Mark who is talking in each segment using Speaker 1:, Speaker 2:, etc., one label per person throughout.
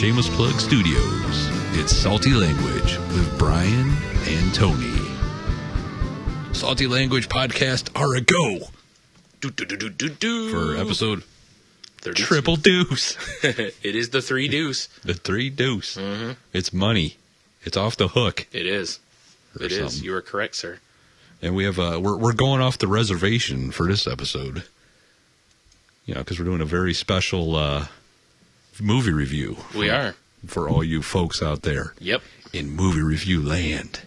Speaker 1: Shameless Plug Studios. It's Salty Language with Brian and Tony. Salty Language Podcast are a go. For episode
Speaker 2: 30.
Speaker 1: Triple Deuce.
Speaker 2: It is the 3 deuce.
Speaker 1: The 3 Deuce.
Speaker 2: Mm-hmm.
Speaker 1: It's money. It's off the hook.
Speaker 2: It is. It is. You are correct, sir.
Speaker 1: And we have we're going off the reservation for this episode. You know, because we're doing a very special movie review.
Speaker 2: We are.
Speaker 1: For all you folks out there.
Speaker 2: Yep.
Speaker 1: In movie review land.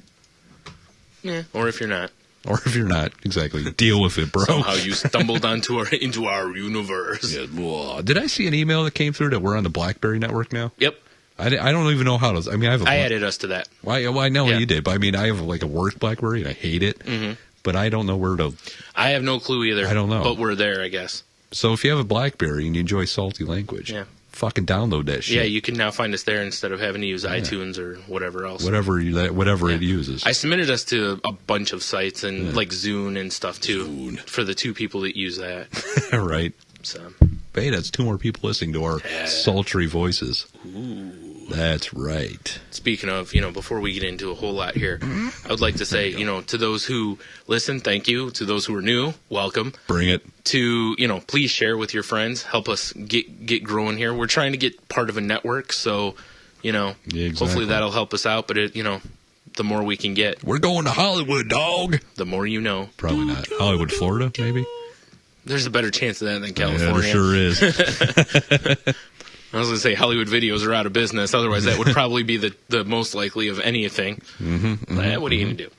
Speaker 2: Yeah. Or if you're not.
Speaker 1: Or if you're not, exactly. Deal with it, bro.
Speaker 2: Somehow you stumbled into our universe.
Speaker 1: Yeah, well, did I see an email that came through that we're on the BlackBerry network now?
Speaker 2: Yep.
Speaker 1: I don't even know how to. I mean, I
Speaker 2: added us to that.
Speaker 1: Well, I know
Speaker 2: Yeah.
Speaker 1: you did, but I mean, I have like a work BlackBerry and I hate it.
Speaker 2: Mm-hmm.
Speaker 1: But I don't know where to.
Speaker 2: I have no clue either.
Speaker 1: I don't know.
Speaker 2: But we're there, I guess.
Speaker 1: So if you have a BlackBerry and you enjoy Salty Language,
Speaker 2: yeah,
Speaker 1: fucking download that shit.
Speaker 2: Yeah, you can now find us there instead of having to use iTunes or whatever else.
Speaker 1: Whatever it uses.
Speaker 2: I submitted us to a bunch of sites and like Zune and stuff too for the 2 people that use that.
Speaker 1: Right.
Speaker 2: So,
Speaker 1: but hey, that's 2 more people listening to our sultry voices.
Speaker 2: Ooh.
Speaker 1: That's right.
Speaker 2: Speaking of, before we get into a whole lot here, I would like to say, to those who listen, thank you. To those who are new, welcome.
Speaker 1: Bring it.
Speaker 2: To, please share with your friends. Help us get growing here. We're trying to get part of a network, so,
Speaker 1: exactly.
Speaker 2: Hopefully that'll help us out. But, the more we can get.
Speaker 1: We're going to Hollywood, dog.
Speaker 2: The more you know.
Speaker 1: Probably not. Hollywood, Florida, maybe?
Speaker 2: There's a better chance of that than California.
Speaker 1: Yeah, there sure is.
Speaker 2: I was going to say Hollywood videos are out of business. Otherwise, that would probably be the most likely of anything. Mm-hmm, what are you going to do?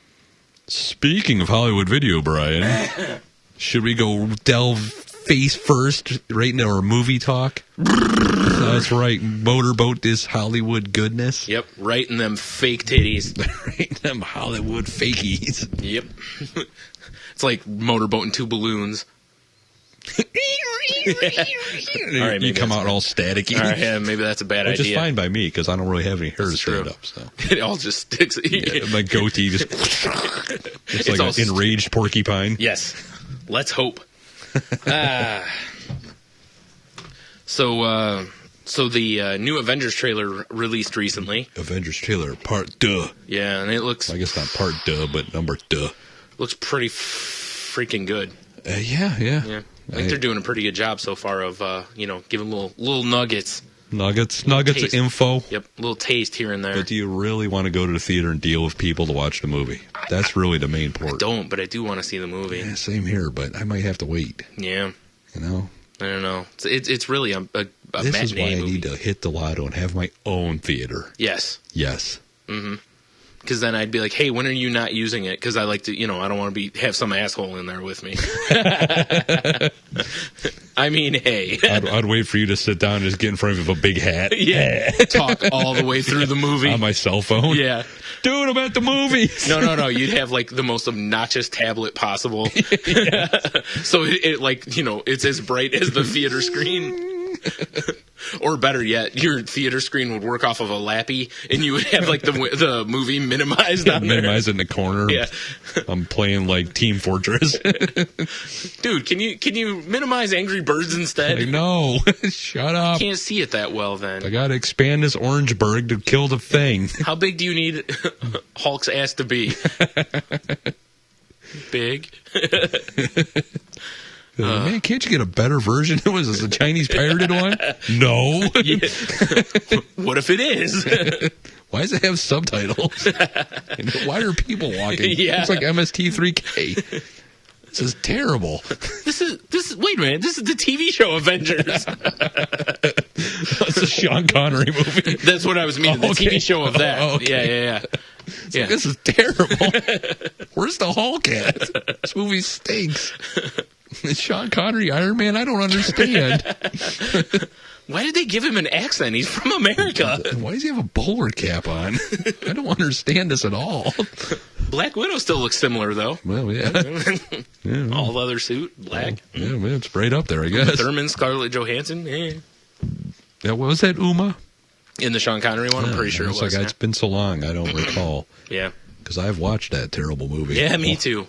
Speaker 1: Speaking of Hollywood video, Brian, should we go delve face first right into our movie talk? That's right. Motorboat this Hollywood goodness.
Speaker 2: Yep. Right in them fake titties.
Speaker 1: Right in them Hollywood fakies.
Speaker 2: Yep. It's like motorboating 2 balloons.
Speaker 1: All right, you come out all staticky.
Speaker 2: All right, yeah, maybe that's a bad idea.
Speaker 1: Which is fine by me because I don't really have any hair to stand up. So
Speaker 2: it all just sticks.
Speaker 1: Yeah, my goatee just it's like an enraged porcupine.
Speaker 2: Yes, let's hope. So the new Avengers trailer released recently.
Speaker 1: Avengers trailer part duh.
Speaker 2: Yeah, and it looks.
Speaker 1: I guess not part duh, but number duh.
Speaker 2: Looks pretty freaking good.
Speaker 1: Yeah.
Speaker 2: I think they're doing a pretty good job so far of, giving little nuggets.
Speaker 1: Nuggets of info.
Speaker 2: Yep, a little taste here and there.
Speaker 1: But do you really want to go to the theater and deal with people to watch the movie? That's really the main part.
Speaker 2: I don't, but I do want to see the movie.
Speaker 1: Yeah, same here, but I might have to wait.
Speaker 2: Yeah.
Speaker 1: I don't
Speaker 2: know. It's really a
Speaker 1: this
Speaker 2: matinee
Speaker 1: is why I
Speaker 2: movie.
Speaker 1: need to hit the lotto and have my own theater.
Speaker 2: Yes.
Speaker 1: Mm-hmm.
Speaker 2: Because then I'd be like, hey, when are you not using it? Because I like to, I don't want to have some asshole in there with me. I mean, hey.
Speaker 1: I'd wait for you to sit down and just get in front of a big hat.
Speaker 2: Yeah. Talk all the way through the movie.
Speaker 1: On my cell phone?
Speaker 2: Yeah.
Speaker 1: Dude, I'm at the movie.
Speaker 2: No. You'd have, like, the most obnoxious tablet possible. So, it's as bright as the theater screen. Or better yet, your theater screen would work off of a lappy, and you would have like the movie minimized on there.
Speaker 1: Minimized in the corner.
Speaker 2: Yeah,
Speaker 1: I'm playing like Team Fortress.
Speaker 2: Dude, can you minimize Angry Birds instead?
Speaker 1: No, shut up.
Speaker 2: Can't see it that well then.
Speaker 1: I gotta expand this Orangeburg to kill the thing.
Speaker 2: How big do you need Hulk's ass to be? Big.
Speaker 1: Man, can't you get a better version? Was this a Chinese pirated one? No.
Speaker 2: Yeah. What if it is?
Speaker 1: Why does it have subtitles? Why are people walking?
Speaker 2: Yeah.
Speaker 1: It's like MST3K. This is terrible.
Speaker 2: This is wait a minute, this is the TV show Avengers.
Speaker 1: That's a Sean Connery movie.
Speaker 2: That's what I was meaning, the TV show of that.
Speaker 1: Okay.
Speaker 2: Yeah.
Speaker 1: Like, this is terrible. Where's the Hulk at? This movie stinks. It's Sean Connery, Iron Man? I don't understand.
Speaker 2: Why did they give him an accent? He's from America.
Speaker 1: Why does he have a bowler cap on? I don't understand this at all.
Speaker 2: Black Widow still looks similar, though.
Speaker 1: Well, yeah.
Speaker 2: All leather suit, black.
Speaker 1: Yeah, man, it's right up there, I guess.
Speaker 2: Thurman, Scarlett Johansson.
Speaker 1: Yeah, what was that, Uma?
Speaker 2: In the Sean Connery one, I'm pretty sure it was.
Speaker 1: It's been so long, I don't recall.
Speaker 2: Yeah.
Speaker 1: Because I've watched that terrible movie.
Speaker 2: Yeah, me too.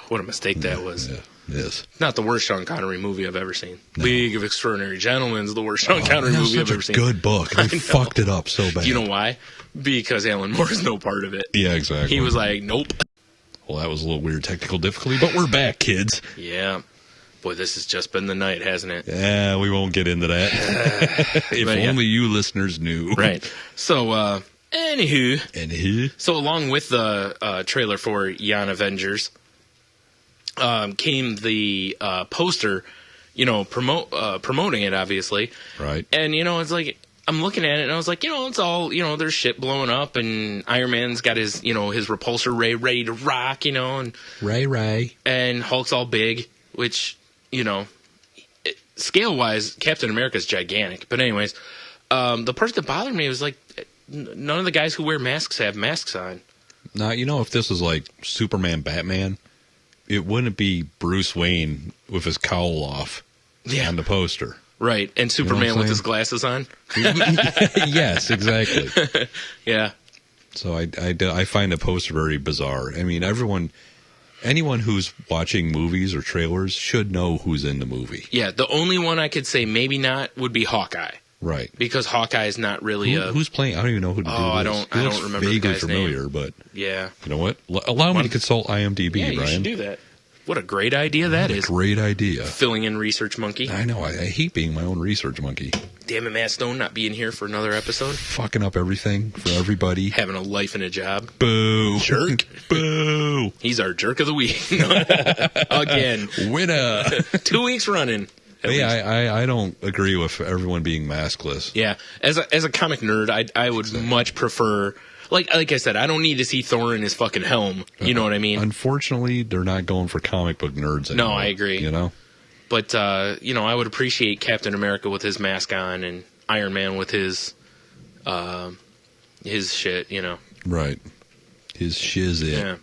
Speaker 2: What a mistake that was.
Speaker 1: Yes.
Speaker 2: Not the worst Sean Connery movie I've ever seen. No. League of Extraordinary Gentlemen is the worst Sean Connery movie I've ever seen.
Speaker 1: Good book. They fucked it up so bad.
Speaker 2: You know why? Because Alan Moore is no part of it.
Speaker 1: Yeah, exactly.
Speaker 2: He was like, nope.
Speaker 1: Well, that was a little weird technical difficulty, but we're back, kids.
Speaker 2: Yeah. Boy, this has just been the night, hasn't it?
Speaker 1: Yeah, we won't get into that. If only you listeners knew.
Speaker 2: Right. So,
Speaker 1: Anywho.
Speaker 2: So along with the trailer for Yon Avengers came the poster, promoting it, obviously.
Speaker 1: Right.
Speaker 2: And, it's like, I'm looking at it and I was like, it's all, there's shit blowing up and Iron Man's got his, his repulsor ray ready to rock, and
Speaker 1: Ray.
Speaker 2: And Hulk's all big, which, scale-wise, Captain America's gigantic. But anyways, the part that bothered me was like, none of the guys who wear masks have masks on.
Speaker 1: Now, if this was like Superman, Batman, it wouldn't be Bruce Wayne with his cowl off on the poster.
Speaker 2: Right, and Superman with his glasses on?
Speaker 1: Yes, exactly.
Speaker 2: Yeah.
Speaker 1: So I find the poster very bizarre. I mean, anyone who's watching movies or trailers should know who's in the movie.
Speaker 2: Yeah, the only one I could say maybe not would be Hawkeye.
Speaker 1: Right.
Speaker 2: Because Hawkeye is not really
Speaker 1: who's playing? I don't even know who to do this.
Speaker 2: I don't remember the guy's
Speaker 1: familiar,
Speaker 2: name.
Speaker 1: But
Speaker 2: yeah.
Speaker 1: You know what? Allow me to consult IMDb,
Speaker 2: Brian. Yeah, you should do that. What a great idea that is.
Speaker 1: Great idea.
Speaker 2: Filling in research monkey.
Speaker 1: I know. I hate being my own research monkey.
Speaker 2: Damn it, Matt Stone, not being here for another episode.
Speaker 1: Fucking up everything for everybody.
Speaker 2: Having a life and a job.
Speaker 1: Boo.
Speaker 2: Jerk.
Speaker 1: Boo.
Speaker 2: He's our jerk of the week. Again.
Speaker 1: Winner.
Speaker 2: 2 weeks running.
Speaker 1: Yeah, I don't agree with everyone being maskless.
Speaker 2: Yeah. As a comic nerd, I would much prefer... Like I said, I don't need to see Thor in his fucking helm. You know what I mean?
Speaker 1: Unfortunately, they're not going for comic book nerds anymore.
Speaker 2: No, I agree. But, I would appreciate Captain America with his mask on and Iron Man with his shit,
Speaker 1: Right. His shiz it.
Speaker 2: Yeah.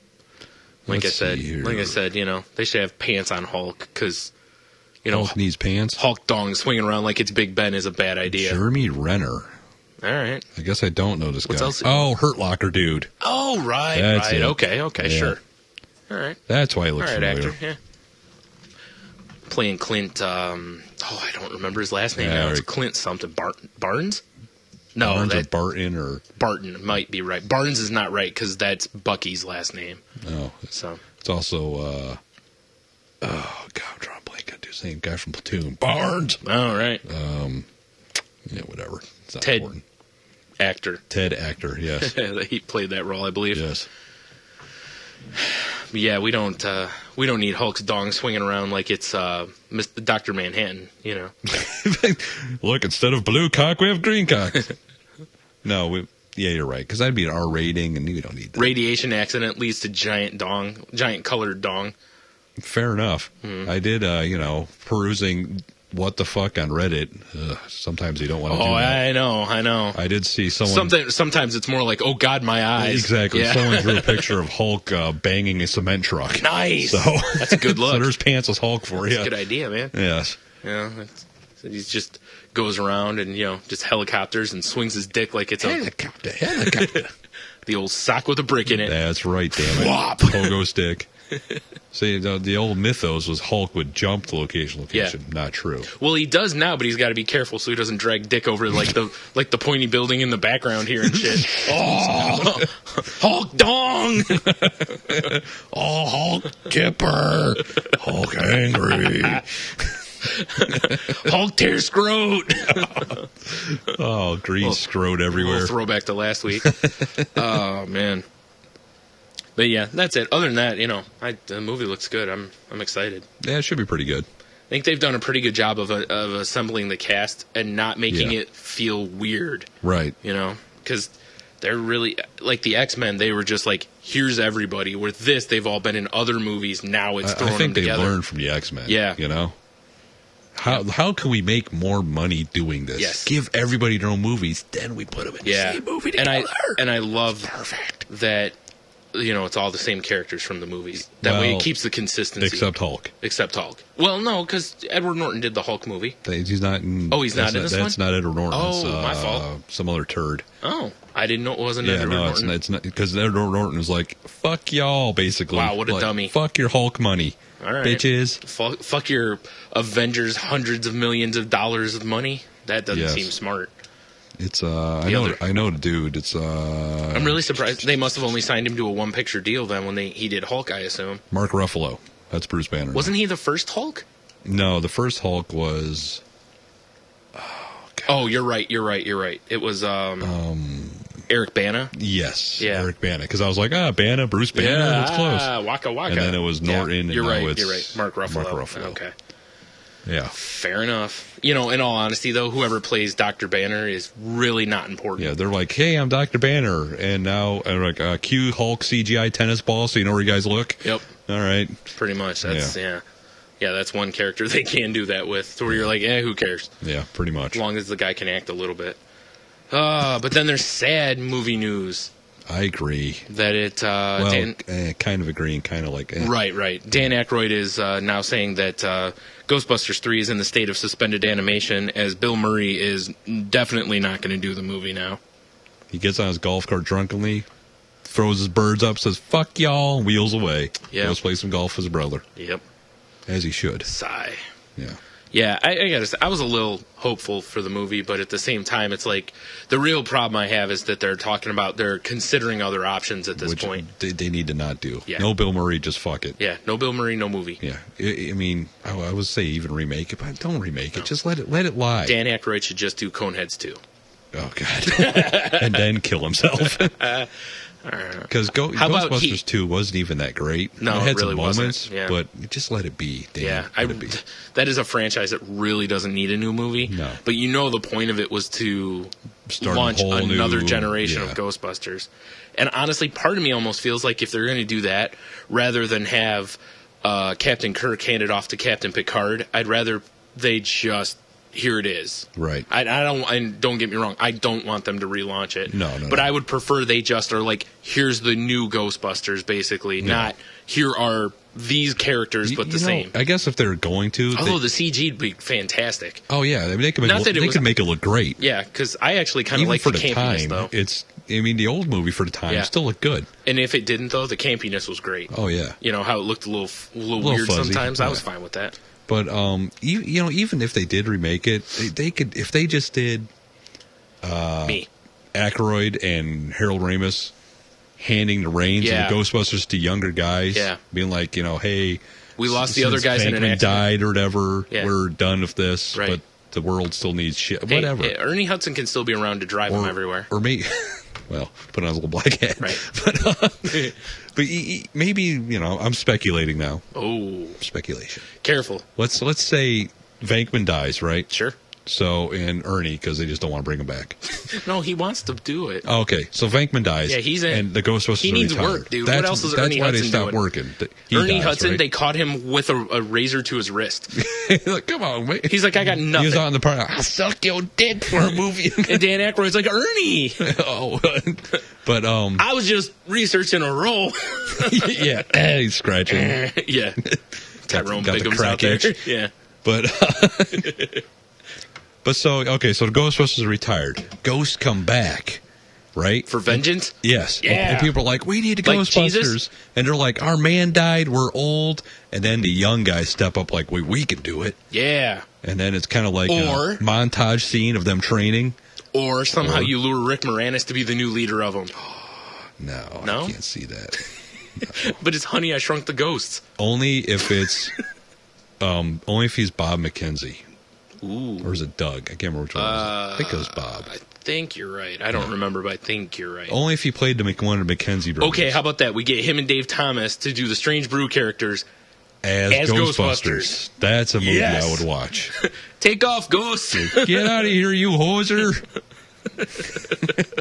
Speaker 2: Like I said, they should have pants on Hulk because,
Speaker 1: Hulk needs pants?
Speaker 2: Hulk dong swinging around like it's Big Ben is a bad idea.
Speaker 1: Jeremy Renner.
Speaker 2: All right.
Speaker 1: I guess I don't know this guy.
Speaker 2: Else?
Speaker 1: Oh, Hurt Locker dude.
Speaker 2: Oh, right.
Speaker 1: That's
Speaker 2: right.
Speaker 1: it.
Speaker 2: Okay,
Speaker 1: yeah.
Speaker 2: sure. All right.
Speaker 1: That's why he looks
Speaker 2: familiar.
Speaker 1: familiar.
Speaker 2: Actor, yeah. Playing Clint, I don't remember his last name now. It's Clint something. Barnes? No.
Speaker 1: Barnes or Barton or...
Speaker 2: Barton might be right. Barnes is not right because that's Bucky's last name.
Speaker 1: Oh.
Speaker 2: So.
Speaker 1: It's also, God, I'm drawing a blank on his name. Guy from Platoon. Barnes!
Speaker 2: Oh, right.
Speaker 1: Yeah, whatever. It's not
Speaker 2: Ted
Speaker 1: important.
Speaker 2: Actor.
Speaker 1: Ted Actor, yes.
Speaker 2: He played that role, I believe.
Speaker 1: Yes.
Speaker 2: Yeah, we don't need Hulk's dong swinging around like it's Mr. Dr. Manhattan,
Speaker 1: Look, instead of blue cock, we have green cock. No, you're right, because that'd be an R rating, and we don't need that.
Speaker 2: Radiation accident leads to giant colored dong.
Speaker 1: Fair enough.
Speaker 2: Mm-hmm.
Speaker 1: I did, perusing what the fuck on Reddit. Sometimes you don't want to do that.
Speaker 2: I know.
Speaker 1: I did see someone...
Speaker 2: Sometimes it's more like, oh, God, my eyes.
Speaker 1: Exactly.
Speaker 2: Yeah.
Speaker 1: Someone drew a picture of Hulk banging a cement truck.
Speaker 2: Nice.
Speaker 1: So
Speaker 2: that's a good look.
Speaker 1: So there's pantsless Hulk for you.
Speaker 2: That's a good idea, man.
Speaker 1: Yes.
Speaker 2: Yeah. So he just goes around and, just helicopters and swings his dick like it's
Speaker 1: helicopter.
Speaker 2: The old sock with a brick in it.
Speaker 1: That's right, damn it.
Speaker 2: Whop.
Speaker 1: Pogo stick. See, the old mythos was Hulk would jump the location.
Speaker 2: Yeah.
Speaker 1: Not true.
Speaker 2: Well, he does now, but he's got to be careful so he doesn't drag dick over like the pointy building in the background here and shit. Oh, Hulk dong!
Speaker 1: Oh, Hulk Kipper. Hulk angry.
Speaker 2: Hulk tear scrote.
Speaker 1: Oh, green scrote everywhere.
Speaker 2: Throwback to last week. Oh man. But yeah, that's it. Other than that, the movie looks good. I'm excited.
Speaker 1: Yeah, it should be pretty good.
Speaker 2: I think they've done a pretty good job of assembling the cast and not making it feel weird.
Speaker 1: Right.
Speaker 2: Because they're really like the X-Men. They were just like, here's everybody. With this, they've all been in other movies. Now it's throwing them together.
Speaker 1: I think they learned from the X-Men.
Speaker 2: Yeah.
Speaker 1: How can we make more money doing this?
Speaker 2: Yes.
Speaker 1: Give everybody their own movies, then we put them in the same movie together.
Speaker 2: And I love
Speaker 1: perfect
Speaker 2: that it's all the same characters from the movies. That way it keeps the consistency.
Speaker 1: Except Hulk.
Speaker 2: Except Hulk. Well, no, because Edward Norton did the Hulk movie.
Speaker 1: He's not in...
Speaker 2: Oh, he's not in this one?
Speaker 1: That's not Edward Norton.
Speaker 2: Oh, my fault.
Speaker 1: Some other turd.
Speaker 2: Oh, I didn't know it wasn't Edward Norton.
Speaker 1: It's not, because Edward Norton was like, fuck y'all, basically.
Speaker 2: Wow, what a dummy.
Speaker 1: Fuck your Hulk money,
Speaker 2: all right.
Speaker 1: bitches.
Speaker 2: Fuck your Avengers hundreds of millions of dollars of money. That doesn't seem smart.
Speaker 1: It's I know the dude. It's
Speaker 2: I'm really surprised they must have only signed him to a one-picture deal then when he did Hulk, I assume.
Speaker 1: Mark Ruffalo. That's Bruce Banner.
Speaker 2: Wasn't he the first Hulk?
Speaker 1: No, the first Hulk was
Speaker 2: Oh, you're right. It was Eric Bana.
Speaker 1: Yes,
Speaker 2: yeah.
Speaker 1: Eric Bana. Because I was like, Bana, Bruce Banner, that's close.
Speaker 2: Waka waka.
Speaker 1: And then it was Norton.
Speaker 2: You're
Speaker 1: and
Speaker 2: right. You're right. Mark Ruffalo. Okay.
Speaker 1: Yeah.
Speaker 2: Fair enough. In all honesty, though, whoever plays Dr. Banner is really not important.
Speaker 1: Yeah, they're like, hey, I'm Dr. Banner. And now, like, cue Hulk CGI tennis ball so you know where you guys look.
Speaker 2: Yep.
Speaker 1: All right.
Speaker 2: Pretty much. That's, yeah, that's one character they can do that with. So where you're like, who cares?
Speaker 1: Yeah, pretty much.
Speaker 2: As long as the guy can act a little bit. But then there's sad movie news.
Speaker 1: I agree.
Speaker 2: That
Speaker 1: kind of agree and kind of like...
Speaker 2: Right. Dan Aykroyd is now saying that Ghostbusters 3 is in the state of suspended animation, as Bill Murray is definitely not going to do the movie now.
Speaker 1: He gets on his golf cart drunkenly, throws his birds up, says, fuck y'all, and wheels away.
Speaker 2: Yep.
Speaker 1: Goes play some golf with his brother.
Speaker 2: Yep.
Speaker 1: As he should.
Speaker 2: Sigh.
Speaker 1: Yeah.
Speaker 2: Yeah, I gotta say, I was a little hopeful for the movie, but at the same time, it's like the real problem I have is that they're considering other options at this point.
Speaker 1: They need to not do.
Speaker 2: Yeah.
Speaker 1: No Bill Murray, just fuck it.
Speaker 2: Yeah, no Bill Murray, no movie.
Speaker 1: Yeah, I mean, I would say even remake it, but don't remake it. Just let it lie.
Speaker 2: Dan Aykroyd should just do Coneheads 2.
Speaker 1: Oh, God. And then kill himself. Because Ghostbusters 2 wasn't even that great.
Speaker 2: No,
Speaker 1: it had
Speaker 2: it really
Speaker 1: some moments,
Speaker 2: wasn't. Yeah.
Speaker 1: But just let it be, Dan.
Speaker 2: Yeah,
Speaker 1: let it be.
Speaker 2: That is a franchise that really doesn't need a new movie.
Speaker 1: No.
Speaker 2: But the point of it was to launch another generation of Ghostbusters. And honestly, part of me almost feels like if they're going to do that, rather than have Captain Kirk handed off to Captain Picard, I'd rather they just... Here it is.
Speaker 1: Right.
Speaker 2: I don't. And don't get me wrong. I don't want them to relaunch it.
Speaker 1: No.
Speaker 2: But I would prefer they just are like, here's the new Ghostbusters, basically. Yeah. Not here are these characters, but the same.
Speaker 1: I guess if they're going to,
Speaker 2: although the CG'd be fantastic.
Speaker 1: Oh yeah, I mean, they can make it look great.
Speaker 2: Yeah, because I actually kind of like the campiness though.
Speaker 1: The old movie for the time still looked good.
Speaker 2: And if it didn't though, the campiness was great.
Speaker 1: Oh yeah.
Speaker 2: How it looked a little weird
Speaker 1: fuzzy,
Speaker 2: sometimes. I was fine with that.
Speaker 1: But even if they did remake it, they could, if they just did Aykroyd and Harold Ramis handing the reins of the Ghostbusters to younger guys, being like, hey,
Speaker 2: we lost the other guys in an accident,
Speaker 1: died or whatever, we're done with this, but the world still needs shit, whatever.
Speaker 2: Hey, Ernie Hudson can still be around to drive them everywhere,
Speaker 1: or maybe. Well, put on his little black hat.
Speaker 2: Right.
Speaker 1: But maybe, I'm speculating now.
Speaker 2: Oh.
Speaker 1: Speculation.
Speaker 2: Careful.
Speaker 1: Let's say Venkman dies, right?
Speaker 2: Sure.
Speaker 1: So, and Ernie, because they just don't want to bring him back.
Speaker 2: No, he wants to do it.
Speaker 1: Okay, so Venkman dies.
Speaker 2: Yeah,
Speaker 1: and the Ghostbusters
Speaker 2: he needs
Speaker 1: retired.
Speaker 2: work, dude. What else is Ernie Hudson doing?
Speaker 1: That's why they stopped working.
Speaker 2: Ernie Hudson, right? They caught him with a razor to his wrist.
Speaker 1: Like, come on, mate.
Speaker 2: He's like, I got nothing.
Speaker 1: He was out in the park. I suck your dick for a movie.
Speaker 2: And Dan Aykroyd's like, Ernie.
Speaker 1: But
Speaker 2: I was just researching a role.
Speaker 1: Yeah, he's scratching.
Speaker 2: Yeah, Tyrone
Speaker 1: got the crack
Speaker 2: itch.
Speaker 1: Yeah, But so the Ghostbusters are retired. Ghosts come back, right?
Speaker 2: For vengeance?
Speaker 1: Yes.
Speaker 2: Yeah.
Speaker 1: And people are like, we need a
Speaker 2: like
Speaker 1: Ghostbusters.
Speaker 2: Jesus?
Speaker 1: And they're like, our man died, we're old. And then the young guys step up like, we can do it.
Speaker 2: Yeah.
Speaker 1: And then it's kind of like a montage scene of them training.
Speaker 2: Or somehow you lure Rick Moranis to be the new leader of them.
Speaker 1: No? I can't see that.
Speaker 2: No. But it's Honey, I Shrunk the Ghosts.
Speaker 1: Only if it's, only if he's Bob McKenzie.
Speaker 2: Ooh.
Speaker 1: Or is it Doug? I can't remember which one it was. I think it was Bob.
Speaker 2: I think you're right. I don't remember, but I think you're right.
Speaker 1: Only if he played one of the McKenzie brothers.
Speaker 2: Okay, how about that? We get him and Dave Thomas to do the Strange Brew characters
Speaker 1: as Ghostbusters. That's a movie I would watch.
Speaker 2: Take off, ghosts!
Speaker 1: Get out of here, you hoser!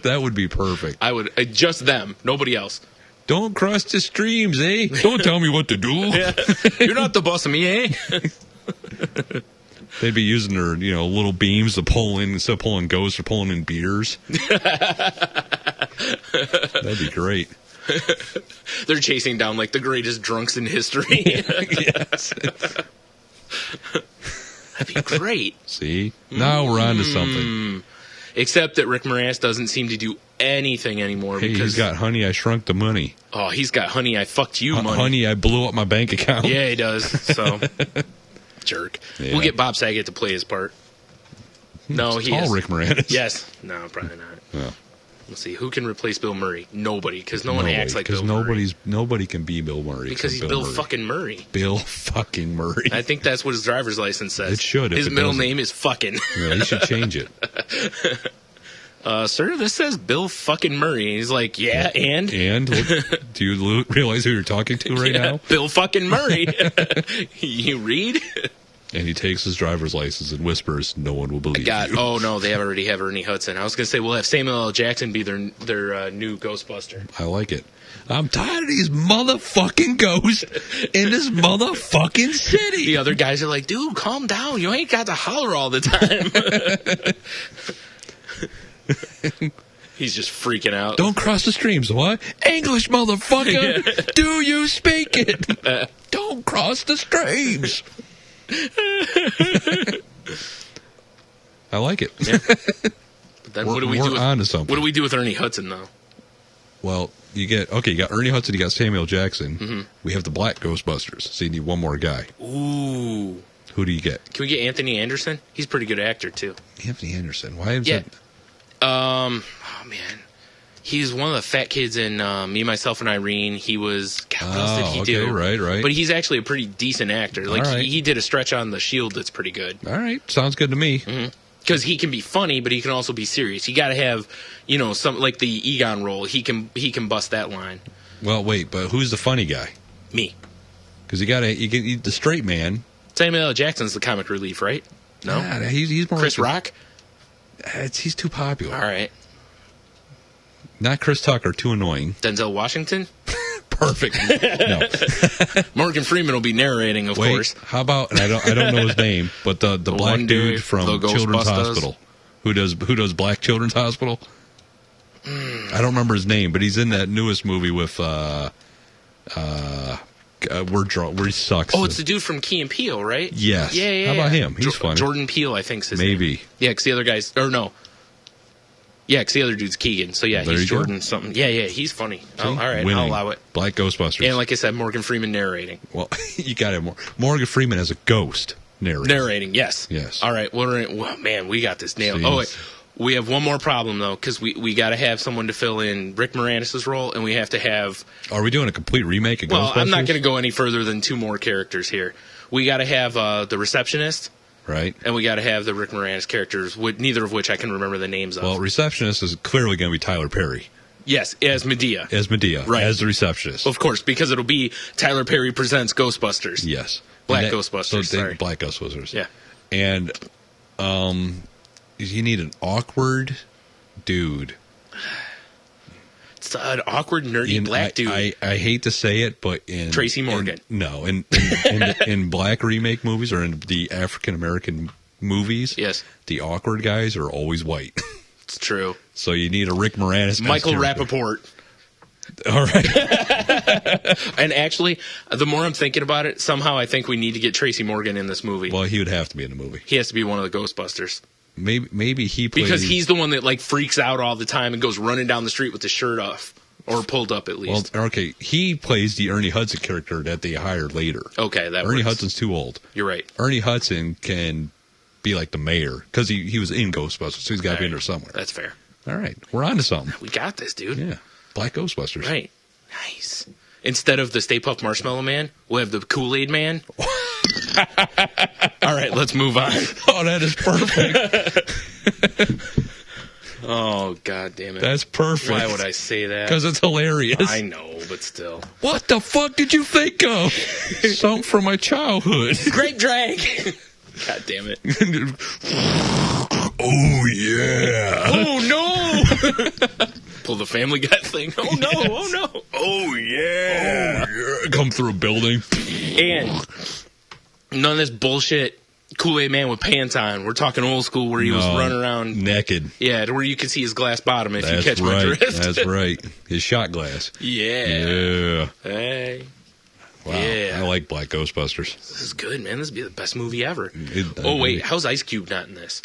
Speaker 1: That would be perfect.
Speaker 2: I would. Just them. Nobody else.
Speaker 1: Don't cross the streams, eh? Don't tell me what to do.
Speaker 2: Yeah. You're not the boss of me, eh?
Speaker 1: They'd be using their, little beams to pull in, instead of pulling ghosts, they're pulling in beers. That'd be great.
Speaker 2: They're chasing down like the greatest drunks in history.
Speaker 1: Yes.
Speaker 2: That'd be great.
Speaker 1: See? Now we're on to something.
Speaker 2: Except that Rick Moranis doesn't seem to do anything anymore.
Speaker 1: Hey,
Speaker 2: because
Speaker 1: he's got Honey, I Shrunk the Money.
Speaker 2: Oh, he's got Honey, I Fucked You money.
Speaker 1: Honey, I Blew Up My Bank Account.
Speaker 2: Yeah, he does. So, jerk.
Speaker 1: Yeah.
Speaker 2: We'll get Bob Saget to play his part. No, he
Speaker 1: All
Speaker 2: is.
Speaker 1: Rick Moranis.
Speaker 2: Yes. No, probably not.
Speaker 1: Yeah.
Speaker 2: Let's see. Who can replace Bill Murray? Nobody, because no one acts like Bill
Speaker 1: Because
Speaker 2: Murray.
Speaker 1: nobody can be Bill Murray.
Speaker 2: Because he's Bill fucking Murray.
Speaker 1: Bill fucking Murray.
Speaker 2: I think that's what his driver's license says.
Speaker 1: It should. If
Speaker 2: His
Speaker 1: it
Speaker 2: middle
Speaker 1: doesn't.
Speaker 2: name is fucking.
Speaker 1: Yeah, he should change it.
Speaker 2: Sir, this says Bill fucking Murray. He's like, yeah, and?
Speaker 1: And do you realize who you're talking to right now?
Speaker 2: Bill fucking Murray. You read?
Speaker 1: And he takes his driver's license and whispers, "No one will believe
Speaker 2: God,
Speaker 1: you."
Speaker 2: oh no, they already have Ernie Hudson. I was gonna say we'll have Samuel L. Jackson be their new Ghostbuster.
Speaker 1: I like it. I'm tired of these motherfucking ghosts in this motherfucking city.
Speaker 2: The other guys are like, dude, calm down. You ain't got to holler all the time. He's just freaking out.
Speaker 1: Don't cross the streams, what? English, motherfucker. Do you speak it? Don't cross the streams. I like it.
Speaker 2: Yeah. But then what do we do?
Speaker 1: We're on to something.
Speaker 2: What do we do with Ernie Hudson though?
Speaker 1: Well, you got Ernie Hudson, you got Samuel Jackson. Mm-hmm. We have the Black Ghostbusters. So you need one more guy.
Speaker 2: Ooh.
Speaker 1: Who do you get?
Speaker 2: Can we get Anthony Anderson? He's a pretty good actor too.
Speaker 1: Anthony Anderson. Why is
Speaker 2: Yeah.
Speaker 1: that?
Speaker 2: Oh man. He's one of the fat kids in Me, Myself, and Irene. He was... God, what else did he do?
Speaker 1: Right.
Speaker 2: But he's actually a pretty decent actor. Like,
Speaker 1: All right.
Speaker 2: he did a stretch on The Shield that's pretty good.
Speaker 1: All right. Sounds good to me.
Speaker 2: Because he can be funny, but he can also be serious. You got to have, some like the Egon role. He can bust that line.
Speaker 1: Well, wait, but who's the funny guy?
Speaker 2: Me.
Speaker 1: Because you get the straight man.
Speaker 2: Samuel L. Jackson's the comic relief, right? No?
Speaker 1: Nah, he's more
Speaker 2: Chris Rock?
Speaker 1: He's too popular.
Speaker 2: All right.
Speaker 1: Not Chris Tucker, too annoying.
Speaker 2: Denzel Washington?
Speaker 1: Perfect. No.
Speaker 2: Morgan Freeman will be narrating, of course.
Speaker 1: How about, and I don't know his name, but the black
Speaker 2: one
Speaker 1: dude
Speaker 2: dude,
Speaker 1: from
Speaker 2: the
Speaker 1: Children's
Speaker 2: Ghostbusters.
Speaker 1: Hospital, who does Black Children's Hospital. I don't remember his name, but he's in that newest movie with We're Drunk, where he sucks.
Speaker 2: Oh, it's the dude from Key and Peele, right?
Speaker 1: Yes.
Speaker 2: Yeah.
Speaker 1: How about him? He's funny.
Speaker 2: Jordan Peele, I think's his name.
Speaker 1: Maybe.
Speaker 2: Yeah, because the other guy's... Or no. Yeah, because the other dude's Keegan. So yeah,
Speaker 1: There
Speaker 2: he's
Speaker 1: you go.
Speaker 2: Jordan something. Yeah, he's funny. Oh, all right,
Speaker 1: Winning.
Speaker 2: I'll allow it.
Speaker 1: Black Ghostbusters.
Speaker 2: And like I said, Morgan Freeman narrating.
Speaker 1: Well, you got to have Morgan Freeman as a ghost narrator.
Speaker 2: Narrating, yes.
Speaker 1: Yes.
Speaker 2: All right, well, man, we got this nailed.
Speaker 1: Jeez.
Speaker 2: Oh, wait. We have one more problem, though, because we got to have someone to fill in Rick Moranis' role, and we have to have...
Speaker 1: Are we doing a complete remake of Ghostbusters?
Speaker 2: Well, I'm not going to go any further than two more characters here. We got to have the receptionist,
Speaker 1: Right.
Speaker 2: and we got to have the Rick Moranis characters, neither of which I can remember the names of.
Speaker 1: Well, receptionist is clearly going to be Tyler Perry.
Speaker 2: Yes, as Medea.
Speaker 1: As Medea.
Speaker 2: Right.
Speaker 1: As the receptionist.
Speaker 2: Of course, because it'll be Tyler Perry presents Ghostbusters.
Speaker 1: Yes.
Speaker 2: Black
Speaker 1: And
Speaker 2: Ghostbusters, sorry.
Speaker 1: Black Ghostbusters.
Speaker 2: Yeah.
Speaker 1: And you need an awkward dude.
Speaker 2: It's an awkward, nerdy black dude.
Speaker 1: I hate to say it, but in
Speaker 2: Tracy Morgan.
Speaker 1: In black remake movies or in the African American movies,
Speaker 2: Yes.
Speaker 1: the awkward guys are always white.
Speaker 2: It's true.
Speaker 1: So you need a Rick Moranis.
Speaker 2: Michael Rappaport.
Speaker 1: All right.
Speaker 2: And actually, the more I'm thinking about it, somehow I think we need to get Tracy Morgan in this movie.
Speaker 1: Well, he would have to be in the movie.
Speaker 2: He has to be one of the Ghostbusters.
Speaker 1: Maybe he plays...
Speaker 2: Because he's the one that like freaks out all the time and goes running down the street with his shirt off. Or pulled up at least.
Speaker 1: Well, okay, he plays the Ernie Hudson character that they hired later.
Speaker 2: Okay, that
Speaker 1: Ernie
Speaker 2: works.
Speaker 1: Hudson's too old.
Speaker 2: You're right.
Speaker 1: Ernie Hudson can be like the mayor because he was in Ghostbusters, so he's got to be in there somewhere.
Speaker 2: That's fair.
Speaker 1: All right, we're on to something.
Speaker 2: We got this, dude.
Speaker 1: Yeah, Black Ghostbusters.
Speaker 2: Right. Nice. Instead of the Stay Puft Marshmallow Man, we'll have the Kool-Aid Man. All right, let's move on.
Speaker 1: Oh, that is perfect.
Speaker 2: Oh, God damn it.
Speaker 1: That's perfect.
Speaker 2: Why would I say that?
Speaker 1: Because it's hilarious.
Speaker 2: I know, but still.
Speaker 1: What the fuck did you think of? Something from my childhood.
Speaker 2: Grape drag. God damn it.
Speaker 1: Oh, yeah.
Speaker 2: Oh, no. Pull the Family Guy thing. Oh, no. Oh, no.
Speaker 1: Oh, yeah. Oh, yeah. Come through a building.
Speaker 2: And none of this bullshit Kool-Aid Man with pants on. We're talking old school where he was running around
Speaker 1: naked.
Speaker 2: Yeah, to where you can see his glass bottom if
Speaker 1: That's
Speaker 2: you catch my
Speaker 1: right.
Speaker 2: drift.
Speaker 1: That's right. His shot glass.
Speaker 2: Yeah. Hey.
Speaker 1: Wow.
Speaker 2: Yeah.
Speaker 1: I like Black Ghostbusters.
Speaker 2: This is good, man. This would be the best movie ever.
Speaker 1: Oh,
Speaker 2: wait. How's Ice Cube not in this?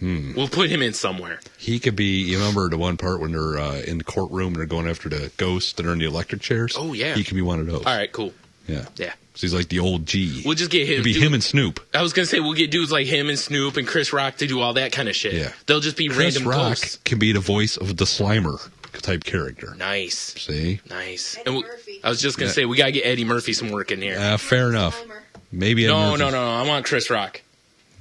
Speaker 2: We'll put him in somewhere.
Speaker 1: He could be, you remember the one part when they're in the courtroom and they're going after the ghosts that are in the electric chairs?
Speaker 2: Oh, yeah.
Speaker 1: He could be one of those.
Speaker 2: All right, cool.
Speaker 1: Yeah.
Speaker 2: Yeah.
Speaker 1: So he's like the old G.
Speaker 2: We'll just get him.
Speaker 1: It'd be him and Snoop.
Speaker 2: I was going to say, we'll get dudes like him and Snoop and Chris Rock to do all that kind of shit.
Speaker 1: Yeah.
Speaker 2: They'll just be
Speaker 1: Chris
Speaker 2: random
Speaker 1: Rock
Speaker 2: ghosts.
Speaker 1: can be the voice of the Slimer type character.
Speaker 2: Nice.
Speaker 1: See?
Speaker 2: Nice.
Speaker 3: Eddie Murphy.
Speaker 2: I was just going to say, we got to get Eddie Murphy some work in here.
Speaker 1: Fair enough.
Speaker 3: Homer.
Speaker 1: Maybe Eddie
Speaker 2: No.
Speaker 1: Murphy.
Speaker 2: I want Chris Rock.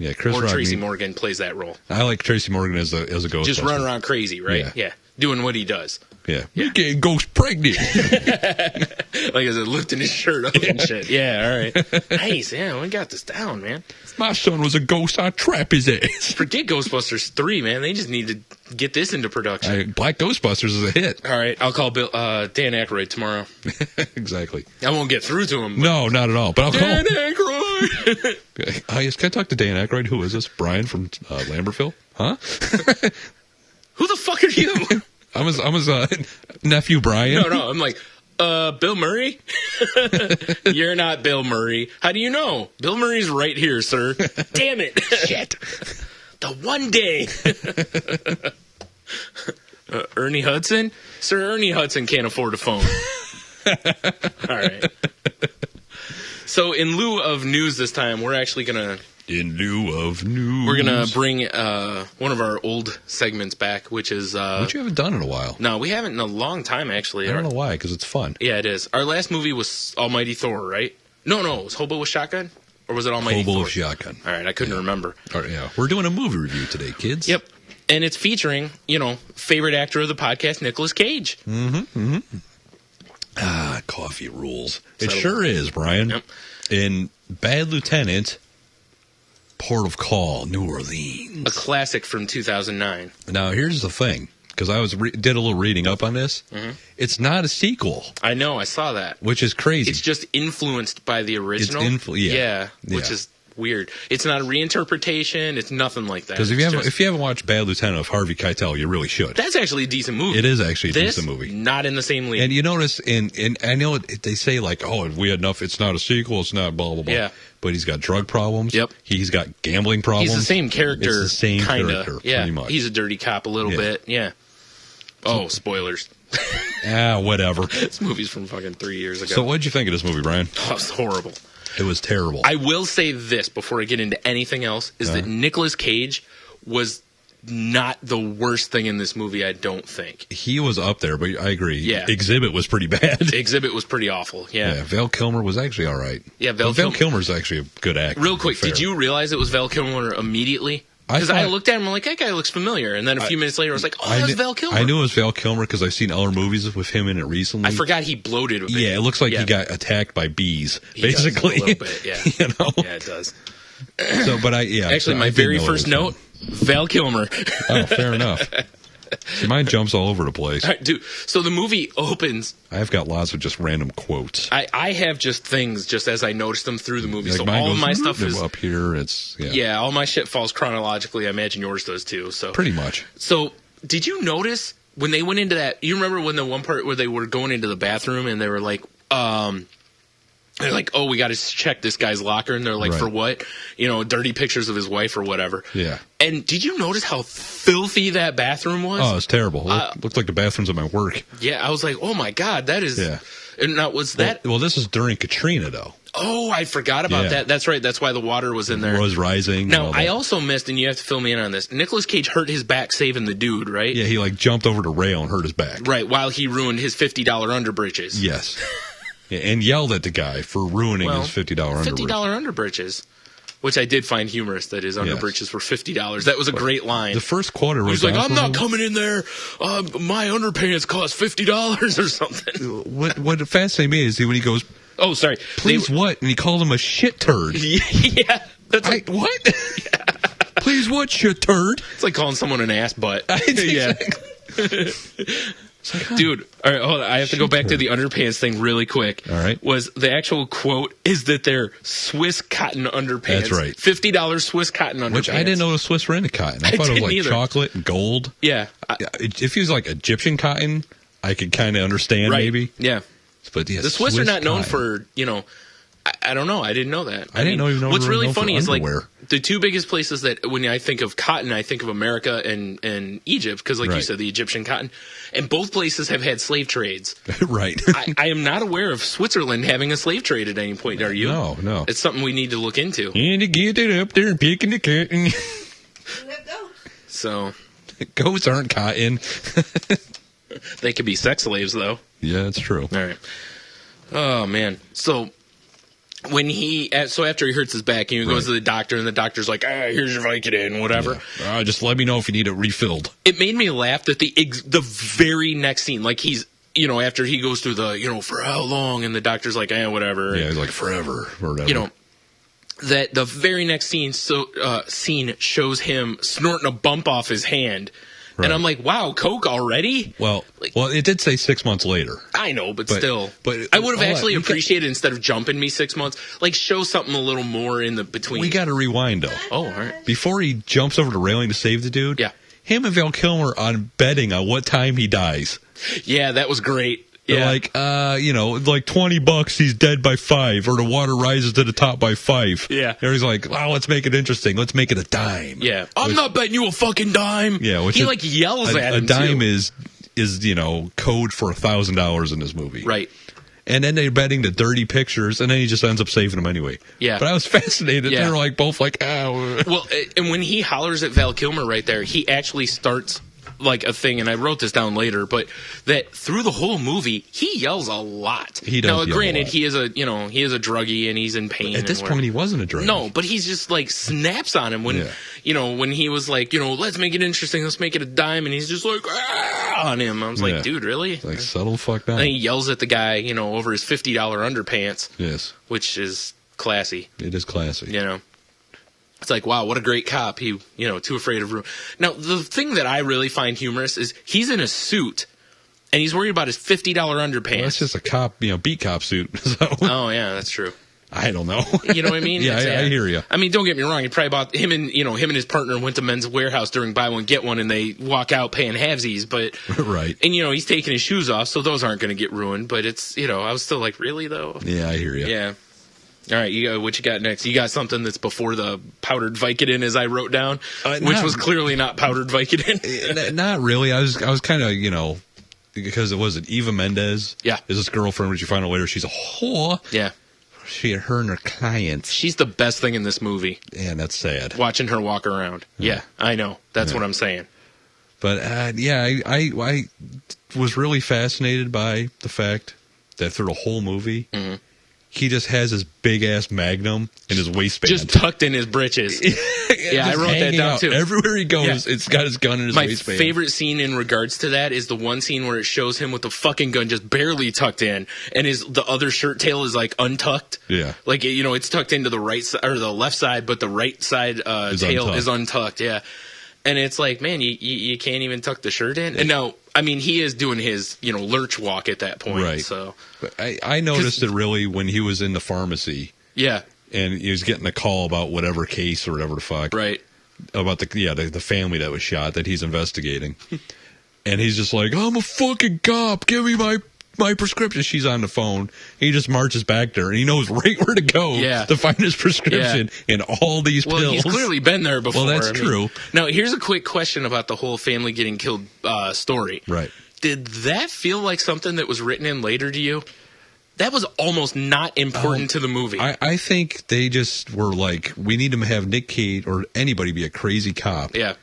Speaker 1: Yeah, Chris
Speaker 2: Or
Speaker 1: Rock.
Speaker 2: Tracy Morgan plays that role.
Speaker 1: I like Tracy Morgan as a Ghostbuster.
Speaker 2: Just run around crazy, right?
Speaker 1: Yeah.
Speaker 2: Doing what he does.
Speaker 1: Yeah. You getting ghost pregnant.
Speaker 2: Like I said, lifting his shirt up and shit. Yeah, all right. Nice, yeah, we got this down, man.
Speaker 1: My son was a ghost. I'd trap his ass.
Speaker 2: Forget Ghostbusters 3, man. They just need to get this into production.
Speaker 1: Black Ghostbusters is a hit.
Speaker 2: All right, I'll call Dan Aykroyd tomorrow.
Speaker 1: Exactly.
Speaker 2: I won't get through to him.
Speaker 1: No, not at all. But I'll
Speaker 2: Dan
Speaker 1: call.
Speaker 2: Aykroyd!
Speaker 1: Yes, can I talk to Dan Aykroyd? Who is this? Brian from Lambertville? Huh?
Speaker 2: Who the fuck are you?
Speaker 1: I'm his nephew, Brian.
Speaker 2: No, I'm like, Bill Murray? You're not Bill Murray. How do you know? Bill Murray's right here, sir. Damn it.
Speaker 1: Shit.
Speaker 2: The one day. Ernie Hudson? Sir, Ernie Hudson can't afford a phone. All right. So in lieu of news this time, we're actually going to...
Speaker 1: In lieu of news.
Speaker 2: We're going to bring one of our old segments back, which is...
Speaker 1: Which you haven't done in a while.
Speaker 2: No, we haven't in a long time, actually.
Speaker 1: I don't know why, because it's fun.
Speaker 2: Yeah, it is. Our last movie was Almighty Thor, right? No, it was Hobo with Shotgun? Or was it Almighty Thor?
Speaker 1: Hobo with Shotgun.
Speaker 2: All right, I couldn't remember.
Speaker 1: All right, yeah. We're doing a movie review today, kids.
Speaker 2: Yep. And it's featuring, favorite actor of the podcast, Nicolas Cage.
Speaker 1: Coffee rules. It
Speaker 2: So-
Speaker 1: sure is, Brian.
Speaker 2: Yep.
Speaker 1: In Bad Lieutenant, Port of Call, New Orleans.
Speaker 2: A classic from 2009.
Speaker 1: Now, here's the thing, because I did a little reading up on this. It's not a sequel,
Speaker 2: I know, I saw that.
Speaker 1: which is crazy.
Speaker 2: It's just influenced by the original.
Speaker 1: Yeah.
Speaker 2: Which is weird. It's not a reinterpretation. It's nothing like that.
Speaker 1: Because if you haven't watched Bad Lieutenant of Harvey Keitel, you really should.
Speaker 2: That's actually a decent movie.
Speaker 1: It is actually a
Speaker 2: This,
Speaker 1: decent movie.
Speaker 2: not in the same league.
Speaker 1: And you notice, and I know they say like, oh, we had enough. It's not a sequel. It's not blah blah blah.
Speaker 2: Yeah.
Speaker 1: But he's got drug problems.
Speaker 2: Yep.
Speaker 1: He's got gambling problems.
Speaker 2: He's the same character.
Speaker 1: It's the same
Speaker 2: kinda.
Speaker 1: character,
Speaker 2: Yeah.
Speaker 1: pretty much.
Speaker 2: He's a dirty cop a little
Speaker 1: Yeah.
Speaker 2: bit. Yeah. Oh, spoilers.
Speaker 1: Whatever.
Speaker 2: This movie's from fucking 3 years ago.
Speaker 1: So what'd you think of this movie, Brian?
Speaker 2: Oh, it's horrible.
Speaker 1: It was terrible.
Speaker 2: I will say this before I get into anything else, is that Nicolas Cage was not the worst thing in this movie, I don't think.
Speaker 1: He was up there, but I agree.
Speaker 2: Yeah.
Speaker 1: Exhibit was pretty bad.
Speaker 2: Exhibit was pretty awful. Yeah.
Speaker 1: Val Kilmer was actually all right.
Speaker 2: Yeah,
Speaker 1: Val Kilmer's actually a good actor.
Speaker 2: Real quick,
Speaker 1: to be
Speaker 2: did
Speaker 1: fair.
Speaker 2: you realize it was Val Kilmer immediately?
Speaker 1: I
Speaker 2: Because I
Speaker 1: thought-
Speaker 2: looked at him, I'm like, that guy looks familiar. And then a few minutes later, I was like, oh, that's Val Kilmer.
Speaker 1: I knew it was Val Kilmer because I've seen other movies with him in it recently.
Speaker 2: I forgot he bloated a bit.
Speaker 1: Yeah, it looks like he got attacked by bees,
Speaker 2: He does
Speaker 1: basically.
Speaker 2: a little bit, yeah.
Speaker 1: You know?
Speaker 2: Yeah, it does.
Speaker 1: So, but
Speaker 2: Actually,
Speaker 1: so
Speaker 2: my
Speaker 1: I did
Speaker 2: very
Speaker 1: know it
Speaker 2: first
Speaker 1: was
Speaker 2: note, Val Kilmer.
Speaker 1: him. Oh, fair enough. See, mine jumps all over the place.
Speaker 2: All right, dude, so the movie opens.
Speaker 1: I've got lots of just random quotes.
Speaker 2: I have just things just as I noticed them through the movie.
Speaker 1: Like
Speaker 2: So
Speaker 1: mine
Speaker 2: all of
Speaker 1: goes
Speaker 2: my stuff is
Speaker 1: up here. It's
Speaker 2: yeah, all my shit falls chronologically. I imagine yours does too. So
Speaker 1: pretty much.
Speaker 2: So did you notice when they went into that? You remember when the one part where they were going into the bathroom and they were like, they're like, oh, we got to check this guy's locker, and they're like,
Speaker 1: Right.
Speaker 2: for what? Dirty pictures of his wife or whatever.
Speaker 1: Yeah.
Speaker 2: And did you notice how filthy that bathroom was?
Speaker 1: Oh, it's terrible. Looked like the bathrooms at my work.
Speaker 2: Yeah, I was like, oh my god, that is.
Speaker 1: Yeah.
Speaker 2: And now was that?
Speaker 1: Well, this is during Katrina, though.
Speaker 2: Oh, I forgot about
Speaker 1: Yeah.
Speaker 2: that. That's right. That's why the water was in there.
Speaker 1: It was rising. and
Speaker 2: Now,
Speaker 1: all
Speaker 2: I
Speaker 1: that.
Speaker 2: also missed, and you have to fill me in on this. Nicolas Cage hurt his back saving the dude, right?
Speaker 1: Yeah, he like jumped over the rail and hurt his back.
Speaker 2: Right, while he ruined his $50 underbridges.
Speaker 1: Yes. Yeah, and yelled at the guy for ruining his $50
Speaker 2: $50
Speaker 1: underwear.
Speaker 2: underbridges. Which I did find humorous that his underbridges were $50. That was a great line.
Speaker 1: The first quarter was
Speaker 2: He's like, I'm not coming in there. My underpants cost $50 or something.
Speaker 1: What fascinated me is when he goes,
Speaker 2: Oh, sorry.
Speaker 1: please what? And he called him a shit turd.
Speaker 2: Yeah. That's like,
Speaker 1: What? Please what, shit turd?
Speaker 2: it's like calling someone an ass butt.
Speaker 1: Yeah.
Speaker 2: Dude, all right, hold on. I have to go back to the underpants thing really quick.
Speaker 1: All right.
Speaker 2: Was the actual quote is that they're Swiss cotton underpants.
Speaker 1: That's right.
Speaker 2: $50 Swiss cotton underpants.
Speaker 1: Which I didn't know the Swiss were into cotton. I thought it was like
Speaker 2: either.
Speaker 1: chocolate and gold.
Speaker 2: Yeah.
Speaker 1: If he was like Egyptian cotton, I could kind of understand maybe.
Speaker 2: Yeah.
Speaker 1: But yeah,
Speaker 2: the Swiss are not known
Speaker 1: cotton.
Speaker 2: for, I don't know. I didn't know that.
Speaker 1: I didn't even know.
Speaker 2: What's really funny is like
Speaker 1: underwear.
Speaker 2: the two biggest places that when I think of cotton, I think of America and Egypt because, like you said, the Egyptian cotton, and both places have had slave trades.
Speaker 1: Right.
Speaker 2: I am not aware of Switzerland having a slave trade at any point. Are you?
Speaker 1: No.
Speaker 2: It's something we need to look into.
Speaker 1: And you get it up there and picking the cotton.
Speaker 2: So
Speaker 1: goats aren't cotton.
Speaker 2: They could be sex slaves, though.
Speaker 1: Yeah, that's true.
Speaker 2: All right. Oh man. So. After he hurts his back, he goes to the doctor, and the doctor's like, here's your Vicodin, whatever.
Speaker 1: Yeah. Just let me know if you need it refilled.
Speaker 2: It made me laugh that the very next scene, like he's, after he goes through the, for how long, and the doctor's like, whatever.
Speaker 1: Yeah, he's like, forever, or whatever.
Speaker 2: That the very next scene shows him snorting a bump off his hand. Right. And I'm like, wow, Coke already?
Speaker 1: Well, it did say 6 months later.
Speaker 2: I know, but still. But I would have actually appreciated instead of jumping me 6 months, like show something a little more in the between.
Speaker 1: We got to rewind, though.
Speaker 2: Oh, all right.
Speaker 1: Before he jumps over the railing to save the dude, him and Val Kilmer on betting on what time he dies.
Speaker 2: Yeah, that was great.
Speaker 1: They're like, like $20, he's dead by 5, or the water rises to the top by 5.
Speaker 2: Yeah.
Speaker 1: And he's like, let's make it interesting. Let's make it a dime.
Speaker 2: Yeah. I'm not betting you a fucking dime.
Speaker 1: Yeah.
Speaker 2: He yells at him.
Speaker 1: A dime
Speaker 2: too.
Speaker 1: is code for $1,000 in this movie.
Speaker 2: Right.
Speaker 1: And then they're betting the dirty pictures, and then he just ends up saving them anyway.
Speaker 2: Yeah.
Speaker 1: But I was fascinated.
Speaker 2: Yeah.
Speaker 1: They were both like, ow.
Speaker 2: Well, and when he hollers at Val Kilmer right there, he actually starts like a thing, and I wrote this down later, but that through the whole movie, he yells a lot.
Speaker 1: He does.
Speaker 2: Now, granted, he is a druggie and he's in pain.
Speaker 1: At this point, he wasn't a druggie.
Speaker 2: No, but he's just like snaps on him when when he was like, let's make it interesting, let's make it a dime, and he's just like on him. I was like, dude, really?
Speaker 1: Like, settle the fuck down.
Speaker 2: And he yells at the guy, over his $50 underpants.
Speaker 1: Yes,
Speaker 2: which is classy.
Speaker 1: It is classy.
Speaker 2: It's like, wow, what a great cop. He, too afraid of room. Now, the thing that I really find humorous is he's in a suit, and he's worried about his $50 underpants.
Speaker 1: Well, that's just a cop, beat cop suit. So.
Speaker 2: Oh, yeah, that's true.
Speaker 1: I don't know.
Speaker 2: You know what I mean?
Speaker 1: Yeah, I hear you.
Speaker 2: I mean, don't get me wrong. He probably bought him and his partner went to Men's Warehouse during buy one get one, and they walk out paying halvesies. But
Speaker 1: right.
Speaker 2: And he's taking his shoes off, so those aren't going to get ruined. But it's I was still like, really though?
Speaker 1: Yeah, I hear you.
Speaker 2: Yeah. All right, what you got next? You got something that's before the powdered Vicodin, as I wrote down, which was clearly not powdered Vicodin.
Speaker 1: Not really. I was kind of because it wasn't Eva Mendes.
Speaker 2: Yeah,
Speaker 1: is this girlfriend? Which you find out later, she's a whore.
Speaker 2: Yeah,
Speaker 1: her and her clients.
Speaker 2: She's the best thing in this movie.
Speaker 1: And that's sad.
Speaker 2: Watching her walk around. Yeah, I know. That's what I'm saying.
Speaker 1: But I was really fascinated by the fact that through the whole movie. Mm-hmm. He just has his big ass Magnum in his waistband,
Speaker 2: just tucked in his britches. Yeah, I wrote that down too.
Speaker 1: Everywhere he goes, it's got his gun in his waistband.
Speaker 2: My favorite scene in regards to that is the one scene where it shows him with the fucking gun just barely tucked in, and the other shirt tail is like untucked.
Speaker 1: Yeah, like
Speaker 2: it's tucked into the right side or the left side, but the right side tail is untucked. Yeah. And it's like, man, you can't even tuck the shirt in. And now, I mean, he is doing his, lurch walk at that point. Right. So
Speaker 1: but I noticed it really when he was in the pharmacy.
Speaker 2: Yeah.
Speaker 1: And he was getting a call about whatever case or whatever the fuck.
Speaker 2: Right.
Speaker 1: About the family that was shot that he's investigating. And he's just like, I'm a fucking cop. Give me my prescription. She's on the phone. He just marches back there, and he knows right where to go to find his prescription and all these pills.
Speaker 2: Well, he's clearly been there before.
Speaker 1: Well, that's true.
Speaker 2: Now, here's a quick question about the whole family getting killed story.
Speaker 1: Right.
Speaker 2: Did that feel like something that was written in later to you? That was almost not important to the movie.
Speaker 1: I think they just were like, we need to have Nick Cage or anybody be a crazy cop.
Speaker 2: Yeah.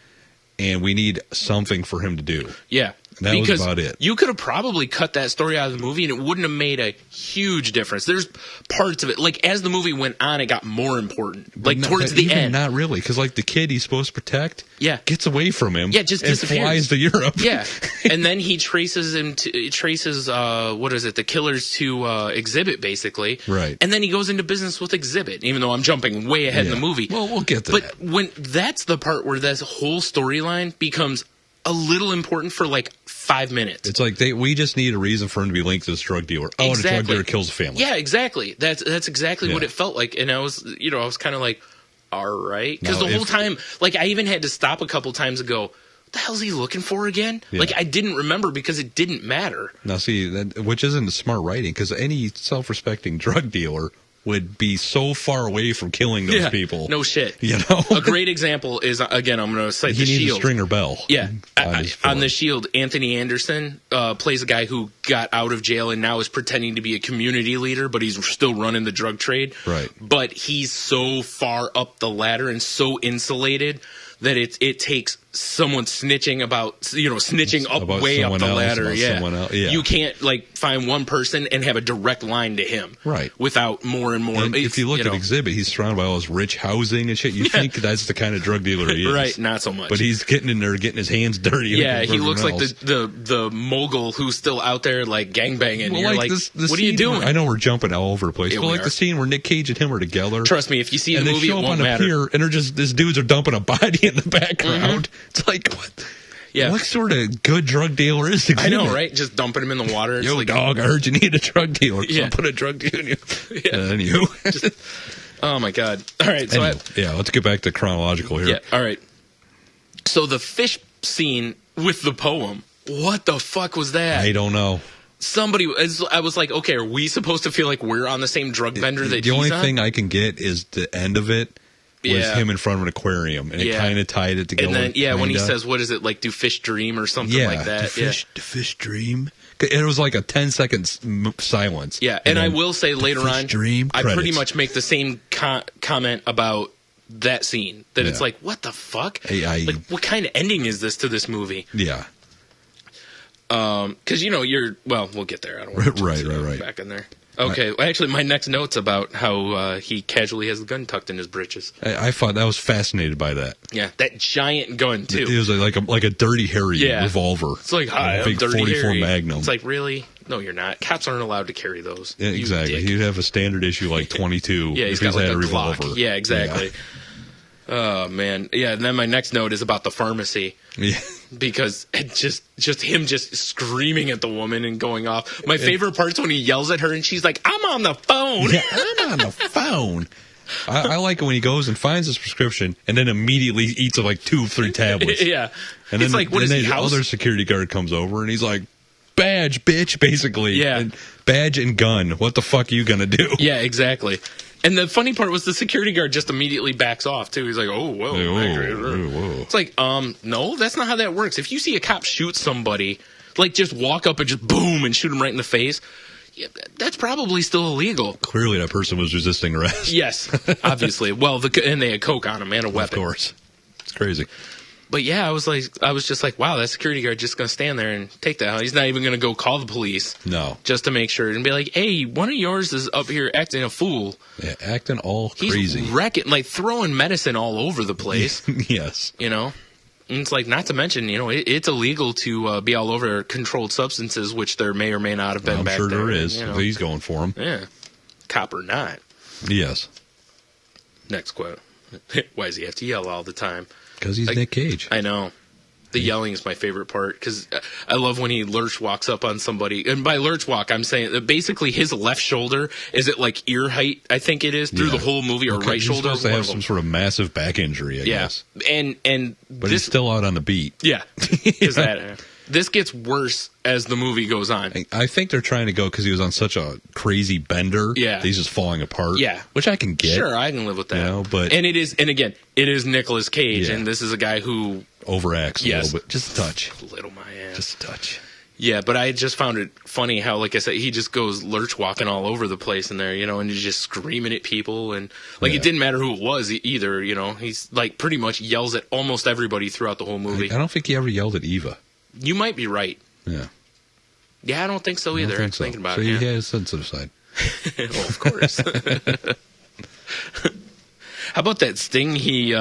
Speaker 1: And we need something for him to do.
Speaker 2: Yeah.
Speaker 1: That was about it.
Speaker 2: You could have probably cut that story out of the movie and it wouldn't have made a huge difference. There's parts of it, like as the movie went on, it got more important. Towards the end.
Speaker 1: Not really, because the kid he's supposed to protect gets away from him.
Speaker 2: Yeah, just
Speaker 1: and
Speaker 2: disappears.
Speaker 1: Flies to Europe.
Speaker 2: Yeah. And then he traces the killers to Exhibit, basically.
Speaker 1: Right.
Speaker 2: And then he goes into business with Exhibit, even though I'm jumping way ahead in the movie.
Speaker 1: Well, we'll get to that.
Speaker 2: But when that's the part where this whole storyline becomes a little important for 5 minutes.
Speaker 1: It's like we just need a reason for him to be linked to this drug dealer. Oh, and a drug dealer kills a family.
Speaker 2: Yeah, exactly. That's exactly what it felt like. And I was kind of like, all right. Because the whole time, like, I even had to stop a couple times and go, what the hell's he looking for again? Yeah. Like, I didn't remember because it didn't matter.
Speaker 1: Now, see, which isn't smart writing, because any self-respecting drug dealer would be so far away from killing those people.
Speaker 2: No shit.
Speaker 1: You know?
Speaker 2: A great example is, again, I'm going to cite The Shield.
Speaker 1: He needs a Stringer Bell.
Speaker 2: Yeah. On The Shield, Anthony Anderson plays a guy who got out of jail and now is pretending to be a community leader, but he's still running the drug trade.
Speaker 1: Right.
Speaker 2: But he's so far up the ladder and so insulated that it takes someone snitching up way up the ladder. Yeah. You can't like find one person and have a direct line to him.
Speaker 1: Right.
Speaker 2: Without more and more.
Speaker 1: And if you look at Exhibit, he's surrounded by all this rich housing and shit. You think that's the kind of drug dealer he is.
Speaker 2: Right, not so much.
Speaker 1: But he's getting in there, getting his hands dirty.
Speaker 2: Yeah, he looks like the mogul who's still out there like gangbanging.
Speaker 1: Well,
Speaker 2: You're like what are you doing?
Speaker 1: I know we're jumping all over the place, but like the scene where Nick Cage and him are together.
Speaker 2: Trust me, if you see the movie,
Speaker 1: it won't matter. And they show up on a pier, and they're just these dudes are dumping a body in the background. Mm-hmm. It's like what?
Speaker 2: Yeah.
Speaker 1: What sort of good drug dealer is Exhibit?
Speaker 2: I know, right? Just dumping him in the water. It's
Speaker 1: Yo,
Speaker 2: like,
Speaker 1: dog, I heard you need a drug dealer.
Speaker 2: Yeah.
Speaker 1: So put a drug dealer in you.
Speaker 2: Yeah. Oh, my God. All right. So
Speaker 1: let's get back to chronological here.
Speaker 2: Yeah, all right. So the fish scene with the poem, what the fuck was that?
Speaker 1: I don't know.
Speaker 2: I was like, okay, are we supposed to feel like we're on the same drug vendor that he's on?
Speaker 1: The only thing I can get is the end of it. Was him in front of an aquarium, and it kind of tied it together.
Speaker 2: And then, when he says, what is it, like, do fish dream or something like that?
Speaker 1: Do fish dream? It was like a 10-second silence.
Speaker 2: Yeah, and I will say later on,
Speaker 1: dream
Speaker 2: I pretty much make the same comment about that scene, that it's like, what the fuck? Like, what kind of ending is this to this movie?
Speaker 1: Yeah.
Speaker 2: Because, we'll get there. I don't want to
Speaker 1: right.
Speaker 2: back in there. Okay, well, actually, my next note's about how he casually has the gun tucked in his britches.
Speaker 1: I thought I was fascinated by that.
Speaker 2: Yeah, that giant gun too.
Speaker 1: It was like a Dirty Harry revolver.
Speaker 2: It's like
Speaker 1: a big
Speaker 2: Dirty
Speaker 1: 44
Speaker 2: Harry.
Speaker 1: Magnum.
Speaker 2: It's like, really? No, you're not. Cops aren't allowed to carry those.
Speaker 1: Yeah, exactly. He'd have a standard issue like 22.
Speaker 2: Yeah, he's got like a revolver. Glock. Yeah, exactly. Yeah. Oh man, yeah. And then my next note is about the pharmacy. Yeah. Because it just him just screaming at the woman and going off. My favorite part's when he yells at her and she's like, "I'm on the phone."
Speaker 1: Yeah, I'm on the phone. I like it when he goes and finds his prescription and then immediately eats like 2 or 3 tablets.
Speaker 2: Yeah.
Speaker 1: And then,
Speaker 2: like, what is
Speaker 1: the other security guard comes over and he's like, "Badge, bitch," basically.
Speaker 2: Yeah.
Speaker 1: And badge and gun. What the fuck are you gonna do?
Speaker 2: Yeah, exactly. And the funny part was the security guard just immediately backs off, too. He's like, oh, whoa.
Speaker 1: Whoa.
Speaker 2: It's like, no, that's not how that works. If you see a cop shoot somebody, like just walk up and just boom and shoot him right in the face, that's probably still illegal.
Speaker 1: Clearly that person was resisting arrest.
Speaker 2: Yes, obviously. Well, and they had coke on him and a weapon.
Speaker 1: Of course. It's crazy.
Speaker 2: But yeah, I was just like, wow, that security guard just going to stand there and take that. He's not even going to go call the police.
Speaker 1: No.
Speaker 2: Just to make sure and be like, hey, one of yours is up here acting a fool.
Speaker 1: Yeah, acting all crazy.
Speaker 2: He's wrecking, like throwing medicine all over the place.
Speaker 1: Yes.
Speaker 2: And it's like, not to mention, it's illegal to be all over controlled substances, which there may or may not have been back there.
Speaker 1: I'm sure there is. He's going for them.
Speaker 2: Yeah. Cop or not.
Speaker 1: Yes.
Speaker 2: Next quote. Why does he have to yell all the time?
Speaker 1: Because he's Nick Cage.
Speaker 2: I know. The yelling is my favorite part because I love when he lurch walks up on somebody. And by lurch walk, I'm saying that basically his left shoulder is at like ear height, I think it is, through the whole movie, or right shoulder.
Speaker 1: He's supposed to have some sort of massive back injury, I guess.
Speaker 2: But
Speaker 1: he's still out on the beat.
Speaker 2: Yeah. This gets worse as the movie goes on.
Speaker 1: I think they're trying to go because he was on such a crazy bender.
Speaker 2: Yeah.
Speaker 1: He's just falling apart.
Speaker 2: Yeah.
Speaker 1: Which I can get.
Speaker 2: Sure, I can live with that.
Speaker 1: But
Speaker 2: and again, it is Nicolas Cage, and this is a guy who
Speaker 1: overacts a little bit. Just a touch.
Speaker 2: Little my ass.
Speaker 1: Just a touch.
Speaker 2: Yeah, but I just found it funny how, like I said, he just goes lurch walking all over the place in there, and he's just screaming at people, and it didn't matter who it was either, He's like pretty much yells at almost everybody throughout the whole movie.
Speaker 1: I don't think he ever yelled at Eva.
Speaker 2: You might be right.
Speaker 1: Yeah.
Speaker 2: Yeah, I don't think so either. I'm thinking about it.
Speaker 1: So he has a sensitive side.
Speaker 2: Oh, of course. How about that sting he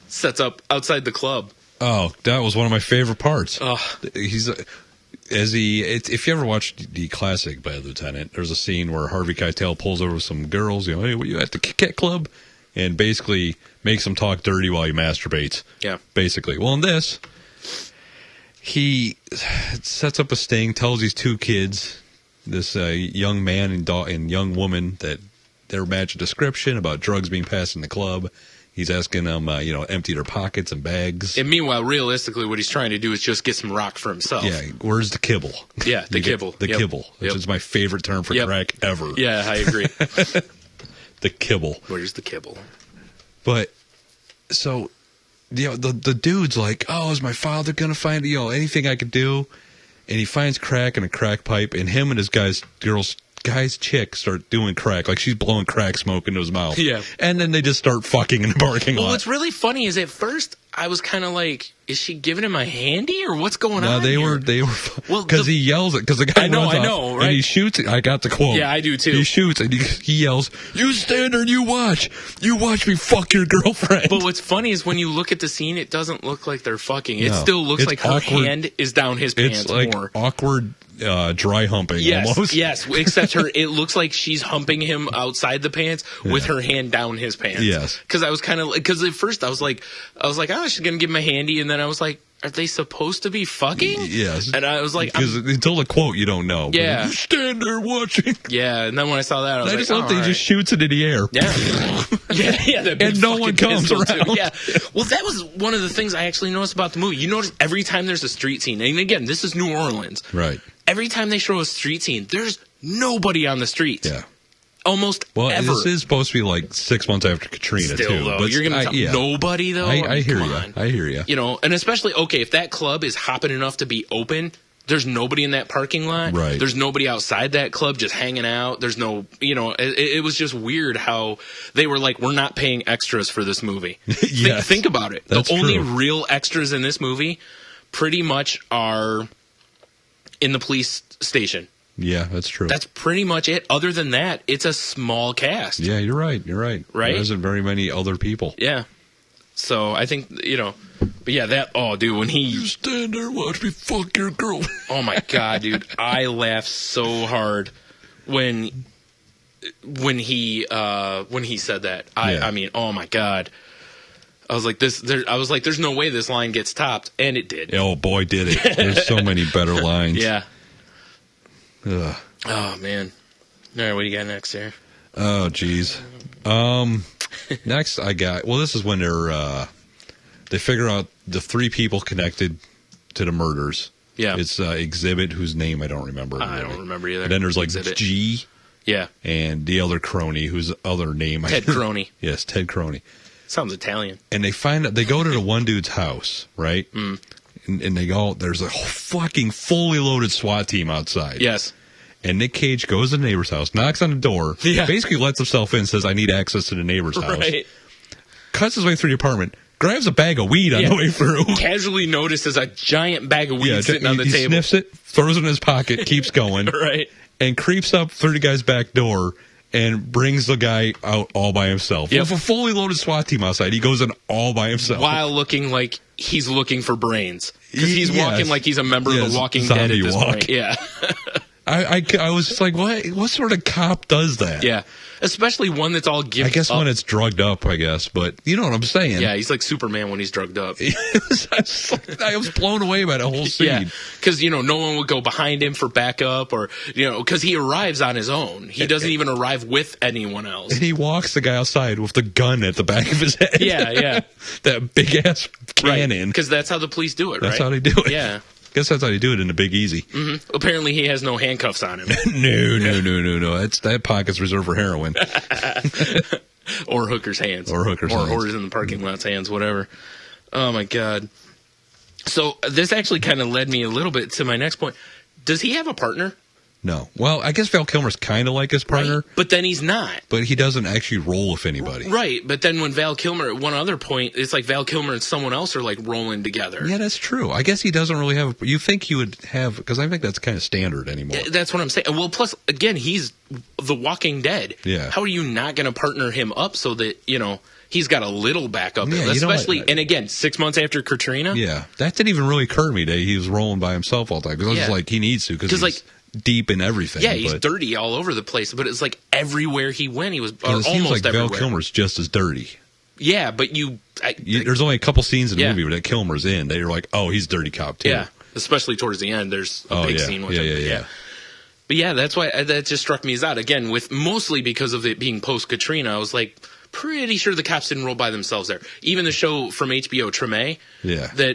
Speaker 2: sets up outside the club?
Speaker 1: Oh, that was one of my favorite parts.
Speaker 2: Oh.
Speaker 1: If you ever watched the classic Bad Lieutenant, there's a scene where Harvey Keitel pulls over with some girls, hey, were you at the Kit Kat Club? And basically makes them talk dirty while he masturbates.
Speaker 2: Yeah.
Speaker 1: Basically. Well, in this, he sets up a sting, tells these two kids, this young man and young woman, that their match description about drugs being passed in the club. He's asking them, empty their pockets and bags.
Speaker 2: And meanwhile, realistically, what he's trying to do is just get some rock for himself.
Speaker 1: Yeah, where's the kibble?
Speaker 2: Yeah, the kibble.
Speaker 1: The kibble, which is my favorite term for crack ever.
Speaker 2: Yeah, I agree.
Speaker 1: The kibble.
Speaker 2: Where's the kibble?
Speaker 1: But, so, the dude's like, oh, is my father going to find, anything I could do? And he finds crack in a crack pipe, and him and his guy's chick start doing crack, like she's blowing crack smoke into his mouth.
Speaker 2: Yeah.
Speaker 1: And then they just start fucking in the parking lot.
Speaker 2: Well, what's really funny is at first I was kind of like, is she giving him a handy or what's going on?
Speaker 1: No, they were,
Speaker 2: well,
Speaker 1: because he yells it, because the guy runs off,
Speaker 2: right?
Speaker 1: And he shoots it. I got the quote.
Speaker 2: Yeah, I do too.
Speaker 1: He shoots and he yells, "You stand there and you watch me fuck your girlfriend."
Speaker 2: But what's funny is when you look at the scene, it doesn't look like they're fucking. It
Speaker 1: No,
Speaker 2: still looks
Speaker 1: it's
Speaker 2: like her
Speaker 1: awkward.
Speaker 2: hand is down his pants
Speaker 1: It's like
Speaker 2: more.
Speaker 1: awkward dry humping almost.
Speaker 2: Yes, except it looks like she's humping him outside the pants with her hand down his pants.
Speaker 1: Yes.
Speaker 2: Because I was because at first I was like, oh, she's gonna give him a handy, and then I was like, are they supposed to be fucking?
Speaker 1: Yes.
Speaker 2: And I was like,
Speaker 1: because until the quote, you don't know.
Speaker 2: Yeah.
Speaker 1: You stand there watching.
Speaker 2: Yeah, and then when I saw that, I was
Speaker 1: I
Speaker 2: like,
Speaker 1: just love that he just shoots it in the air.
Speaker 2: Yeah. yeah, that big
Speaker 1: And no one
Speaker 2: fucking
Speaker 1: comes
Speaker 2: pistol, too.
Speaker 1: around.
Speaker 2: Yeah. Well, that was one of the things I actually noticed about the movie. You notice every time there's a street scene, and again, this is New Orleans.
Speaker 1: Right.
Speaker 2: Every time they show a street scene, there's nobody on the streets.
Speaker 1: Yeah.
Speaker 2: Almost
Speaker 1: Well,
Speaker 2: ever.
Speaker 1: this is supposed to be like 6 months after Katrina,
Speaker 2: Still,
Speaker 1: too.
Speaker 2: though,
Speaker 1: But
Speaker 2: you're going to nobody, though?
Speaker 1: I hear
Speaker 2: come
Speaker 1: you.
Speaker 2: on.
Speaker 1: I hear you.
Speaker 2: You know, and especially, okay, if that club is hopping enough to be open, there's nobody in that parking lot.
Speaker 1: Right.
Speaker 2: There's nobody outside that club just hanging out. There's no, it was just weird how they were like, we're not paying extras for this movie.
Speaker 1: Yes.
Speaker 2: Think about it.
Speaker 1: That's
Speaker 2: the only
Speaker 1: true.
Speaker 2: real extras in this movie pretty much are in the police station.
Speaker 1: Yeah, that's true.
Speaker 2: That's pretty much it. Other than that, it's a small cast.
Speaker 1: Yeah, you're right. You're right.
Speaker 2: Right?
Speaker 1: There isn't very many other people.
Speaker 2: Yeah. So I think, but yeah, when he...
Speaker 1: You stand there, watch me fuck your girl.
Speaker 2: Oh my God, dude. I laughed so hard when he said that. I mean, oh my God. I was like, there's no way this line gets topped. And it did.
Speaker 1: Oh, boy, did it. There's so many better lines.
Speaker 2: Yeah.
Speaker 1: Ugh.
Speaker 2: Oh, man. All right, what do you got next here?
Speaker 1: Oh, jeez. Next I got, this is when they figure out the three people connected to the murders.
Speaker 2: Yeah.
Speaker 1: It's Exhibit, whose name I don't remember.
Speaker 2: I don't remember either.
Speaker 1: And then there's like
Speaker 2: Exhibit.
Speaker 1: G.
Speaker 2: Yeah.
Speaker 1: And the other crony, whose other name.
Speaker 2: Ted Crony.
Speaker 1: Yes, Ted Crony.
Speaker 2: Sounds Italian.
Speaker 1: And they go to the one dude's house, right? Mm. And they go, there's a fucking fully loaded SWAT team outside.
Speaker 2: Yes.
Speaker 1: And Nick Cage goes to the neighbor's house, knocks on the door, basically lets himself in, says, I need access to the neighbor's house.
Speaker 2: Right.
Speaker 1: Cuts his way through the apartment, grabs a bag of weed on the way through.
Speaker 2: Casually notices a giant bag of weed sitting on the
Speaker 1: he
Speaker 2: table.
Speaker 1: Sniffs it, throws it in his pocket, keeps going.
Speaker 2: Right.
Speaker 1: And creeps up through the guy's back door and brings the guy out all by himself.
Speaker 2: Yep.
Speaker 1: With a fully loaded SWAT team outside, he goes in all by himself.
Speaker 2: While looking like he's looking for brains. Because he's walking like he's a member of the Walking Dead at this point. Yeah.
Speaker 1: I was just like, what sort of cop does that?
Speaker 2: Yeah. Especially one that's all given
Speaker 1: I guess
Speaker 2: up.
Speaker 1: when it's drugged up, I guess. But you know what I'm saying.
Speaker 2: Yeah, he's like Superman when he's drugged up.
Speaker 1: I was blown away by the whole scene.
Speaker 2: Yeah, because, no one would go behind him for backup or, because he arrives on his own. He doesn't even arrive with anyone else.
Speaker 1: And he walks the guy outside with the gun at the back of his head.
Speaker 2: Yeah.
Speaker 1: That big-ass cannon.
Speaker 2: Because that's how the police do it,
Speaker 1: That's how they do it.
Speaker 2: Yeah.
Speaker 1: Guess that's how they do it in the Big Easy.
Speaker 2: Mm-hmm. Apparently, he has no handcuffs on him.
Speaker 1: No. That pocket's reserved for heroin.
Speaker 2: Or hookers' hands.
Speaker 1: Or
Speaker 2: whores in the parking lot's hands, whatever. Oh, my God. So this actually kind of led me a little bit to my next point. Does he have a partner?
Speaker 1: No. Well, I guess Val Kilmer's kind of like his partner.
Speaker 2: Right? But then he's not.
Speaker 1: But he doesn't actually roll with anybody.
Speaker 2: Right. But then when Val Kilmer, at one other point, it's like Val Kilmer and someone else are like rolling together.
Speaker 1: Yeah, that's true. I guess he doesn't really have. You think he would have, because I think that's kind of standard anymore.
Speaker 2: That's what I'm saying. Well, plus, again, he's the Walking Dead.
Speaker 1: Yeah.
Speaker 2: How are you not going to partner him up so that, he's got a little backup?
Speaker 1: Yeah,
Speaker 2: especially, and again, 6 months after Katrina.
Speaker 1: Yeah. That didn't even really occur to me that he was rolling by himself all the time. Because I was like, he needs to, because he's like deep in everything.
Speaker 2: Yeah, he's dirty all over the place, but it's like everywhere he went, he was or
Speaker 1: it seems
Speaker 2: almost
Speaker 1: like
Speaker 2: everywhere.
Speaker 1: Val Kilmer's just as dirty.
Speaker 2: Yeah, but
Speaker 1: there's only a couple scenes in the movie where that Kilmer's in that you're like, oh, he's dirty cop too.
Speaker 2: Yeah, especially towards the end. There's a big scene with him.
Speaker 1: Yeah.
Speaker 2: But yeah, that's why that just struck me as odd. Again, with mostly because of it being post-Katrina, I was like, pretty sure the cops didn't roll by themselves there. Even the show from HBO, Treme,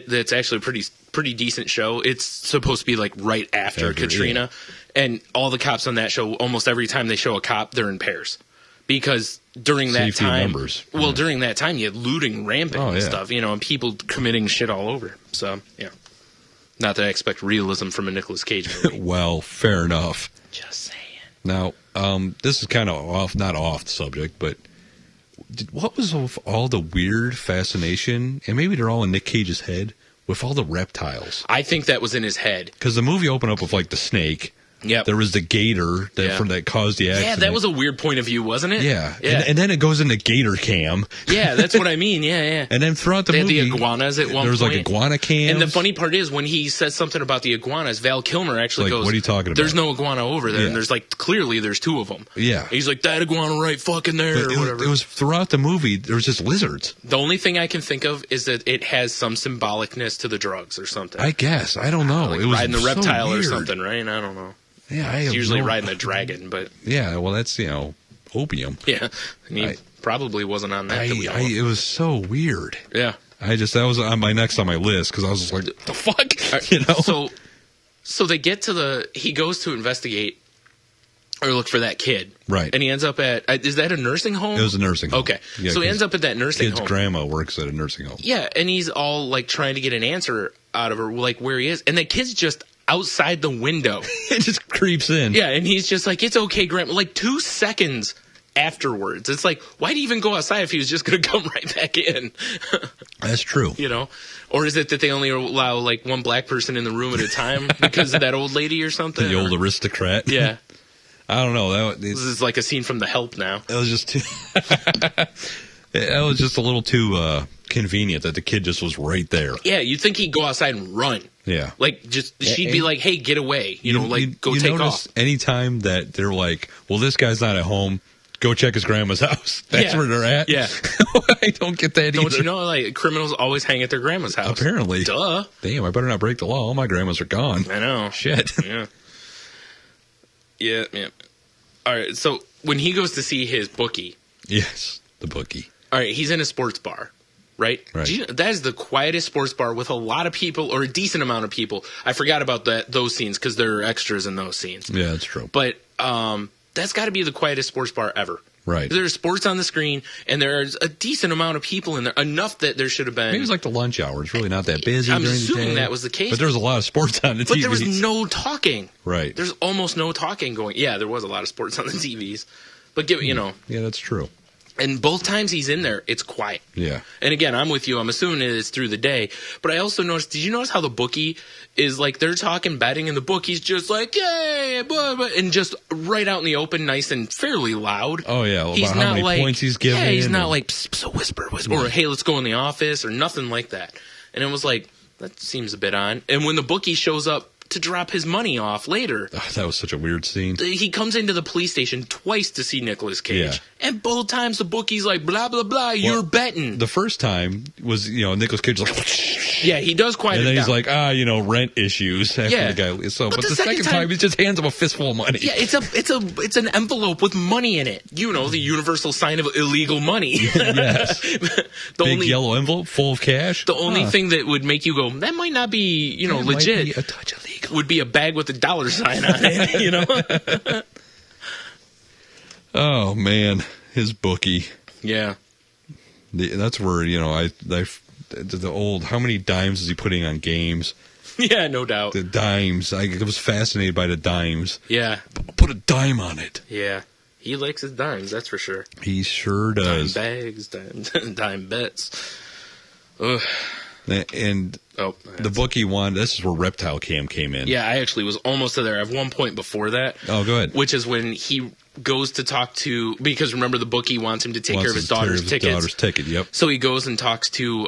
Speaker 2: that's actually a pretty decent show. It's supposed to be like right after Katrina. Yeah. And all the cops on that show, almost every time they show a cop, they're in pairs. Because during that time, during that time, you had looting rampant and stuff, and people committing shit all over. So, yeah. Not that I expect realism from a Nicolas Cage movie.
Speaker 1: Well, fair enough.
Speaker 2: Just saying.
Speaker 1: Now, this is kind of not off the subject, but what was all the weird fascination, and maybe they're all in Nick Cage's head, with all the reptiles?
Speaker 2: I think that was in his head.
Speaker 1: Because the movie opened up with, like, the snake.
Speaker 2: Yep.
Speaker 1: There was the gator that caused the accident.
Speaker 2: Yeah, that was a weird point of view, wasn't it?
Speaker 1: Yeah. And then it goes into gator cam.
Speaker 2: Yeah, that's what I mean. Yeah.
Speaker 1: And then throughout the movie,
Speaker 2: the iguanas at one point.
Speaker 1: There was like iguana cams.
Speaker 2: And the funny part is when he says something about the iguanas, Val Kilmer actually goes,
Speaker 1: "What are you talking about?
Speaker 2: There's no iguana over there." Yeah. And there's clearly there's two of them.
Speaker 1: Yeah.
Speaker 2: And he's like, that iguana right fucking there or whatever.
Speaker 1: It was throughout the movie, there was just lizards.
Speaker 2: The only thing I can think of is that it has some symbolicness to the drugs or something.
Speaker 1: I guess. I don't know.
Speaker 2: Like
Speaker 1: it was
Speaker 2: riding the reptile
Speaker 1: so
Speaker 2: or something, right? I don't know.
Speaker 1: Yeah,
Speaker 2: it's usually riding a dragon, but...
Speaker 1: Yeah, well, that's, opium.
Speaker 2: Yeah, and he probably wasn't on that.
Speaker 1: It was so weird.
Speaker 2: Yeah.
Speaker 1: That was on my list, because I was just like, the fuck?
Speaker 2: So they get to he goes to investigate or look for that kid.
Speaker 1: Right.
Speaker 2: And he ends up at, is that a nursing home?
Speaker 1: It was a nursing home.
Speaker 2: Okay. Yeah, so he ends up at that nursing home.
Speaker 1: Kid's grandma works at a nursing home.
Speaker 2: Yeah, and he's all, like, trying to get an answer out of her, like, where he is. And the kid's just outside the window.
Speaker 1: It just creeps in.
Speaker 2: Yeah, and he's just like, it's okay, Grandma. Like 2 seconds afterwards. It's like, why'd he even go outside if he was just going to come right back in?
Speaker 1: That's true.
Speaker 2: Or is it that they only allow like one black person in the room at a time because of that old lady or something?
Speaker 1: The old aristocrat.
Speaker 2: Yeah.
Speaker 1: I don't know.
Speaker 2: This is like a scene from The Help now.
Speaker 1: It was just too... That was just a little too convenient that the kid just was right there.
Speaker 2: Yeah, you'd think he'd go outside and run.
Speaker 1: Yeah.
Speaker 2: Like, she'd be like, hey, get away. Go take off.
Speaker 1: Anytime that they're like, well, this guy's not at home, go check his grandma's house. That's where they're at.
Speaker 2: Yeah.
Speaker 1: I don't get that either.
Speaker 2: Don't you know, like, criminals always hang at their grandma's house?
Speaker 1: Apparently.
Speaker 2: Duh.
Speaker 1: Damn, I better not break the law. All my grandmas are gone.
Speaker 2: I know.
Speaker 1: Shit.
Speaker 2: Yeah. Yeah. All right, so when he goes to see his bookie.
Speaker 1: Yes, the bookie.
Speaker 2: All right, he's in a sports bar, right? That is the quietest sports bar with a lot of people, or a decent amount of people. I forgot about those scenes because there are extras in those scenes.
Speaker 1: Yeah, that's true.
Speaker 2: But that's got to be the quietest sports bar ever.
Speaker 1: Right.
Speaker 2: There's sports on the screen, and there's a decent amount of people in there, enough that there should have been...
Speaker 1: Maybe it was like the lunch hour. It's really not that busy
Speaker 2: I'm
Speaker 1: during the day.
Speaker 2: assuming that was the case.
Speaker 1: But there was a lot of sports on the TVs.
Speaker 2: But there was no talking.
Speaker 1: Right.
Speaker 2: There's almost no talking going... Yeah, there was a lot of sports on the TVs. But,
Speaker 1: Yeah, that's true.
Speaker 2: And both times he's in there, it's quiet.
Speaker 1: Yeah.
Speaker 2: And again, I'm with you. I'm assuming it's through the day. But I also noticed, did you notice how the bookie is like, they're talking betting, and the bookie's just like, yay, blah, blah, and just right out in the open, nice and fairly loud.
Speaker 1: Oh, yeah. Well,
Speaker 2: he's
Speaker 1: about how many points he's giving.
Speaker 2: Yeah, he's not like, psst, psst, whisper, or hey, let's go in the office, or nothing like that. And it was like, that seems a bit on. And when the bookie shows up to drop his money off later.
Speaker 1: Oh, that was such a weird scene.
Speaker 2: He comes into the police station twice to see Nicolas Cage. Yeah. And both times the bookie's like, blah, blah, blah, you're betting.
Speaker 1: The first time was, Nicolas Cage was like...
Speaker 2: Yeah, he does quiet it down.
Speaker 1: And then he's like, rent issues after the guy... So, but the second time, he just hands him a fistful of money.
Speaker 2: Yeah, it's an envelope with money in it. The universal sign of illegal money.
Speaker 1: Yes. Big yellow envelope full of cash.
Speaker 2: The only thing that would make you go, that might not be, legit.
Speaker 1: Might be a touch illegal.
Speaker 2: Would be a bag with a $sign on it,
Speaker 1: Oh, man. His bookie.
Speaker 2: Yeah.
Speaker 1: That's where, the old, how many dimes is he putting on games?
Speaker 2: Yeah, no doubt.
Speaker 1: The dimes. I was fascinated by the dimes.
Speaker 2: Yeah.
Speaker 1: Put a dime on it.
Speaker 2: Yeah. He likes his dimes, that's for sure.
Speaker 1: He sure does.
Speaker 2: Dime bags, dime bets. Ugh.
Speaker 1: And the bookie one, this is where Reptile Cam came in.
Speaker 2: Yeah, I actually was almost there. I have one point before that.
Speaker 1: Oh, go ahead.
Speaker 2: Which is when he goes to talk to, because remember the bookie wants him to take care of his daughter's tickets.
Speaker 1: Yep.
Speaker 2: So he goes and talks to,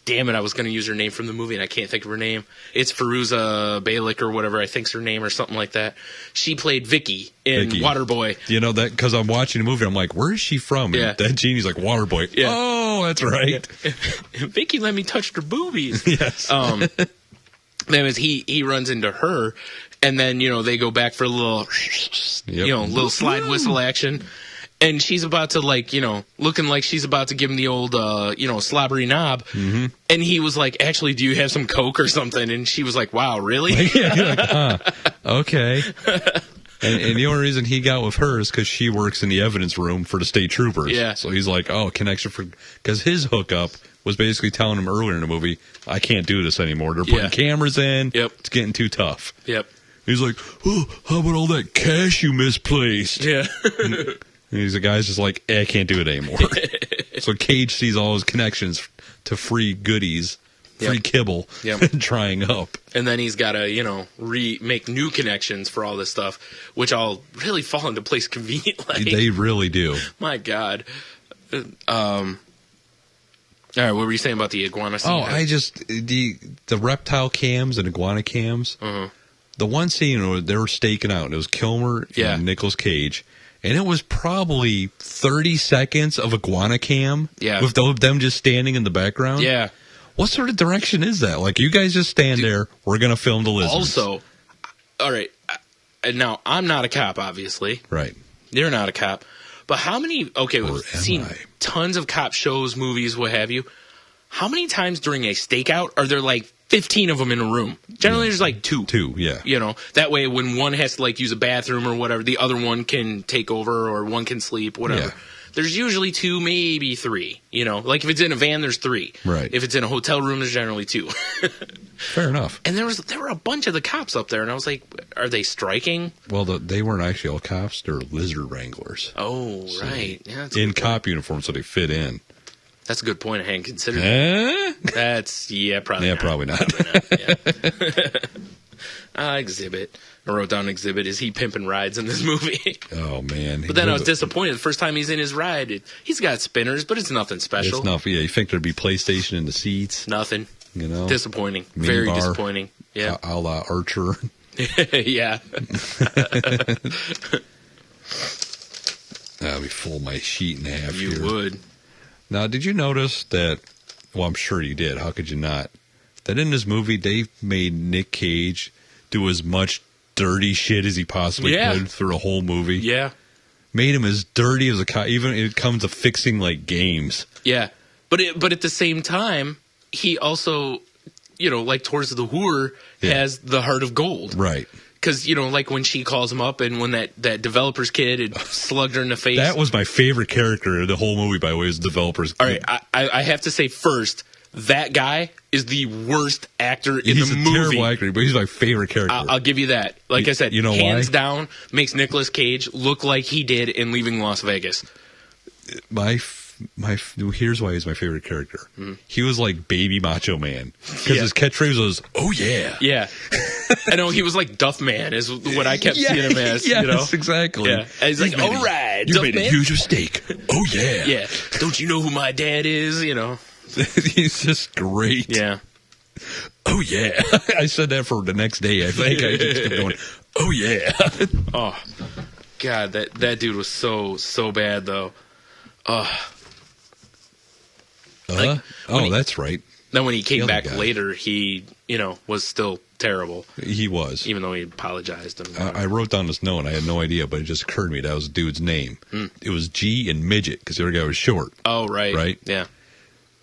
Speaker 2: damn it, I was going to use her name from the movie and I can't think of her name. It's Fairuza Balik or whatever I think's her name or something like that. She played Vicky in Waterboy.
Speaker 1: You know that because I'm watching the movie, I'm like, where is she from?
Speaker 2: Yeah.
Speaker 1: And that genie's like Waterboy. Yeah. Oh, that's right.
Speaker 2: Vicky let me touch her boobies.
Speaker 1: Yes.
Speaker 2: Anyways, he runs into her, and then, they go back for a little, little slide whistle action. And she's about to, looking like she's about to give him the old, slobbery knob. Mm-hmm. And he was like, actually, do you have some Coke or something? And she was like, wow, really?
Speaker 1: Okay. And the only reason he got with her is because she works in the evidence room for the state troopers.
Speaker 2: Yeah.
Speaker 1: So he's like, connection because his hookup was basically telling him earlier in the movie, I can't do this anymore. They're putting cameras in.
Speaker 2: Yep.
Speaker 1: It's getting too tough.
Speaker 2: Yep.
Speaker 1: He's like, how about all that cash you misplaced?
Speaker 2: Yeah.
Speaker 1: And the guy's just like, I can't do it anymore. So Cage sees all his connections to free goodies, free kibble, drying up.
Speaker 2: And then he's got to, make new connections for all this stuff, which all really fall into place conveniently.
Speaker 1: They really do.
Speaker 2: My God. All right, what were you saying about the iguana scene?
Speaker 1: The reptile cams and iguana cams. Uh-huh. The one scene where they were staking out, and it was Kilmer and Nicolas Cage. And it was probably 30 seconds of iguana cam with them just standing in the background.
Speaker 2: Yeah.
Speaker 1: What sort of direction is that? Like, you guys just stand there. We're going to film the lizards.
Speaker 2: Also, all right, now, I'm not a cop, obviously.
Speaker 1: Right.
Speaker 2: You're not a cop. But how many, we've seen tons of cop shows, movies, what have you. How many times during a stakeout are there, 15 of them in a room? Generally, there's, 2.
Speaker 1: 2, yeah.
Speaker 2: That way when one has to, use a bathroom or whatever, the other one can take over or one can sleep, whatever. Yeah. There's usually 2, maybe 3, Like, if it's in a van, there's 3.
Speaker 1: Right.
Speaker 2: If it's in a hotel room, there's generally 2.
Speaker 1: Fair enough.
Speaker 2: And there were a bunch of the cops up there, and I was like, are they striking?
Speaker 1: Well, they weren't actually all cops. They're lizard wranglers.
Speaker 2: Oh, so right. Yeah,
Speaker 1: in cop uniform, so they fit in.
Speaker 2: That's a good point. I hadn't considered that. That's, probably not.
Speaker 1: Probably not.
Speaker 2: Exhibit. I wrote down Exhibit. Is he pimping rides in this movie?
Speaker 1: Oh, man.
Speaker 2: But then I was disappointed. The first time he's in his ride, he's got spinners, but it's nothing special.
Speaker 1: It's nothing. Yeah, you think there'd be PlayStation in the seats.
Speaker 2: Nothing.
Speaker 1: Mini
Speaker 2: Disappointing. Very
Speaker 1: bar,
Speaker 2: disappointing. Yeah.
Speaker 1: A la Archer.
Speaker 2: Yeah.
Speaker 1: I'll be full my sheet in half
Speaker 2: here. You would.
Speaker 1: Now, did you notice that, well, I'm sure you did, how could you not, that in this movie they made Nick Cage do as much dirty shit as he possibly could through a whole movie?
Speaker 2: Yeah.
Speaker 1: Made him as dirty as a cop, even when it comes to fixing, games.
Speaker 2: Yeah. But at the same time, he also, towards the whore, has the heart of gold.
Speaker 1: Right.
Speaker 2: Because, when she calls him up and when that developer's kid had slugged her in the face.
Speaker 1: That was my favorite character of the whole movie, by the way, is the developer's kid.
Speaker 2: All right, I have to say first, that guy is the worst actor in the movie.
Speaker 1: He's a terrible actor, but he's my favorite character.
Speaker 2: I'll give you that. Like I said, hands down, makes Nicolas Cage look like he did in Leaving Las Vegas.
Speaker 1: Here's why he's my favorite character. He was like Baby Macho Man. Because his catchphrase was, oh yeah.
Speaker 2: Yeah. I know, he was like Duff Man is what I kept seeing him as.
Speaker 1: Yes, exactly.
Speaker 2: Yeah. And he's like, all right,
Speaker 1: you
Speaker 2: Duff
Speaker 1: made
Speaker 2: Man.
Speaker 1: a huge mistake. Oh yeah.
Speaker 2: Yeah. Don't you know who my dad is?
Speaker 1: He's just great.
Speaker 2: Yeah.
Speaker 1: Oh yeah. I said that for the next day, I think. I just kept going, oh yeah.
Speaker 2: Oh, God, that dude was so bad, though.
Speaker 1: That's right.
Speaker 2: Then when he came back later, he, was still terrible.
Speaker 1: He was.
Speaker 2: Even though he apologized.
Speaker 1: I wrote down this note, and I had no idea, but it just occurred to me that was the dude's name. It was G and Midget, because the other guy was short.
Speaker 2: Oh, right.
Speaker 1: Right?
Speaker 2: Yeah.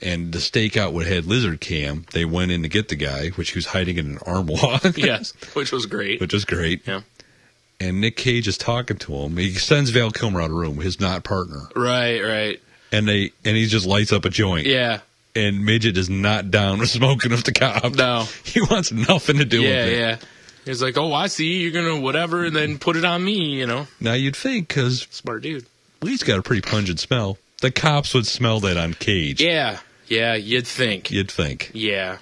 Speaker 1: And the stakeout would had lizard cam. They went in to get the guy, which he was hiding in an armoire.
Speaker 2: Yes, which was great.
Speaker 1: Yeah. And Nick Cage is talking to him. He sends Val Kilmer out of the room, his not partner.
Speaker 2: Right.
Speaker 1: And he just lights up a joint.
Speaker 2: Yeah.
Speaker 1: And Midget is not down with smoking with the cop.
Speaker 2: No.
Speaker 1: He wants nothing to do with it.
Speaker 2: Yeah. He's like, oh, I see. You're going to whatever, and then put it on me,
Speaker 1: Now, you'd think, because
Speaker 2: smart dude.
Speaker 1: He's got a pretty pungent smell. The cops would smell that on Cage.
Speaker 2: Yeah, you'd think. Yeah.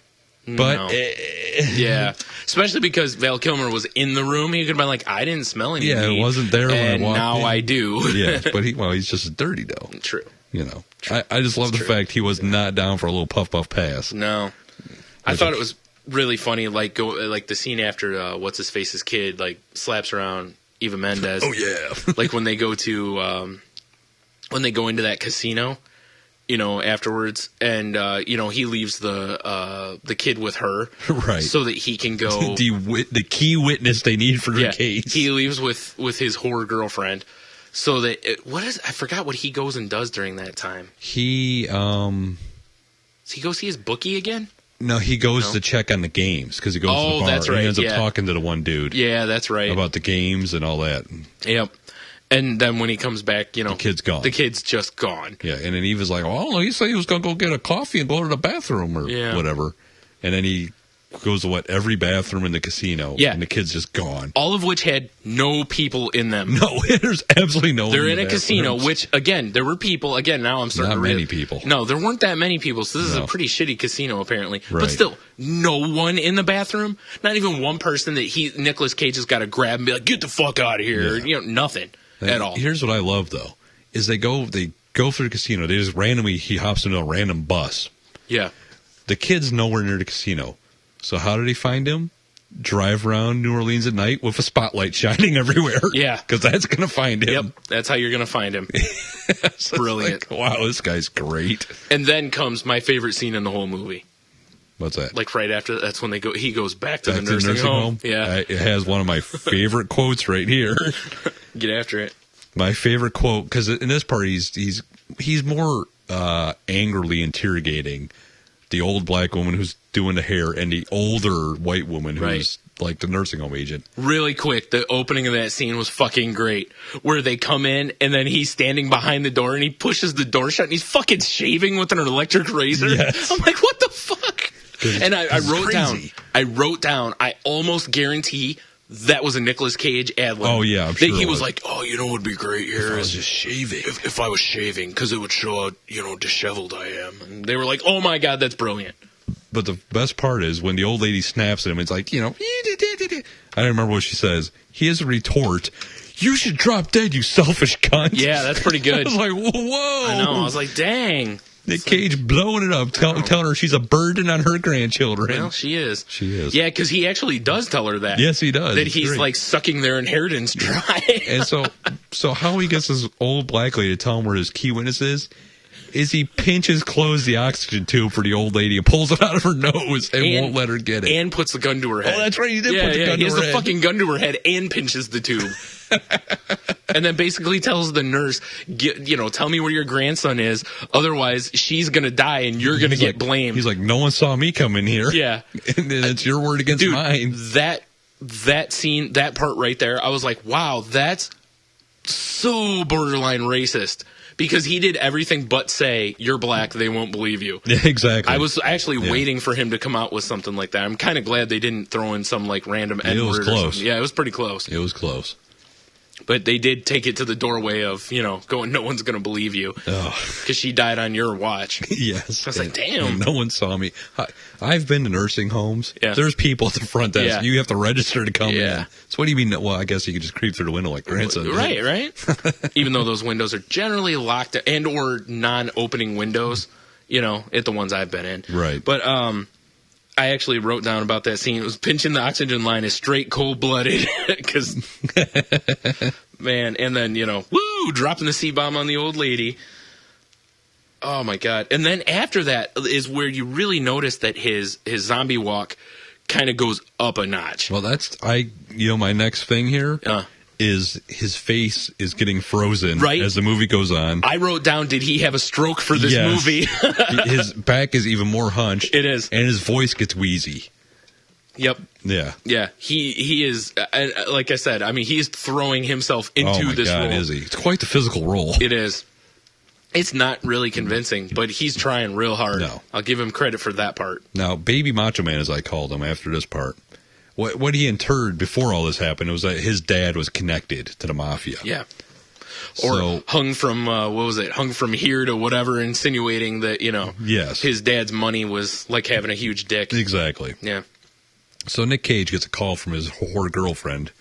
Speaker 1: But,
Speaker 2: yeah. Especially because Val Kilmer was in the room. He could have been like, I didn't smell anything.
Speaker 1: Yeah, it wasn't there when I walked
Speaker 2: now
Speaker 1: in.
Speaker 2: I do.
Speaker 1: Yeah, but he's just dirty, though.
Speaker 2: True.
Speaker 1: True. I just love the fact he was not down for a little puff pass.
Speaker 2: No. I thought it was really funny, like the scene after what's-his-face's kid, slaps around Eva Mendes.
Speaker 1: Oh, yeah.
Speaker 2: Like when they go into that casino, afterwards, and he leaves the kid with her,
Speaker 1: right,
Speaker 2: so that he can go
Speaker 1: the key witness they need for the case.
Speaker 2: He leaves with his whore girlfriend, so that I forgot what he goes and does during that time.
Speaker 1: He
Speaker 2: does he go see his bookie again?
Speaker 1: No, he goes to check on the games because he goes to the bar.
Speaker 2: That's right.
Speaker 1: And he ends up talking to the one dude.
Speaker 2: Yeah, that's right.
Speaker 1: About the games and all that.
Speaker 2: Yep. And then when he comes back, the
Speaker 1: kid's gone.
Speaker 2: The kid's just gone.
Speaker 1: Yeah, and then Eva's like, "Oh, he said he was going to go get a coffee and go to the bathroom or whatever." And then he goes to every bathroom in the casino.
Speaker 2: Yeah.
Speaker 1: And the kid's just gone.
Speaker 2: All of which had no people in them.
Speaker 1: No, there's absolutely no one.
Speaker 2: They're in a casino, which, again, there were people. Again, now I'm starting
Speaker 1: Not many people.
Speaker 2: No, there weren't that many people, so this is a pretty shitty casino, apparently.
Speaker 1: Right.
Speaker 2: But still, no one in the bathroom. Not even one person that Nicolas Cage has got to grab and be like, get the fuck out of here.
Speaker 1: Yeah.
Speaker 2: Nothing at all.
Speaker 1: Here's what I love, though, is they go through the casino. They just randomly, he hops into a random bus.
Speaker 2: Yeah.
Speaker 1: The kid's nowhere near the casino. So how did he find him? Drive around New Orleans at night with a spotlight shining everywhere.
Speaker 2: Yeah.
Speaker 1: Because that's going to find him.
Speaker 2: Yep. That's how you're going to find him.
Speaker 1: So
Speaker 2: brilliant.
Speaker 1: Wow, this guy's great.
Speaker 2: And then comes my favorite scene in the whole movie.
Speaker 1: What's that?
Speaker 2: Like right after, that's when he goes back to the nursing home. Yeah.
Speaker 1: It has one of my favorite quotes right here.
Speaker 2: Get after it.
Speaker 1: My favorite quote, because in this part he's more angrily interrogating the old black woman who's doing the hair and the older white woman who's like the nursing home agent.
Speaker 2: Really quick, the opening of that scene was fucking great. Where they come in and then he's standing behind the door and he pushes the door shut and he's fucking shaving with an electric razor.
Speaker 1: Yes.
Speaker 2: I'm like, what the fuck? And I wrote down, I almost guarantee that was a Nicolas Cage ad lib.
Speaker 1: Oh, yeah, I'm sure
Speaker 2: he was like, what would be great here
Speaker 1: if I was just shaving.
Speaker 2: If I was shaving, because it would show how, disheveled I am. And they were like, oh my God, that's brilliant.
Speaker 1: But the best part is when the old lady snaps at him, it's like, I don't remember what she says. He has a retort. You should drop dead, you selfish cunt.
Speaker 2: Yeah, that's pretty good.
Speaker 1: I was like, whoa.
Speaker 2: I know. I was like, dang.
Speaker 1: Nick Cage blowing it up, telling her she's a burden on her grandchildren.
Speaker 2: Well, she is.
Speaker 1: She is.
Speaker 2: Yeah, because he actually does tell her that.
Speaker 1: Yes, he does.
Speaker 2: That he's like sucking their inheritance dry.
Speaker 1: And so how he gets this old black lady to tell him where his key witness is he pinches close the oxygen tube for the old lady and pulls it out of her nose and won't let her get it.
Speaker 2: And puts the gun to her head.
Speaker 1: Oh, that's right. He did put the gun to her head.
Speaker 2: He has the fucking gun to her head and pinches the tube. And then basically tells the nurse, tell me where your grandson is. Otherwise, she's going to die and you're going to get blamed.
Speaker 1: He's like, no one saw me come in here.
Speaker 2: Yeah.
Speaker 1: And it's your word against mine.
Speaker 2: That scene, that part right there, I was like, wow, that's so borderline racist. Because he did everything but say, you're black, they won't believe you.
Speaker 1: Yeah, exactly.
Speaker 2: I was actually waiting for him to come out with something like that. I'm kind of glad they didn't throw in some random N-word.
Speaker 1: It was close.
Speaker 2: Yeah, it was pretty close.
Speaker 1: It was close.
Speaker 2: But they did take it to the doorway of, going, no one's going to believe you. Because she died on your watch.
Speaker 1: Yes.
Speaker 2: I was like, damn.
Speaker 1: No one saw me. I've been to nursing homes.
Speaker 2: Yeah.
Speaker 1: There's people at the front desk.
Speaker 2: Yeah.
Speaker 1: You have to register to come in. So what do you mean? Well, I guess you could just creep through the window like grandson.
Speaker 2: Right. Even though those windows are generally locked and or non-opening windows, at the ones I've been in.
Speaker 1: Right.
Speaker 2: But I actually wrote down about that scene. It was pinching the oxygen line is straight cold-blooded. Because, man, and then, dropping the C-bomb on the old lady. Oh, my God. And then after that is where you really notice that his zombie walk kind of goes up a notch.
Speaker 1: Well, my next thing here is his face is getting frozen as the movie goes on.
Speaker 2: I wrote down, did he have a stroke for this movie?
Speaker 1: His back is even more hunched.
Speaker 2: It is.
Speaker 1: And his voice gets wheezy.
Speaker 2: Yep.
Speaker 1: Yeah.
Speaker 2: Yeah. He is, like I said, he is throwing himself into this role.
Speaker 1: Is he? It's quite the physical role.
Speaker 2: It is. It's not really convincing, but he's trying real hard.
Speaker 1: No.
Speaker 2: I'll give him credit for that part.
Speaker 1: Now, Baby Macho Man, as I called him after this part, what he interred before all this happened was that his dad was connected to the mafia.
Speaker 2: Yeah. Or hung from, hung from here to whatever, insinuating that, his dad's money was like having a huge dick.
Speaker 1: Exactly.
Speaker 2: Yeah.
Speaker 1: So Nick Cage gets a call from his whore girlfriend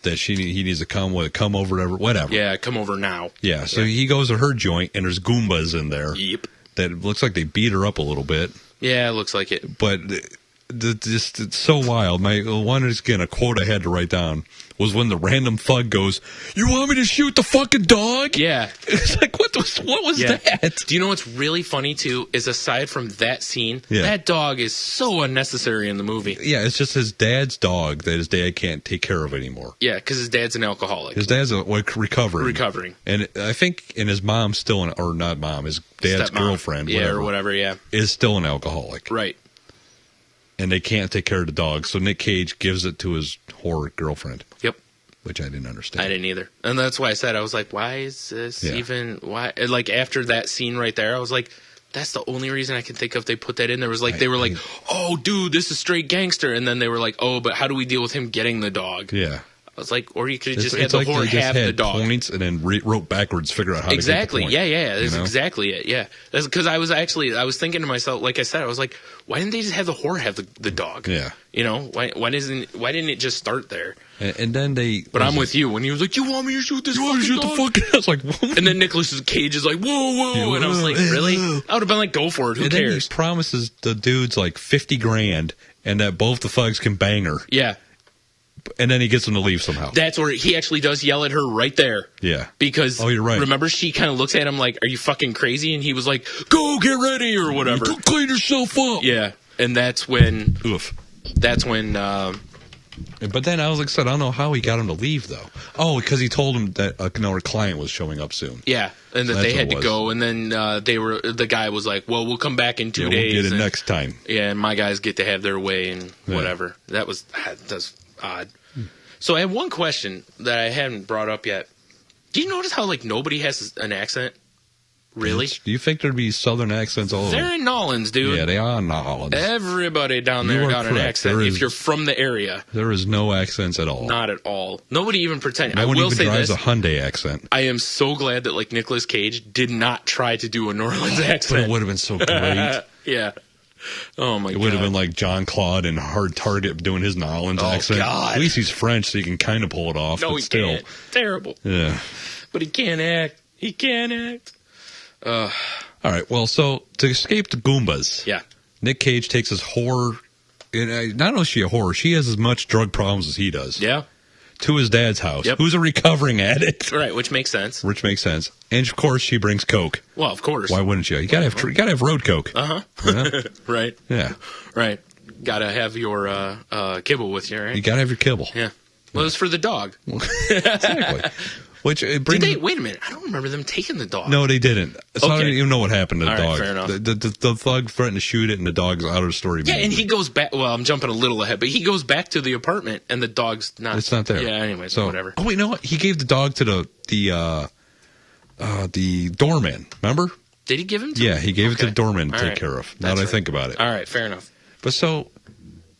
Speaker 1: that he needs to come over, whatever.
Speaker 2: Yeah, come over now.
Speaker 1: Yeah, so he goes to her joint, and there's Goombas in there.
Speaker 2: Yep.
Speaker 1: That looks like they beat her up a little bit.
Speaker 2: Yeah, it looks like it.
Speaker 1: But just it's so wild. My one is again a quote I had to write down was when the random thug goes, "You want me to shoot the fucking dog?"
Speaker 2: Yeah.
Speaker 1: It's like what was that?
Speaker 2: Do you know what's really funny too? Is aside from that scene, that dog is so unnecessary in the movie.
Speaker 1: Yeah, it's just his dad's dog that his dad can't take care of anymore.
Speaker 2: Yeah, because his dad's an alcoholic.
Speaker 1: His dad's recovering, and I think his mom's still or not mom, his dad's girlfriend,
Speaker 2: whatever,
Speaker 1: is still an alcoholic,
Speaker 2: right?
Speaker 1: And they can't take care of the dog, so Nick Cage gives it to his whore girlfriend.
Speaker 2: Yep.
Speaker 1: Which I didn't understand.
Speaker 2: I didn't either. And that's why I said, I was like, why is this even, why? Like, after that scene right there, I was like, that's the only reason I can think of they put that in there was like, they were like, oh, dude, this is straight gangster. And then they were like, oh, but how do we deal with him getting the dog?
Speaker 1: Yeah.
Speaker 2: I was like, or you could have just had the whore have the dog.
Speaker 1: Points and then wrote backwards, figure out how
Speaker 2: exactly.
Speaker 1: to get the point.
Speaker 2: Yeah. That's exactly it. Yeah. That's because I was thinking to myself, like I said, I was like, why didn't they just have the whore have the dog?
Speaker 1: Yeah.
Speaker 2: You know, why didn't it just start there?
Speaker 1: And then they.
Speaker 2: But I'm with you when he was like, "You want me to shoot this fucking dog?"
Speaker 1: I was like, "What?"
Speaker 2: And then Nicolas Cage is like, "Whoa!" And I was like, "Really?" I would have been like, "Go for it. Who cares?"
Speaker 1: Then he promises the dudes like $50,000 and that both the thugs can bang her.
Speaker 2: Yeah.
Speaker 1: And then he gets them to leave somehow.
Speaker 2: That's where he actually does yell at her right there.
Speaker 1: Yeah.
Speaker 2: Because
Speaker 1: you're right.
Speaker 2: Remember, she kind of looks at him like, "Are you fucking crazy?" And he was like, "Go get ready," or whatever.
Speaker 1: Go clean yourself up.
Speaker 2: Yeah. And that's when.
Speaker 1: Oof.
Speaker 2: That's when.
Speaker 1: But then I was like, I don't know how he got him to leave though. Oh, because he told him that another client was showing up soon.
Speaker 2: Yeah, and that they had to go, and then the guy was like, "Well, we'll come back in 2 days.
Speaker 1: We'll get it next time."
Speaker 2: Yeah, and my guys get to have their way and whatever. That's odd. So I have one question that I haven't brought up yet. Do you notice how like nobody has an accent? Really?
Speaker 1: Do you think there'd be southern accents all over?
Speaker 2: They're in Nolans, dude.
Speaker 1: Yeah, they are in Nolans.
Speaker 2: Everybody down there got an accent if you're from the area.
Speaker 1: There is no accents at all.
Speaker 2: Not at all. Nobody even pretends.
Speaker 1: No one even drives a Hyundai accent.
Speaker 2: I am so glad that like Nicolas Cage did not try to do a New Orleans accent.
Speaker 1: But it would have been so great.
Speaker 2: Yeah. Oh my god.
Speaker 1: It would have been like John Claude and Hard Target doing his Nolans accent.
Speaker 2: God.
Speaker 1: At least he's French, so he can kind of pull it off.
Speaker 2: No,
Speaker 1: but
Speaker 2: he
Speaker 1: still.
Speaker 2: can't. Terrible.
Speaker 1: Yeah.
Speaker 2: But he can't act. He can't act.
Speaker 1: All right. Well, so to escape the Goombas, Nick Cage takes his whore. And not only is she a whore, she has as much drug problems as he does.
Speaker 2: Yeah.
Speaker 1: To his dad's house, who's a recovering addict.
Speaker 2: Right, which makes sense.
Speaker 1: And of course, she brings coke.
Speaker 2: Well, of course.
Speaker 1: Why wouldn't you? You gotta have road coke.
Speaker 2: Right.
Speaker 1: Yeah.
Speaker 2: Right. Gotta have your kibble with you, right?
Speaker 1: You gotta have your kibble.
Speaker 2: Yeah. Well, it's for the dog.
Speaker 1: Exactly. Which brings.
Speaker 2: Wait a minute. I don't remember them taking the dog.
Speaker 1: No, they didn't. So I don't even know what happened to the
Speaker 2: All
Speaker 1: dog.
Speaker 2: Right, fair enough.
Speaker 1: The thug threatened to shoot it, and the dog's out of the story.
Speaker 2: Yeah, and he goes back. Well, I'm jumping a little ahead, but he goes back to the apartment, and the dog's not.
Speaker 1: It's not there.
Speaker 2: Yeah. Anyway, so whatever.
Speaker 1: Oh wait, no. He gave the dog to the doorman. Remember?
Speaker 2: Did he give him?
Speaker 1: He gave it to the doorman to take care of. Now that I think about it.
Speaker 2: All right, fair enough.
Speaker 1: But so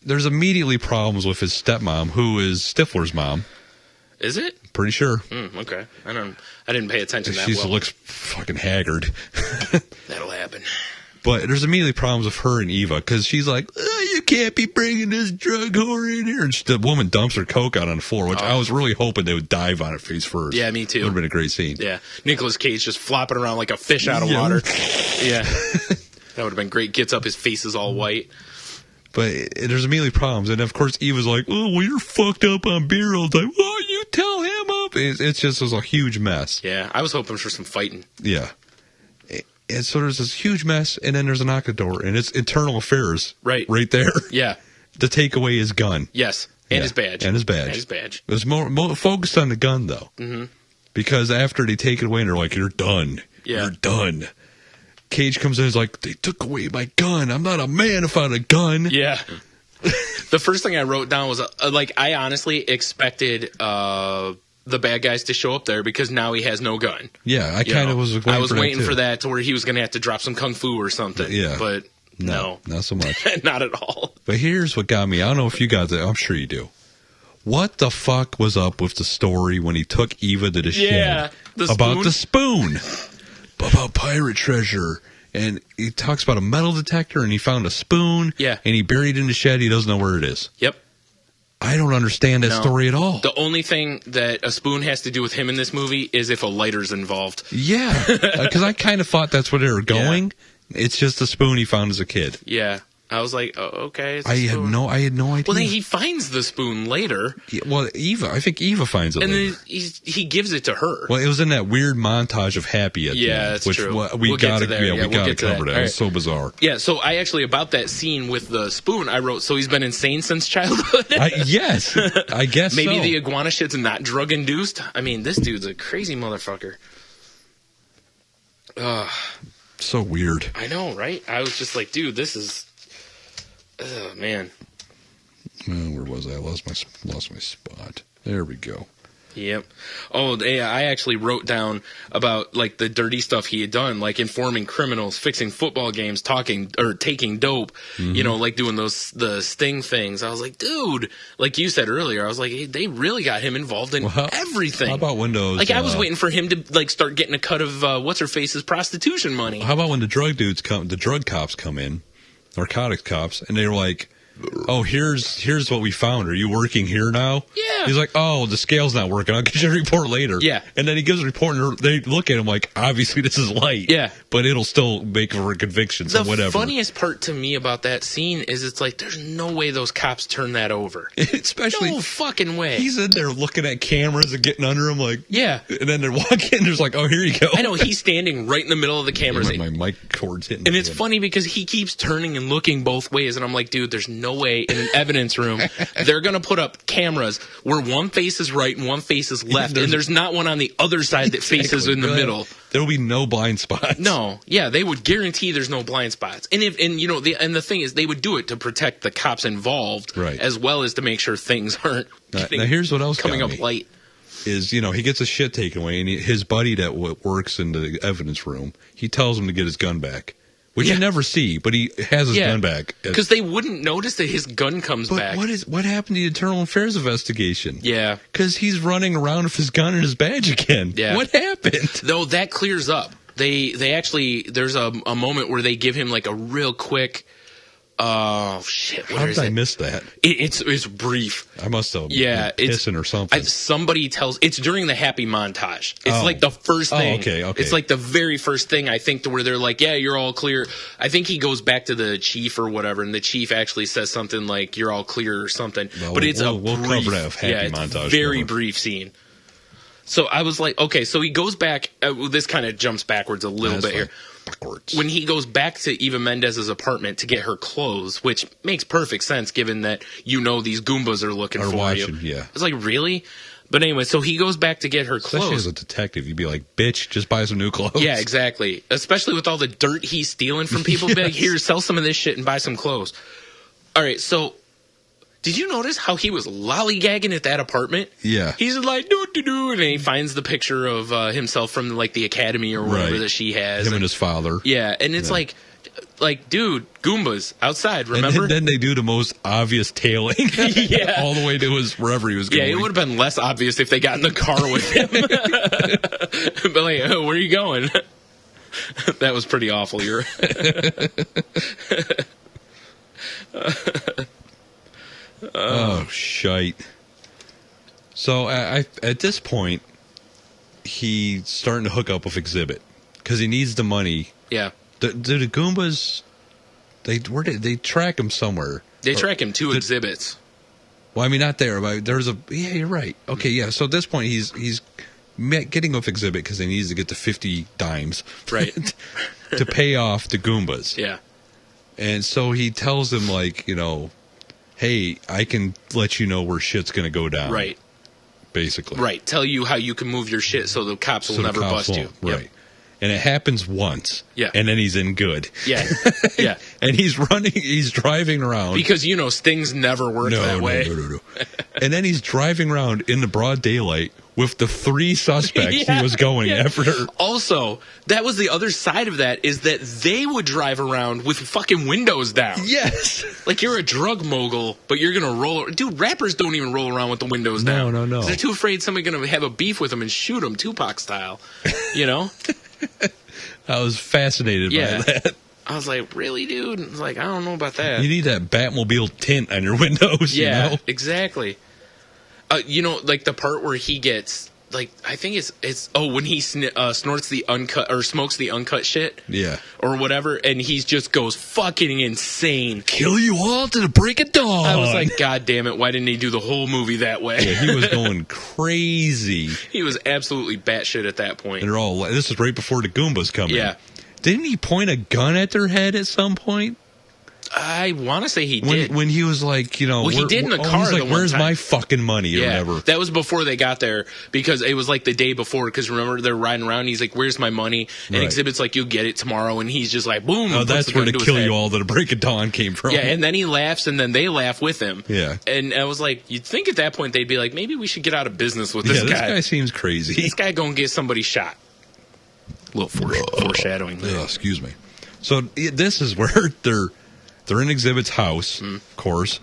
Speaker 1: there's immediately problems with his stepmom, who is Stifler's mom.
Speaker 2: Is it?
Speaker 1: Pretty sure.
Speaker 2: Okay. I didn't pay attention to that.
Speaker 1: She looks fucking haggard.
Speaker 2: That'll happen.
Speaker 1: But there's immediately problems with her and Eva because she's like, you can't be bringing this drug whore in here. And the woman dumps her coke out on the floor, which I was really hoping they would dive on it face first.
Speaker 2: Yeah, me too.
Speaker 1: It would have been a great scene.
Speaker 2: Yeah. Nicolas Cage just flopping around like a fish out of water. Yeah. That would have been great. Gets up, his face is all white.
Speaker 1: But there's immediately problems. And, of course, Eva's like, oh, well, you're fucked up on beer all the time. Oh, you tell him up. It's just a huge mess.
Speaker 2: Yeah, I was hoping for some fighting.
Speaker 1: Yeah. And so there's this huge mess, and then there's a knock at the door, and it's internal affairs. Right there.
Speaker 2: Yeah.
Speaker 1: To take away his gun.
Speaker 2: Yes. And his badge.
Speaker 1: It was more focused on the gun, though. Mm-hmm. Because after they take it away, and they're like, you're done. Yeah. You're done. Cage comes in and is like, they took away my gun. I'm not a man if I had a gun.
Speaker 2: Yeah. The first thing I wrote down was, I honestly expected the bad guys to show up there because now he has no gun.
Speaker 1: Yeah, I kind of was
Speaker 2: waiting for that to where he was going to have to drop some kung fu or something.
Speaker 1: Yeah.
Speaker 2: But no.
Speaker 1: Not so much.
Speaker 2: Not at all.
Speaker 1: But here's what got me. I don't know if you got that. I'm sure you do. What the fuck was up with the story when he took Eva to the shed? About the spoon. About pirate treasure. And he talks about a metal detector, and he found a spoon. Yeah. And he buried it in the shed. He doesn't know where it is.
Speaker 2: Yep.
Speaker 1: I don't understand that story at all.
Speaker 2: The only thing that a spoon has to do with him in this movie is if a lighter's involved.
Speaker 1: Yeah. Because I kind of thought that's where they were going. Yeah. It's just a spoon he found as a kid.
Speaker 2: Yeah. I was like, oh, okay.
Speaker 1: I had no idea.
Speaker 2: Well, then he finds the spoon later.
Speaker 1: Yeah, well, I think Eva finds it
Speaker 2: and
Speaker 1: later.
Speaker 2: then he gives it to her.
Speaker 1: Well, it was in that weird montage of Happy at the end.
Speaker 2: That's
Speaker 1: which
Speaker 2: true.
Speaker 1: We gotta cover that. It
Speaker 2: Right.
Speaker 1: was so bizarre.
Speaker 2: Yeah, so I actually, about that scene with the spoon, I wrote, so he's been insane since childhood?
Speaker 1: Yes, I guess
Speaker 2: Maybe
Speaker 1: so.
Speaker 2: the iguana shit's not drug-induced? I mean, this dude's a crazy motherfucker.
Speaker 1: So weird.
Speaker 2: I know, right? I was just like, dude, this is... Oh, man.
Speaker 1: Where was I? I lost my spot. There we go.
Speaker 2: Yep. Oh, yeah, I actually wrote down about, like, the dirty stuff he had done, like informing criminals, fixing football games, taking dope, you know, like doing the sting things. I was like, dude, like you said earlier, I was like, hey, they really got him involved in everything.
Speaker 1: How about Windows?
Speaker 2: Like, I was waiting for him to, like, start getting a cut of what's-her-face's prostitution money.
Speaker 1: How about when the drug cops come in, narcotics cops, and they're like, oh, here's what we found. Are you working here now?
Speaker 2: Yeah.
Speaker 1: He's like, oh, the scale's not working. I'll get you a report later.
Speaker 2: Yeah.
Speaker 1: And then he gives a report, and they look at him like, obviously this is light.
Speaker 2: Yeah.
Speaker 1: But it'll still make for a conviction, so whatever.
Speaker 2: The funniest part to me about that scene is it's like, there's no way those cops turn that over.
Speaker 1: Especially...
Speaker 2: No fucking way.
Speaker 1: He's in there looking at cameras and getting under him like...
Speaker 2: Yeah.
Speaker 1: And then they're walking, and there's like, oh, here you go.
Speaker 2: I know, he's standing right in the middle of the cameras.
Speaker 1: My mic cord's hitting.
Speaker 2: And it's funny because he keeps turning and looking both ways, and I'm like, dude, there's no way in an evidence room they're going to put up cameras where one face is right and one face is left, and there's not one on the other side that faces in the middle.
Speaker 1: There will be no blind spots.
Speaker 2: No, yeah, they would guarantee there's no blind spots. And the thing is, they would do it to protect the cops involved,
Speaker 1: right,
Speaker 2: as well as to make sure things aren't
Speaker 1: now here's what else
Speaker 2: coming up light.
Speaker 1: Is, he gets his shit taken away, and his buddy that works in the evidence room, he tells him to get his gun back. Which you never see, but he has his gun back.
Speaker 2: Because they wouldn't notice that his gun comes back.
Speaker 1: What happened to the Internal Affairs investigation?
Speaker 2: Yeah.
Speaker 1: Because he's running around with his gun and his badge again.
Speaker 2: Yeah.
Speaker 1: What happened?
Speaker 2: Though that clears up. They actually, there's a moment where they give him like a real quick... Oh, shit.
Speaker 1: How did I miss that?
Speaker 2: It's brief.
Speaker 1: I must have
Speaker 2: been
Speaker 1: pissing or something.
Speaker 2: Somebody tells... It's during the happy montage. It's like the first thing.
Speaker 1: Oh, okay.
Speaker 2: It's like the very first thing, I think, to where they're like, yeah, you're all clear. I think he goes back to the chief or whatever, and the chief actually says something like, you're all clear or something.
Speaker 1: Well,
Speaker 2: but it's
Speaker 1: we'll
Speaker 2: brief...
Speaker 1: cover that happy montage.
Speaker 2: Very brief scene. So I was like, okay, so he goes back... this kind of jumps backwards a little bit here.
Speaker 1: Backwards.
Speaker 2: When he goes back to Eva Mendez's apartment to get her clothes, which makes perfect sense given that these Goombas are looking for
Speaker 1: watching,
Speaker 2: you.
Speaker 1: Yeah.
Speaker 2: It's like, really? But anyway, so he goes back to get her clothes.
Speaker 1: Especially as a detective, you'd be like, bitch, just buy some new clothes.
Speaker 2: Yeah, exactly. Especially with all the dirt he's stealing from people. Be like, here, sell some of this shit and buy some clothes. All right, so... Did you notice how he was lollygagging at that apartment?
Speaker 1: Yeah.
Speaker 2: He's like, do, and he finds the picture of himself from, like, the academy or whatever that she has.
Speaker 1: Him and his father.
Speaker 2: Yeah, and it's like, dude, Goombas outside, remember?
Speaker 1: And then they do the most obvious tailing.
Speaker 2: Yeah.
Speaker 1: All the way to wherever he was going.
Speaker 2: Yeah, it would have been less obvious if they got in the car with him. But like, oh, where are you going? That was pretty awful. You're...
Speaker 1: Oh, shite. So at this point, he's starting to hook up with Exhibit because he needs the money.
Speaker 2: Yeah.
Speaker 1: Do the Goombas, they track him somewhere?
Speaker 2: They track him to Exhibits.
Speaker 1: Well, I mean, not there, but there's yeah, you're right. Okay, yeah. So at this point, he's getting with Exhibit because he needs to get to 50 dimes.
Speaker 2: Right.
Speaker 1: To pay off the Goombas.
Speaker 2: Yeah.
Speaker 1: And so he tells them, like, hey, I can let you know where shit's going to go down.
Speaker 2: Right.
Speaker 1: Basically.
Speaker 2: Right. Tell you how you can move your shit so the cops will never bust you.
Speaker 1: Right.
Speaker 2: Yep.
Speaker 1: And it happens once.
Speaker 2: Yeah.
Speaker 1: And then he's in good.
Speaker 2: Yeah. Yeah.
Speaker 1: And he's driving around.
Speaker 2: Because, stings never work that way.
Speaker 1: No. And then he's driving around in the broad daylight with the 3 suspects he was going after.
Speaker 2: Also, that was the other side of that, is that they would drive around with fucking windows down.
Speaker 1: Yes.
Speaker 2: Like, you're a drug mogul, but you're going to roll... Dude, rappers don't even roll around with the windows down.
Speaker 1: No.
Speaker 2: They're too afraid somebody's going to have a beef with them and shoot them, Tupac style.
Speaker 1: I was fascinated by that.
Speaker 2: I was like, really, dude? I was like, I don't know about that.
Speaker 1: You need that Batmobile tint on your windows,
Speaker 2: Yeah, exactly. Like the part where he gets like I think it's when he snorts the uncut or smokes the uncut shit,
Speaker 1: Yeah.
Speaker 2: or whatever, and he just goes fucking insane.
Speaker 1: Kill you all to the break of dawn.
Speaker 2: I was like, God damn it! Why didn't he do the whole movie that way?
Speaker 1: Yeah, he was going crazy.
Speaker 2: He was absolutely batshit at that point.
Speaker 1: And they're all. This is right before the Goombas come in.
Speaker 2: Yeah.
Speaker 1: Didn't he point a gun at their head at some point?
Speaker 2: I want to say he did.
Speaker 1: When he was like, you know,
Speaker 2: well, he did in the car.
Speaker 1: He's like,
Speaker 2: the one
Speaker 1: where's
Speaker 2: time.
Speaker 1: my fucking money or
Speaker 2: Yeah,
Speaker 1: whatever?
Speaker 2: that was before they got there because it was like the day before. Because remember, they're riding around. And he's like, "Where's my money?" And
Speaker 1: Right.
Speaker 2: Exhibit's like, "You'll get it tomorrow." And he's just like, "Boom!"
Speaker 1: Oh,
Speaker 2: and puts
Speaker 1: that's where
Speaker 2: gun
Speaker 1: the
Speaker 2: to his
Speaker 1: kill
Speaker 2: head.
Speaker 1: you all to the break of dawn came from.
Speaker 2: Yeah, and then he laughs, and then they laugh with him.
Speaker 1: Yeah.
Speaker 2: And I was like, you'd think at that point they'd be like, maybe we should get out of business with this
Speaker 1: this
Speaker 2: guy.
Speaker 1: guy seems crazy.
Speaker 2: This guy gonna get somebody shot. A little foreshadowing there.
Speaker 1: Yeah, excuse me. So this is where they're in Exhibit's house, of course,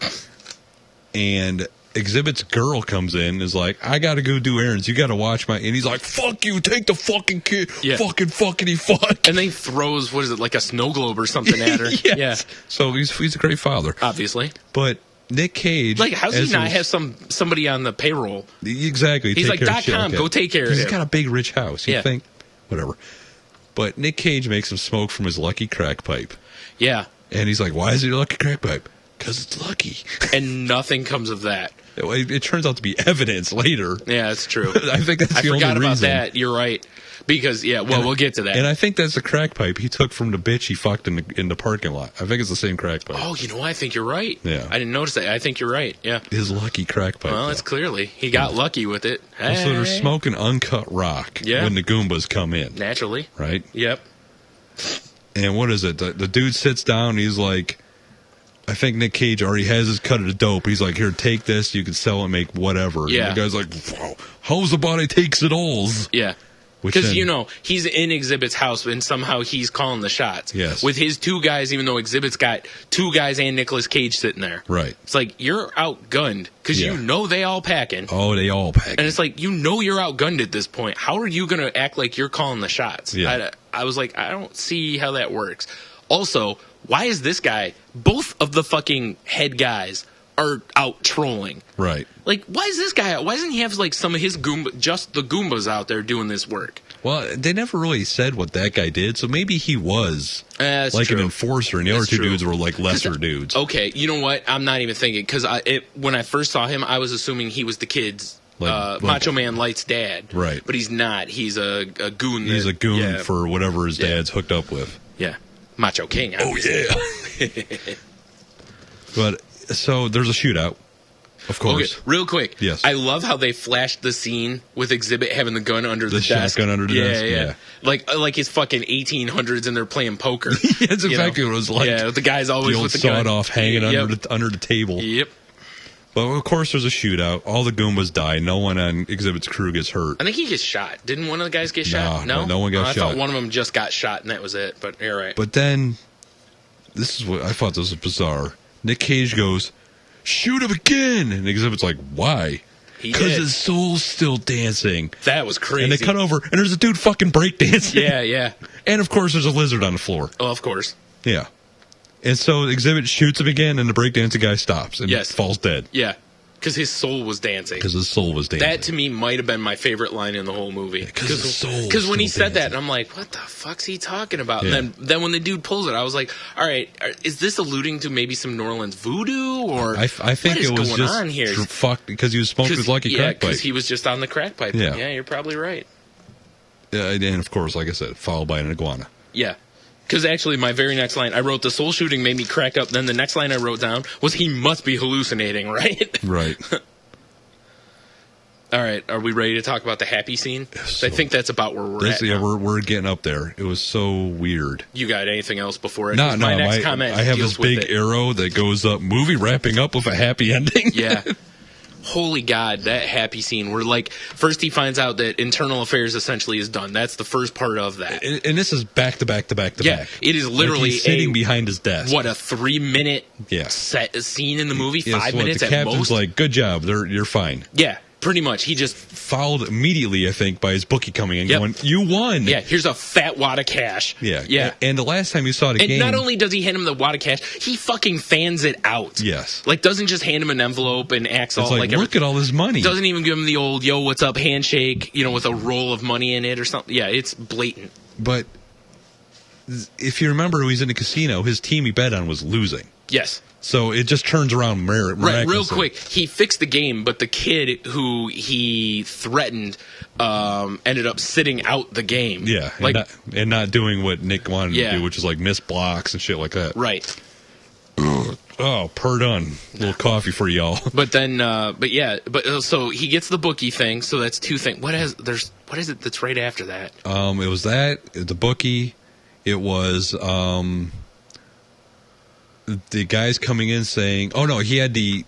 Speaker 1: and Exhibit's girl comes in, is like, I gotta go do errands. You gotta watch my. And he's like, fuck you, take the fucking kid,
Speaker 2: Yeah.
Speaker 1: fucking fuckity fuck.
Speaker 2: And then he throws, what is it, like a snow globe or something at her?
Speaker 1: Yes.
Speaker 2: Yeah,
Speaker 1: So he's a great father,
Speaker 2: obviously.
Speaker 1: but Nick Cage,
Speaker 2: Like, how's he
Speaker 1: as
Speaker 2: not
Speaker 1: his-
Speaker 2: have somebody on the payroll?
Speaker 1: Exactly.
Speaker 2: He's
Speaker 1: take
Speaker 2: like,
Speaker 1: care of shit
Speaker 2: .com,
Speaker 1: that.
Speaker 2: go take care of
Speaker 1: 'Cause
Speaker 2: him.
Speaker 1: He's got a big rich house. You
Speaker 2: Yeah.
Speaker 1: think, whatever. But Nick Cage makes him smoke from his lucky crack pipe.
Speaker 2: Yeah,
Speaker 1: And he's like, why is it a lucky crack pipe? Because it's lucky.
Speaker 2: and nothing comes of that.
Speaker 1: It turns out to be evidence later.
Speaker 2: Yeah, that's true.
Speaker 1: I think that's
Speaker 2: I
Speaker 1: the only
Speaker 2: forgot about
Speaker 1: reason.
Speaker 2: that. You're right. Because, we'll get to that.
Speaker 1: And I think that's the crack pipe he took from the bitch he fucked in the parking lot. I think it's the same crack pipe.
Speaker 2: Oh, you know what? I think you're right.
Speaker 1: Yeah.
Speaker 2: I didn't notice that. I think you're right. Yeah.
Speaker 1: His lucky crack pipe.
Speaker 2: Well, it's clearly. He got lucky with it.
Speaker 1: So they're
Speaker 2: Hey.
Speaker 1: smoking uncut rock
Speaker 2: Yeah.
Speaker 1: when the Goombas come in,
Speaker 2: Naturally.
Speaker 1: right?
Speaker 2: Yep.
Speaker 1: And what is it? The dude sits down. And he's like, I think Nick Cage already has his cut of the dope. He's like, here, take this. You can sell it and make whatever.
Speaker 2: Yeah.
Speaker 1: And the guy's like, wow, how's the body takes it all?
Speaker 2: Yeah.
Speaker 1: Which
Speaker 2: Because,
Speaker 1: then-
Speaker 2: he's in Exhibit's house and somehow he's calling the shots.
Speaker 1: Yes.
Speaker 2: With his two guys, even though Exhibit's got two guys and Nicolas Cage sitting there.
Speaker 1: Right.
Speaker 2: It's like, you're outgunned because
Speaker 1: Yeah.
Speaker 2: you know they all packing.
Speaker 1: Oh, they all pack.
Speaker 2: And it's like, you know you're outgunned at this point. How are you going to act like you're calling the shots?
Speaker 1: Yeah.
Speaker 2: I was like, I don't see how that works. Also, why is this guy, both of the fucking head guys are out trolling?
Speaker 1: Right.
Speaker 2: Like, why is this guy out? Why doesn't he have, like, some of his just the Goombas out there doing this work?
Speaker 1: Well, they never really said what that guy did, so maybe he was
Speaker 2: That's
Speaker 1: like
Speaker 2: true.
Speaker 1: an enforcer, and the other
Speaker 2: That's
Speaker 1: two
Speaker 2: true.
Speaker 1: dudes were like lesser dudes.
Speaker 2: Okay, you know what? I'm not even thinking, because when I first saw him, I was assuming he was the kid's,
Speaker 1: Like-
Speaker 2: Macho Man Light's dad.
Speaker 1: Right.
Speaker 2: But he's not. He's a goon.
Speaker 1: He's a goon
Speaker 2: yeah,
Speaker 1: for whatever his dad's hooked up with.
Speaker 2: Yeah. Macho King. Obviously.
Speaker 1: yeah. But so there's a shootout, of course.
Speaker 2: Okay, real quick.
Speaker 1: Yes.
Speaker 2: I love how they flashed the scene with Exhibit having the gun under the desk.
Speaker 1: shotgun under the desk, yeah.
Speaker 2: Like his fucking 1800s and they're playing poker.
Speaker 1: That's
Speaker 2: you know?
Speaker 1: exactly what it was like.
Speaker 2: Yeah, the guy's
Speaker 1: The
Speaker 2: always
Speaker 1: old
Speaker 2: with the gun.
Speaker 1: sawed off hanging
Speaker 2: Yep.
Speaker 1: under the table.
Speaker 2: Yep.
Speaker 1: But of course, there's a shootout. All the Goombas die. No one on Exhibit's crew gets hurt.
Speaker 2: I think he gets shot. Didn't one of the guys get shot?
Speaker 1: No one got
Speaker 2: I
Speaker 1: shot.
Speaker 2: thought one of them just got shot and that was it. But you're right.
Speaker 1: But then, this is what I thought this was bizarre. Nick Cage goes, shoot him again! And Exhibit's like, why?
Speaker 2: He
Speaker 1: Because
Speaker 2: did.
Speaker 1: his soul's still dancing.
Speaker 2: That was crazy.
Speaker 1: And they cut over, and there's a dude fucking breakdancing.
Speaker 2: Yeah, yeah.
Speaker 1: And of course, there's a lizard on the floor.
Speaker 2: Oh, of course.
Speaker 1: Yeah. And so Exhibit shoots him again, and the breakdancing guy stops and
Speaker 2: Yes.
Speaker 1: falls dead.
Speaker 2: Yeah. Because his soul was dancing.
Speaker 1: Because his soul was dancing.
Speaker 2: That to me might have been my favorite line in the whole movie.
Speaker 1: 'cause his soul was
Speaker 2: Because when he
Speaker 1: still
Speaker 2: said that,
Speaker 1: dancing.
Speaker 2: I'm like, what the fuck's he talking about?
Speaker 1: Yeah.
Speaker 2: And then when the dude pulls it, I was like, all right, is this alluding to maybe some New Orleans voodoo or
Speaker 1: I think
Speaker 2: what is
Speaker 1: it was
Speaker 2: going
Speaker 1: just
Speaker 2: on here?
Speaker 1: fucked because he was smoking his lucky crack pipe.
Speaker 2: because he was just on the crack pipe.
Speaker 1: Yeah.
Speaker 2: Yeah, you're probably right.
Speaker 1: And of course, like I said, followed by an iguana.
Speaker 2: Yeah. Because actually, my very next line, I wrote the soul shooting made me crack up. Then the next line I wrote down was he must be hallucinating, right?
Speaker 1: Right.
Speaker 2: All right, are we ready to talk about the happy scene?
Speaker 1: So-
Speaker 2: I think that's about where we're at.
Speaker 1: Yeah,
Speaker 2: now.
Speaker 1: we're getting up there. It was so weird.
Speaker 2: You got anything else before it?
Speaker 1: No,
Speaker 2: 'Cause
Speaker 1: no.
Speaker 2: my next comment
Speaker 1: I have
Speaker 2: deals
Speaker 1: this
Speaker 2: with
Speaker 1: big
Speaker 2: it.
Speaker 1: arrow that goes up. Movie wrapping up with a happy ending.
Speaker 2: Yeah. Holy God, that happy scene where, like, first he finds out that internal affairs essentially is done. That's the first part of that.
Speaker 1: And this is back to back to back to
Speaker 2: Yeah,
Speaker 1: back.
Speaker 2: it is literally
Speaker 1: Like he's sitting behind his desk.
Speaker 2: What, a 3-minute
Speaker 1: Yeah.
Speaker 2: set scene in the movie?
Speaker 1: Yeah,
Speaker 2: 5
Speaker 1: so what,
Speaker 2: minutes
Speaker 1: the
Speaker 2: at
Speaker 1: captain's
Speaker 2: most?
Speaker 1: like, good job. You're fine.
Speaker 2: Yeah, Pretty much. He just
Speaker 1: followed immediately, I think, by his bookie coming in going, "You won."
Speaker 2: Yeah, here's a fat wad of cash.
Speaker 1: Yeah. And the last time you saw the game...
Speaker 2: And not only does he hand him the wad of cash, he fucking fans it out.
Speaker 1: Yes.
Speaker 2: Like, doesn't just hand him an envelope and acts all like...
Speaker 1: look at all this money.
Speaker 2: Doesn't even give him the old, yo, what's up, handshake, with a roll of money in it or something. Yeah, it's blatant.
Speaker 1: But if you remember who he's in the casino, his team he bet on was losing.
Speaker 2: Yes.
Speaker 1: So it just turns around miraculously.
Speaker 2: Right, real quick. He fixed the game, but the kid who he threatened ended up sitting out the game.
Speaker 1: Yeah, and not doing what Nick wanted to do, which is like miss blocks and shit like that.
Speaker 2: Right.
Speaker 1: Oh, pardon. A little coffee for y'all.
Speaker 2: But then, so he gets the bookie thing. So that's two things. What is it that's right after that?
Speaker 1: It was the bookie. It was the guys coming in saying, "Oh no, he had he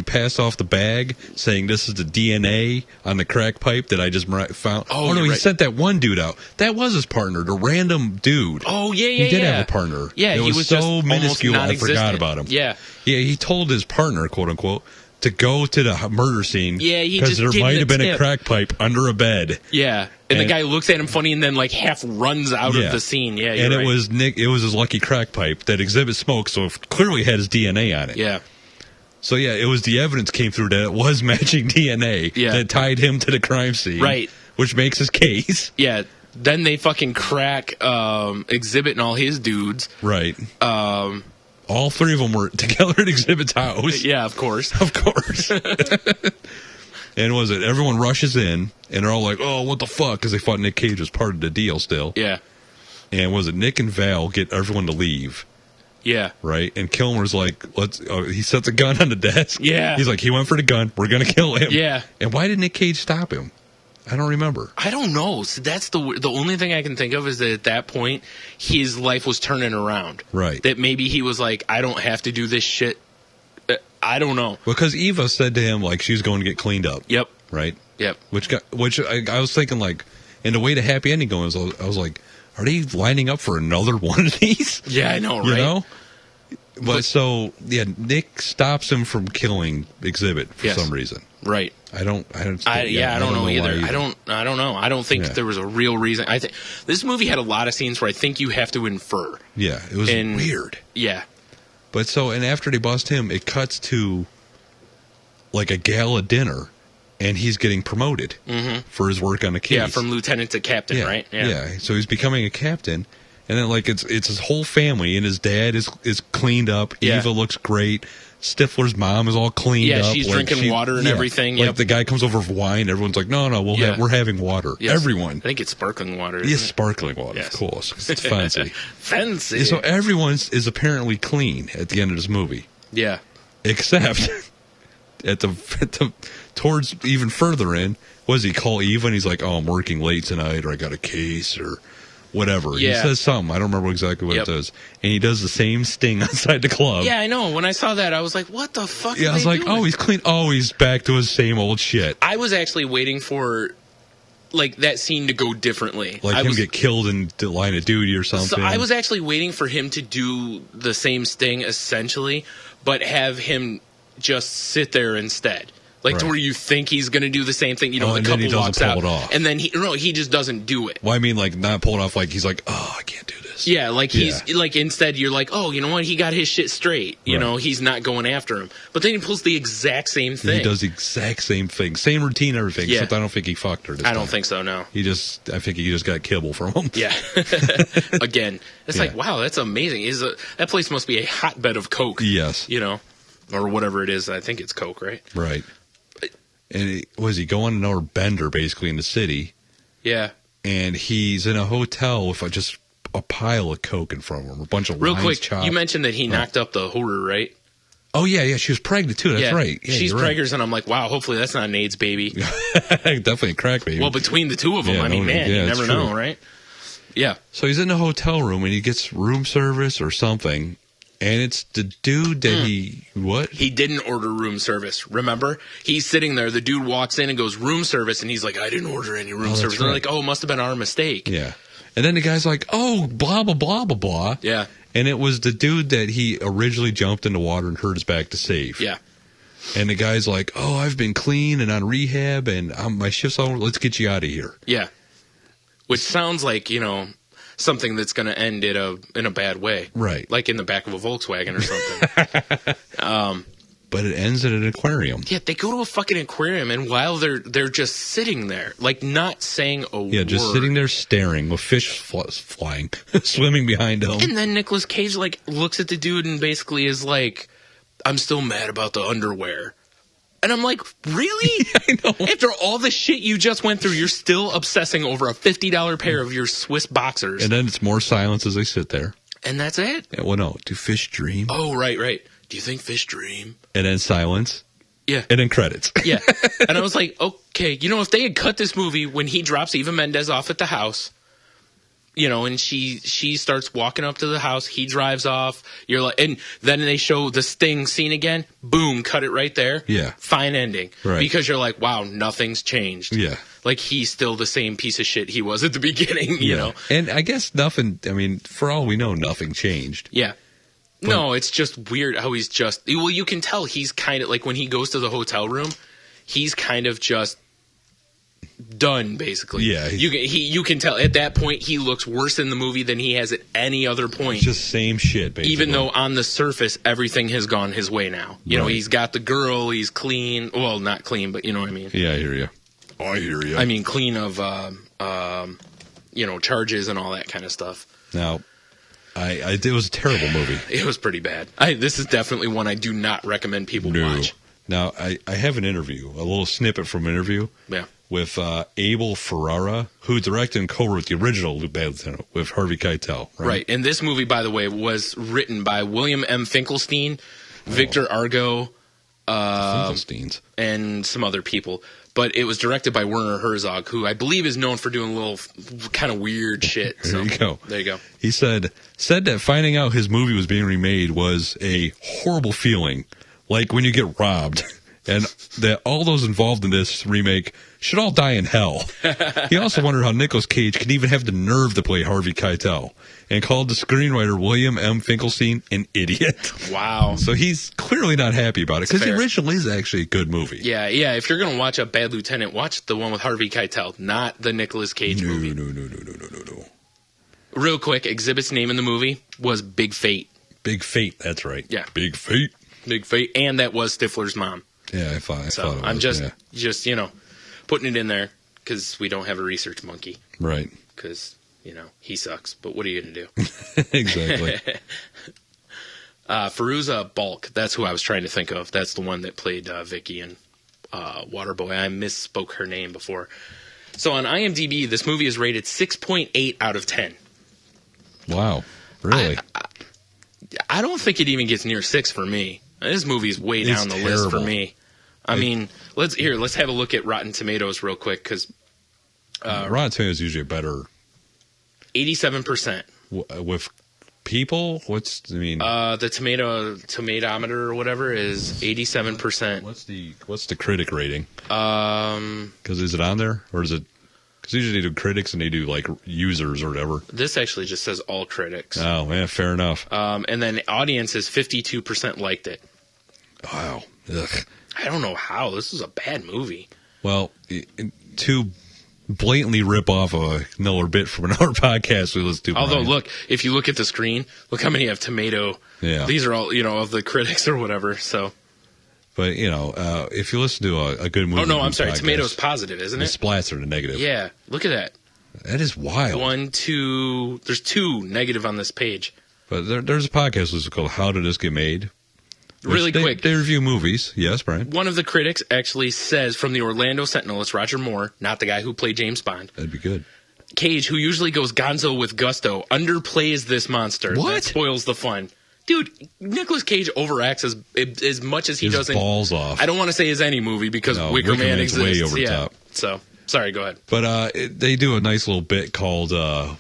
Speaker 1: passed off the bag saying this is the DNA on the crack pipe that I just found." Oh no, he sent that one dude out. That was his partner, the random dude.
Speaker 2: Oh yeah,
Speaker 1: he did have a partner.
Speaker 2: Yeah,
Speaker 1: he was so minuscule. I forgot about him.
Speaker 2: Yeah,
Speaker 1: he told his partner, quote unquote, to go to the murder scene.
Speaker 2: Yeah,
Speaker 1: because there might have been a crack pipe under a bed.
Speaker 2: Yeah. And the guy looks at him funny and then like half runs out of the scene. Yeah,
Speaker 1: and it was Nick. It was his lucky crack pipe that exhibits smoke, so it clearly had his DNA on it.
Speaker 2: Yeah.
Speaker 1: So it was the evidence came through that it was matching DNA that tied him to the crime scene.
Speaker 2: Right.
Speaker 1: Which makes his case.
Speaker 2: Yeah. Then they fucking crack Exhibit and all his dudes.
Speaker 1: Right. All three of them were together at Exhibit's house.
Speaker 2: Yeah, of course.
Speaker 1: Of course. And everyone rushes in, and they're all like, "Oh, what the fuck?" Because they thought Nick Cage was part of the deal still.
Speaker 2: Yeah.
Speaker 1: And Nick and Val get everyone to leave.
Speaker 2: Yeah.
Speaker 1: Right? And Kilmer's like, he sets a gun on the desk.
Speaker 2: Yeah.
Speaker 1: He's like, he went for the gun. We're going to kill him.
Speaker 2: Yeah.
Speaker 1: And why did Nick Cage stop him? I don't remember.
Speaker 2: I don't know. So that's the only thing I can think of is that at that point, his life was turning around.
Speaker 1: Right.
Speaker 2: That maybe he was like, I don't have to do this shit. I don't know.
Speaker 1: Because Eva said to him, like, she's going to get cleaned up.
Speaker 2: Yep.
Speaker 1: Right?
Speaker 2: Yep.
Speaker 1: Which I was thinking, like, and the way the happy ending goes, I was like, are they lining up for another one of these?
Speaker 2: Yeah, I know, right?
Speaker 1: You know? But Nick stops him from killing Exhibit for some reason.
Speaker 2: Right.
Speaker 1: I don't know
Speaker 2: either.
Speaker 1: why
Speaker 2: I don't know. I don't think there was a real reason. I think this movie had a lot of scenes where I think you have to infer.
Speaker 1: Yeah, it was weird.
Speaker 2: Yeah.
Speaker 1: But and after they bust him, it cuts to like a gala dinner, and he's getting promoted for his work on the case.
Speaker 2: Yeah, from lieutenant to captain, right?
Speaker 1: Yeah. So he's becoming a captain, and then like it's his whole family, and his dad is cleaned up. Yeah. Eva looks great. Stifler's mom is all cleaned up.
Speaker 2: Yeah, she's drinking water and everything.
Speaker 1: Like the guy comes over for wine. Everyone's like, no, we're having water. Yes. Everyone.
Speaker 2: I think it's sparkling water.
Speaker 1: Yes, sparkling water, of course. It's fancy.
Speaker 2: Fancy.
Speaker 1: So everyone is apparently clean at the end of this movie.
Speaker 2: Yeah.
Speaker 1: Except at the towards even further in, what does he call Eva? And he's like, oh, I'm working late tonight, or I got a case, or whatever. Yeah. He says something. I don't remember exactly what it does. And he does the same sting outside the club.
Speaker 2: Yeah, I know. When I saw that, I was like, what the fuck
Speaker 1: I was like, doing? Oh, he's clean. Oh, he's back to his same old shit.
Speaker 2: I was actually waiting for like that scene to go differently.
Speaker 1: Like him get killed in the line of duty or something.
Speaker 2: So I was actually waiting for him to do the same sting, essentially, but have him just sit there instead. Like to where you think he's going to do the same thing, the couple walks out, and then he just doesn't do it.
Speaker 1: Well, I mean, like not pull it off. Like he's like, oh, I can't do this.
Speaker 2: Yeah, like he's like instead you're like, oh, you know what? He got his shit straight. You know, he's not going after him. But then he pulls the exact same thing.
Speaker 1: He does the exact same thing, same routine, everything. Yeah. Except I don't think he fucked her.
Speaker 2: I don't think so. No.
Speaker 1: I think he just got kibble from him.
Speaker 2: Yeah. Again, it's like, wow, that's amazing. That place must be a hotbed of coke.
Speaker 1: Yes.
Speaker 2: Or whatever it is. I think it's coke, right?
Speaker 1: Right. And he going another bender basically in the city?
Speaker 2: Yeah.
Speaker 1: And he's in a hotel with just a pile of coke in front of him, a bunch of
Speaker 2: real quick.
Speaker 1: chopped.
Speaker 2: You mentioned that he knocked up the whore, right?
Speaker 1: Oh yeah, she was pregnant too. That's right. Yeah,
Speaker 2: she's preggers, and I'm like, wow. Hopefully that's not an AIDS baby.
Speaker 1: Definitely a crack baby.
Speaker 2: Well, between the two of them, you never know, right? Yeah.
Speaker 1: So he's in the hotel room and he gets room service or something. And it's the dude that he didn't order room service, remember? He's sitting there, the dude walks in and goes, room service, and he's like, I didn't order any room service. And they're like, oh, it must have been our mistake. Yeah. And then the guy's like, oh, blah, blah, blah, blah, blah.
Speaker 2: Yeah.
Speaker 1: And it was the dude that he originally jumped in the water and hurt his back to save.
Speaker 2: Yeah.
Speaker 1: And the guy's like, "Oh, I've been clean and on rehab, and my shift's on. Let's get you out of here."
Speaker 2: Yeah. Which sounds like, something that's going to end in a bad way.
Speaker 1: Right.
Speaker 2: Like in the back of a Volkswagen or something.
Speaker 1: But it ends at an aquarium.
Speaker 2: Yeah, they go to a fucking aquarium, and while they're just sitting there, like not saying a word.
Speaker 1: Yeah, just sitting there staring with fish flying, swimming behind him.
Speaker 2: And then Nicolas Cage like looks at the dude and basically is like, "I'm still mad about the underwear." And I'm like, really?
Speaker 1: I know.
Speaker 2: After all the shit you just went through, you're still obsessing over a $50 pair of your Swiss boxers.
Speaker 1: And then it's more silence as they sit there.
Speaker 2: And that's it?
Speaker 1: Yeah, well, no. Do fish dream?
Speaker 2: Oh, right. Do you think fish dream?
Speaker 1: And then silence.
Speaker 2: Yeah.
Speaker 1: And then credits.
Speaker 2: Yeah. And I was like, okay, if they had cut this movie when he drops Eva Mendes off at the house, and she starts walking up to the house, he drives off, you're like, and then they show the Sting scene again, boom, cut it right there.
Speaker 1: Yeah.
Speaker 2: Fine ending.
Speaker 1: Right.
Speaker 2: Because you're like, wow, nothing's changed.
Speaker 1: Yeah.
Speaker 2: Like he's still the same piece of shit he was at the beginning, you know?
Speaker 1: And I guess nothing, for all we know, nothing changed.
Speaker 2: Yeah. No, it's just weird how he's just, well, you can tell he's kind of, like when he goes to the hotel room, he's kind of just done, basically.
Speaker 1: Yeah.
Speaker 2: You can tell at that point he looks worse in the movie than he has at any other point.
Speaker 1: It's just same shit, basically.
Speaker 2: Even though on the surface everything has gone his way now. You know, he's got the girl, he's clean. Well, not clean, but you know what I mean.
Speaker 1: Yeah, I hear you.
Speaker 2: I mean, clean of charges and all that kind of stuff.
Speaker 1: Now, it was a terrible movie.
Speaker 2: It was pretty bad. This is definitely one I do not recommend people watch.
Speaker 1: Now, I have an interview, a little snippet from an interview.
Speaker 2: Yeah.
Speaker 1: With Abel Ferrara, who directed and co-wrote the original Bad Lieutenant with Harvey Keitel.
Speaker 2: Right. And this movie, by the way, was written by William M. Finkelstein, Victor Argo,
Speaker 1: Finkelsteins,
Speaker 2: and some other people. But it was directed by Werner Herzog, who I believe is known for doing little kind of weird shit.
Speaker 1: There you go.
Speaker 2: There you go.
Speaker 1: He said that finding out his movie was being remade was a horrible feeling, like when you get robbed. And that all those involved in this remake should all die in hell. He also wondered how Nicolas Cage could even have the nerve to play Harvey Keitel, and called the screenwriter William M. Finkelstein an idiot.
Speaker 2: Wow.
Speaker 1: So he's clearly not happy about it, because the original is actually a good movie.
Speaker 2: Yeah. If you're going to watch a Bad Lieutenant, watch the one with Harvey Keitel, not the Nicolas Cage movie.
Speaker 1: No.
Speaker 2: Real quick, Exhibit's name in the movie was Big Fate.
Speaker 1: Big Fate, that's right.
Speaker 2: Yeah.
Speaker 1: Big Fate.
Speaker 2: Big Fate, and that was Stifler's mom.
Speaker 1: Yeah, I thought it was.
Speaker 2: I'm just putting it in there because we don't have a research monkey.
Speaker 1: Right.
Speaker 2: Because, he sucks. But what are you going to do?
Speaker 1: Exactly.
Speaker 2: Fairuza Balk, that's who I was trying to think of. That's the one that played Vicky in Waterboy. I misspoke her name before. So on IMDb, this movie is rated 6.8 out of 10.
Speaker 1: Wow. Really?
Speaker 2: I don't think it even gets near 6 for me. This movie's way down the list for me. I mean, let's have a look at Rotten Tomatoes real quick, because
Speaker 1: Rotten Tomatoes is usually a better
Speaker 2: 87%.
Speaker 1: With people,
Speaker 2: the tomatometer or whatever is 87%.
Speaker 1: What's the critic rating? Because is it on there, or is it? Because usually they do critics and they do like users or whatever.
Speaker 2: This actually just says all critics.
Speaker 1: Oh man, fair enough.
Speaker 2: And then audience is 52% liked it.
Speaker 1: Wow. Ugh.
Speaker 2: I don't know how. This is a bad movie.
Speaker 1: Well, to blatantly rip off another bit from another podcast we listen to.
Speaker 2: Although,
Speaker 1: Brian.
Speaker 2: look, if you look at the screen, look how many have tomato.
Speaker 1: Yeah.
Speaker 2: These are all, of the critics or whatever, so.
Speaker 1: But, if you listen to a good movie.
Speaker 2: Oh, no, I'm sorry.
Speaker 1: Podcast,
Speaker 2: Tomatoes positive, isn't it?
Speaker 1: The splats are the negative.
Speaker 2: Yeah. Look at that.
Speaker 1: That is wild.
Speaker 2: 1, 2. There's 2 negative on this page.
Speaker 1: But there's a podcast that's called How Did This Get Made?
Speaker 2: Really quick.
Speaker 1: They review movies. Yes, Brian.
Speaker 2: One of the critics actually says from the Orlando Sentinel, it's Roger Moore, not the guy who played James Bond.
Speaker 1: That'd be good.
Speaker 2: Cage, who usually goes gonzo with gusto, underplays this monster.
Speaker 1: What?
Speaker 2: That spoils the fun. Dude, Nicolas Cage overacts as much as he
Speaker 1: His
Speaker 2: doesn't.
Speaker 1: balls off.
Speaker 2: I don't want to say as any movie because Wicker Man
Speaker 1: Man's
Speaker 2: exists.
Speaker 1: way over top.
Speaker 2: So, sorry, go ahead.
Speaker 1: But they do a nice little bit called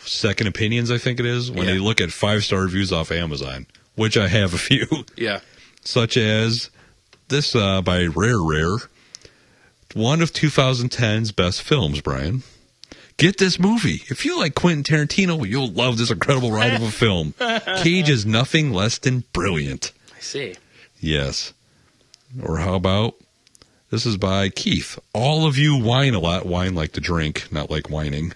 Speaker 1: Second Opinions, I think it is, when they look at 5-star reviews off Amazon, which I have a few.
Speaker 2: Yeah.
Speaker 1: Such as this by Rare, one of 2010's best films, Brian. Get this movie. If you like Quentin Tarantino, you'll love this incredible ride of a film. Cage is nothing less than brilliant.
Speaker 2: I see.
Speaker 1: Yes. Or how about, this is by Keith. All of you whine a lot. Whine like to drink, not like whining.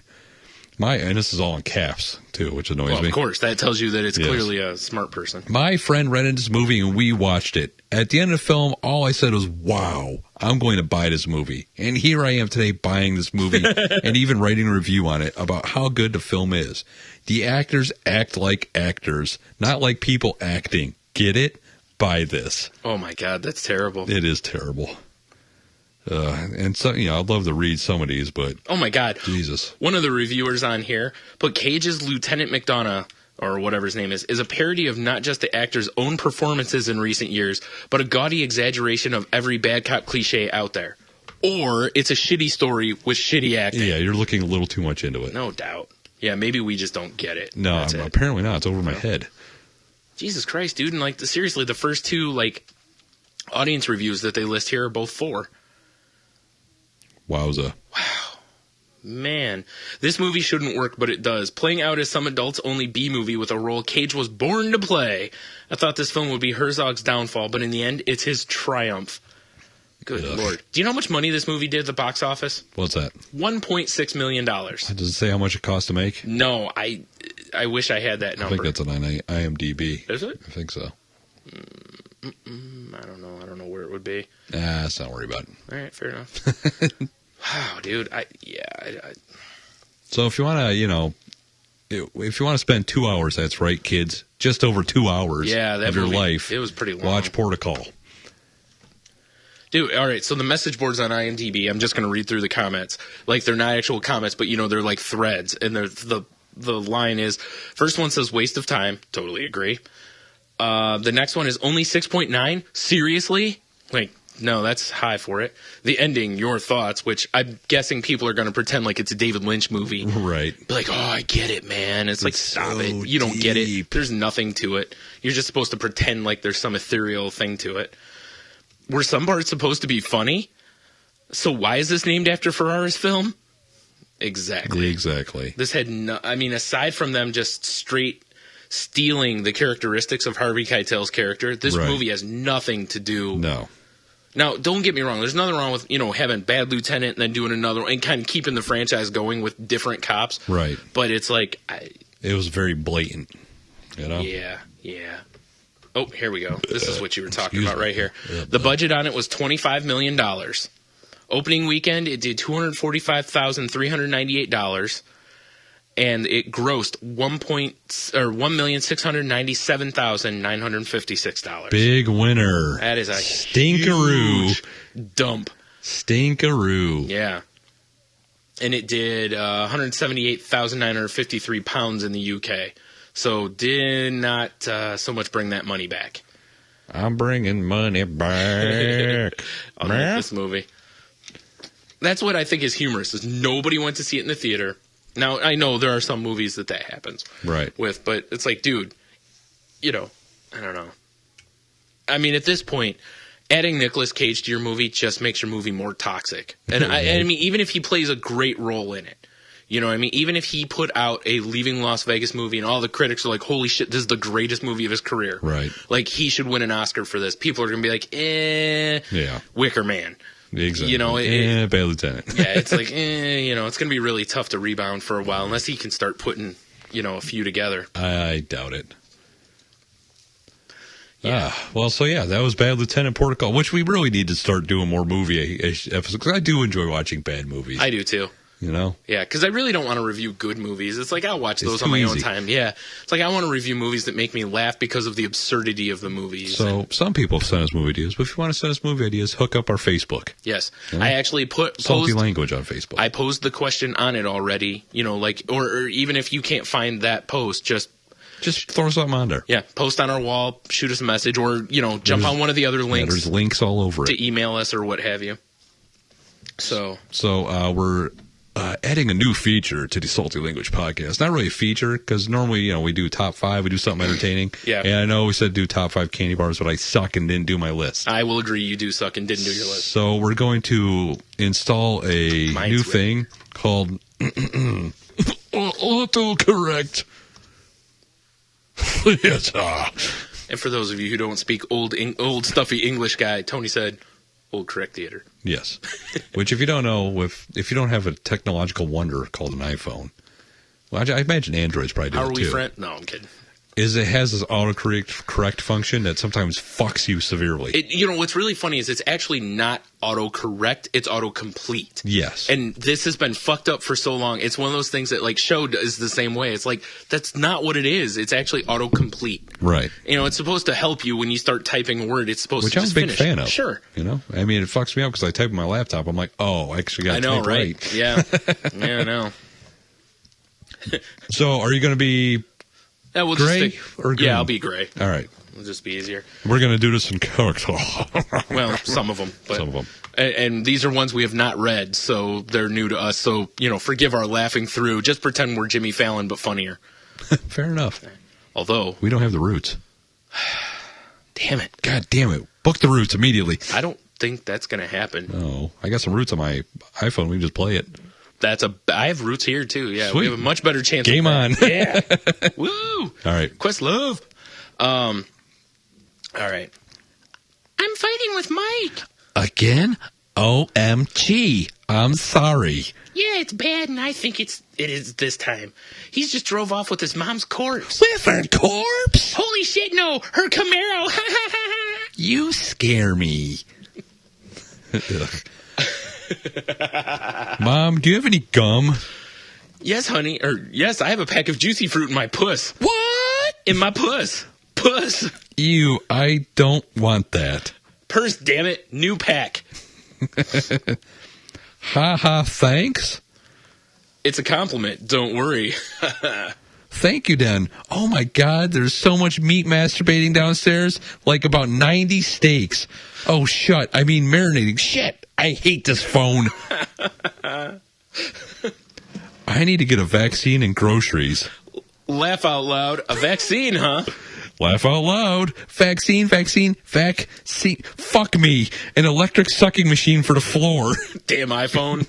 Speaker 1: And this is all in caps, too, which annoys me.
Speaker 2: Of course. That tells you that it's clearly a smart person.
Speaker 1: My friend rented this movie, and we watched it. At the end of the film, all I said was, wow, I'm going to buy this movie. And here I am today buying this movie and even writing a review on it about how good the film is. The actors act like actors, not like people acting. Get it? Buy this.
Speaker 2: Oh, my God. That's terrible.
Speaker 1: It is terrible. And so, I'd love to read some of these, but
Speaker 2: oh my God,
Speaker 1: Jesus!
Speaker 2: One of the reviewers on here put Cage's Lieutenant McDonough, or whatever his name is a parody of not just the actor's own performances in recent years, but a gaudy exaggeration of every bad cop cliche out there. Or it's a shitty story with shitty acting.
Speaker 1: Yeah, you're looking a little too much into it.
Speaker 2: No doubt. Yeah, maybe we just don't get it.
Speaker 1: No, apparently not. It's over my head.
Speaker 2: Jesus Christ, dude! And seriously, the first two audience reviews that they list here are both 4.
Speaker 1: Wowza.
Speaker 2: Wow. Man. This movie shouldn't work, but it does. Playing out as some adults-only B-movie with a role Cage was born to play. I thought this film would be Herzog's downfall, but in the end, it's his triumph. Good Lord. Do you know how much money this movie did at the box office?
Speaker 1: What's that?
Speaker 2: $1.6 million.
Speaker 1: Does it say how much it cost to make?
Speaker 2: No, I wish I had that number.
Speaker 1: I think that's on IMDb.
Speaker 2: Is it?
Speaker 1: I think so.
Speaker 2: I don't know. I don't know where it would be.
Speaker 1: Let's not worry about it.
Speaker 2: All right, fair enough. Wow, dude.
Speaker 1: So if you want to, if you want to spend 2 hours, that's right, kids, just over 2 hours of your life,
Speaker 2: it was pretty long.
Speaker 1: Watch Protocol.
Speaker 2: Dude, all right, so the message boards on IMDb, I'm just going to read through the comments. They're not actual comments, but, they're like threads. And the line is, first one says, waste of time. Totally agree. The next one is only 6.9. Seriously? No, that's high for it. The ending, your thoughts, which I'm guessing people are going to pretend like it's a David Lynch movie.
Speaker 1: Right.
Speaker 2: Be like, oh, I get it, man. It's stop so it. You don't get it. There's nothing to it. You're just supposed to pretend like there's some ethereal thing to it. Were some parts supposed to be funny? So why is this named after Ferrara's film? Exactly. This had aside from them just straight stealing the characteristics of Harvey Keitel's character, this movie has nothing to do.
Speaker 1: No.
Speaker 2: Now, don't get me wrong. There's nothing wrong with, having Bad Lieutenant and then doing another and kind of keeping the franchise going with different cops.
Speaker 1: Right.
Speaker 2: But it's it
Speaker 1: was very blatant,
Speaker 2: Yeah. Oh, here we go. This is what you were talking about right here. The budget on it was $25 million. Opening weekend, it did $245,398. And it grossed $1,697,956.
Speaker 1: Big winner.
Speaker 2: That is a
Speaker 1: stinkeroo
Speaker 2: huge dump.
Speaker 1: Stinkeroo.
Speaker 2: Yeah. And it did 178,953 pounds in the UK. So did not so much bring that money back.
Speaker 1: I'm bringing money back.
Speaker 2: I'll make this movie. That's what I think is humorous, is nobody went to see it in the theater. Now, I know there are some movies that happens with, but it's dude, I don't know. I mean, at this point, adding Nicolas Cage to your movie just makes your movie more toxic. And I mean, even if he plays a great role in it, even if he put out a Leaving Las Vegas movie and all the critics are like, holy shit, this is the greatest movie of his career.
Speaker 1: Right.
Speaker 2: He should win an Oscar for this. People are going to be like,
Speaker 1: yeah.
Speaker 2: Wicker Man.
Speaker 1: Exactly. Bad Lieutenant.
Speaker 2: Yeah, it's it's going to be really tough to rebound for a while unless he can start putting, a few together.
Speaker 1: I doubt it.
Speaker 2: Yeah.
Speaker 1: That was Bad Lieutenant Protocol, which we really need to start doing more movie episodes, because I do enjoy watching bad movies.
Speaker 2: I do too. Yeah, because I really don't want to review good movies. It's I'll watch those on my own time. Yeah. It's I want to review movies that make me laugh because of the absurdity of the movies.
Speaker 1: So some people send us movie ideas, but if you want to send us movie ideas, hook up our Facebook.
Speaker 2: Yes. I actually
Speaker 1: Salty Language on Facebook.
Speaker 2: I posed the question on it already, or even if you can't find that post, just
Speaker 1: throw something on there.
Speaker 2: Yeah, post on our wall, shoot us a message, or, jump on one of the other links.
Speaker 1: There's links all over it.
Speaker 2: To email us or what have you. So
Speaker 1: we're adding a new feature to the Salty Language podcast. Not really a feature, because normally, we do top 5, we do something entertaining.
Speaker 2: Yeah.
Speaker 1: And I know we said do top 5 candy bars, but I suck and didn't do my list.
Speaker 2: I will agree, you do suck and didn't do your list.
Speaker 1: So we're going to install a new thing called autocorrect. Yes.
Speaker 2: And for those of you who don't speak old stuffy English guy, Tony said, old correct theater.
Speaker 1: Yes. Which, if you don't know, if you don't have a technological wonder called an iPhone, well, I imagine Androids probably do
Speaker 2: How
Speaker 1: it
Speaker 2: are we
Speaker 1: too.
Speaker 2: friends? No, I'm kidding.
Speaker 1: Is it has this autocorrect function that sometimes fucks you severely.
Speaker 2: What's really funny is it's actually not autocorrect, it's autocomplete.
Speaker 1: Yes.
Speaker 2: And this has been fucked up for so long. It's one of those things that, like, Show is the same way. It's like, that's not what it is. It's actually autocomplete.
Speaker 1: Right.
Speaker 2: It's supposed to help you when you start typing a word. It's supposed to just finish.
Speaker 1: Which I'm a big fan of.
Speaker 2: Sure.
Speaker 1: I mean, it fucks me up because I type on my laptop. I'm like, oh, I actually got to type right.
Speaker 2: Yeah. Yeah, I know.
Speaker 1: So, are you going to be
Speaker 2: Yeah, we'll
Speaker 1: gray
Speaker 2: just stick,
Speaker 1: or green?
Speaker 2: Yeah, I'll be gray.
Speaker 1: All right.
Speaker 2: It'll just be easier.
Speaker 1: We're going to do this in character.
Speaker 2: Well, some of them. But,
Speaker 1: Some of them.
Speaker 2: And these are ones we have not read, so they're new to us. So, forgive our laughing through. Just pretend we're Jimmy Fallon, but funnier.
Speaker 1: Fair enough.
Speaker 2: Although,
Speaker 1: We don't have the roots.
Speaker 2: damn it.
Speaker 1: God damn it. Book the roots immediately.
Speaker 2: I don't think that's going to happen.
Speaker 1: Oh, I got some roots on my iPhone. We can just play it.
Speaker 2: I have roots here, too. Yeah,
Speaker 1: Sweet.
Speaker 2: we have a much better chance.
Speaker 1: Game on.
Speaker 2: Yeah. Woo!
Speaker 1: All right.
Speaker 2: Questlove. All right. I'm fighting with Mike.
Speaker 1: Again? OMG. I'm sorry.
Speaker 2: Yeah, it's bad, and I think it is this time. He's just drove off with his mom's corpse.
Speaker 1: With her corpse?
Speaker 2: Holy shit, no! Her Camaro!
Speaker 1: You scare me. Ugh. Mom, do you have any gum?
Speaker 2: Yes, honey. Yes, I have a pack of juicy fruit in my puss.
Speaker 1: What?
Speaker 2: In my puss. Puss.
Speaker 1: Ew, I don't want that.
Speaker 2: Purse, damn it. New pack.
Speaker 1: Ha ha, thanks.
Speaker 2: It's a compliment. Don't worry.
Speaker 1: Thank you, Dan. Oh my God, there's so much meat masturbating downstairs, like about 90 steaks. Oh, marinating. Shit, I hate this phone. I need to get a vaccine and groceries.
Speaker 2: Laugh out loud. A vaccine, huh?
Speaker 1: Laugh out loud. Vaccine. Fuck me. An electric sucking machine for the floor.
Speaker 2: Damn iPhone.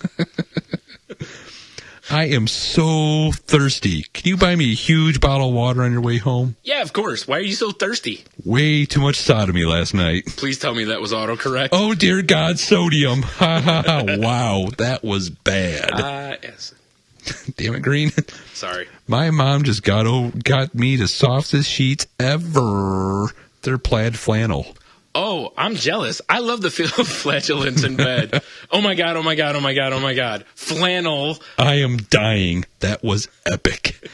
Speaker 1: I am so thirsty. Can you buy me a huge bottle of water on your way home?
Speaker 2: Yeah, of course. Why are you so thirsty?
Speaker 1: Way too much sodomy last night.
Speaker 2: Please tell me that was autocorrect.
Speaker 1: Oh, dear God, sodium. Ha ha ha. Wow, that was bad.
Speaker 2: Yes.
Speaker 1: Damn it, Green.
Speaker 2: Sorry.
Speaker 1: My mom just got me the softest sheets ever. They're plaid flannel.
Speaker 2: Oh, I'm jealous. I love the feel of flatulence in bed. Oh my God, oh my God, oh my God, oh my God. Flannel.
Speaker 1: I am dying. That was epic.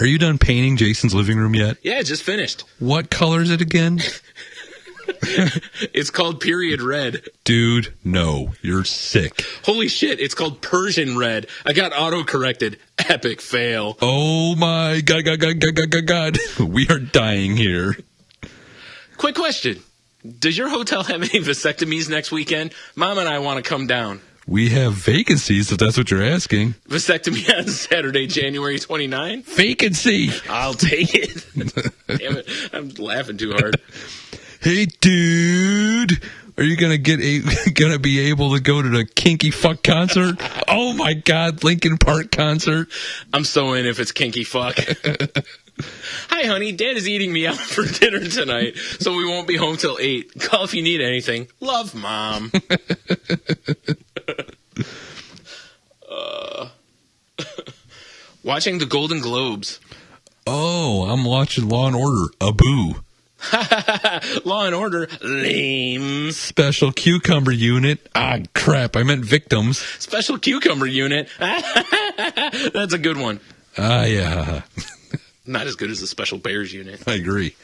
Speaker 1: Are you done painting Jason's living room yet?
Speaker 2: Yeah, just finished.
Speaker 1: What color is it again?
Speaker 2: It's called period red.
Speaker 1: Dude, no. You're sick.
Speaker 2: Holy shit, it's called Persian red. I got auto-corrected. Epic fail.
Speaker 1: Oh my God. We are dying here.
Speaker 2: Quick question. Does your hotel have any vasectomies next weekend? Mom and I want to come down.
Speaker 1: We have vacancies, if that's what you're asking.
Speaker 2: Vasectomy on Saturday, January 29th?
Speaker 1: Vacancy!
Speaker 2: I'll take it. Damn it. I'm laughing too hard.
Speaker 1: Hey, dude, are you gonna be able to go to the Kinky Fuck concert? Oh my God, Linkin Park concert!
Speaker 2: I'm so in if it's kinky fuck. Hi, honey. Dad is eating me out for dinner tonight, so we won't be home till 8. Call if you need anything. Love, Mom. Watching the Golden Globes.
Speaker 1: Oh, I'm watching Law and Order. Abu.
Speaker 2: Law and Order, lame.
Speaker 1: Special Cucumber Unit. Ah, crap, I meant Victims.
Speaker 2: Special Cucumber Unit. That's a good one.
Speaker 1: Ah, yeah.
Speaker 2: Not as good as the Special Bears Unit.
Speaker 1: I agree.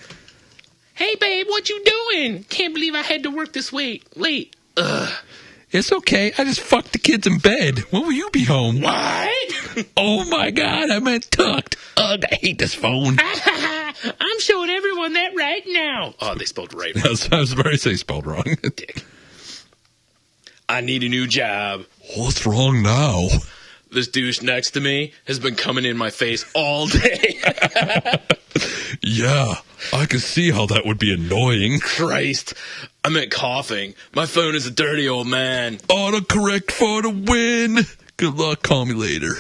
Speaker 2: Hey, babe, what you doing? Can't believe I had to work this late. Ugh.
Speaker 1: It's okay, I just fucked the kids in bed. When will you be home?
Speaker 2: What?
Speaker 1: Oh my God, I meant tucked. Ugh, I hate this phone.
Speaker 2: I'm showing everyone that right now. Oh, they spelled right.
Speaker 1: I was about to say spelled wrong.
Speaker 2: Dick. I need a new job.
Speaker 1: What's wrong now?
Speaker 2: This douche next to me has been coming in my face all day.
Speaker 1: Yeah, I can see how that would be annoying.
Speaker 2: Christ. I meant coughing. My phone is a dirty old man.
Speaker 1: Autocorrect for the win. Good luck. Call me later.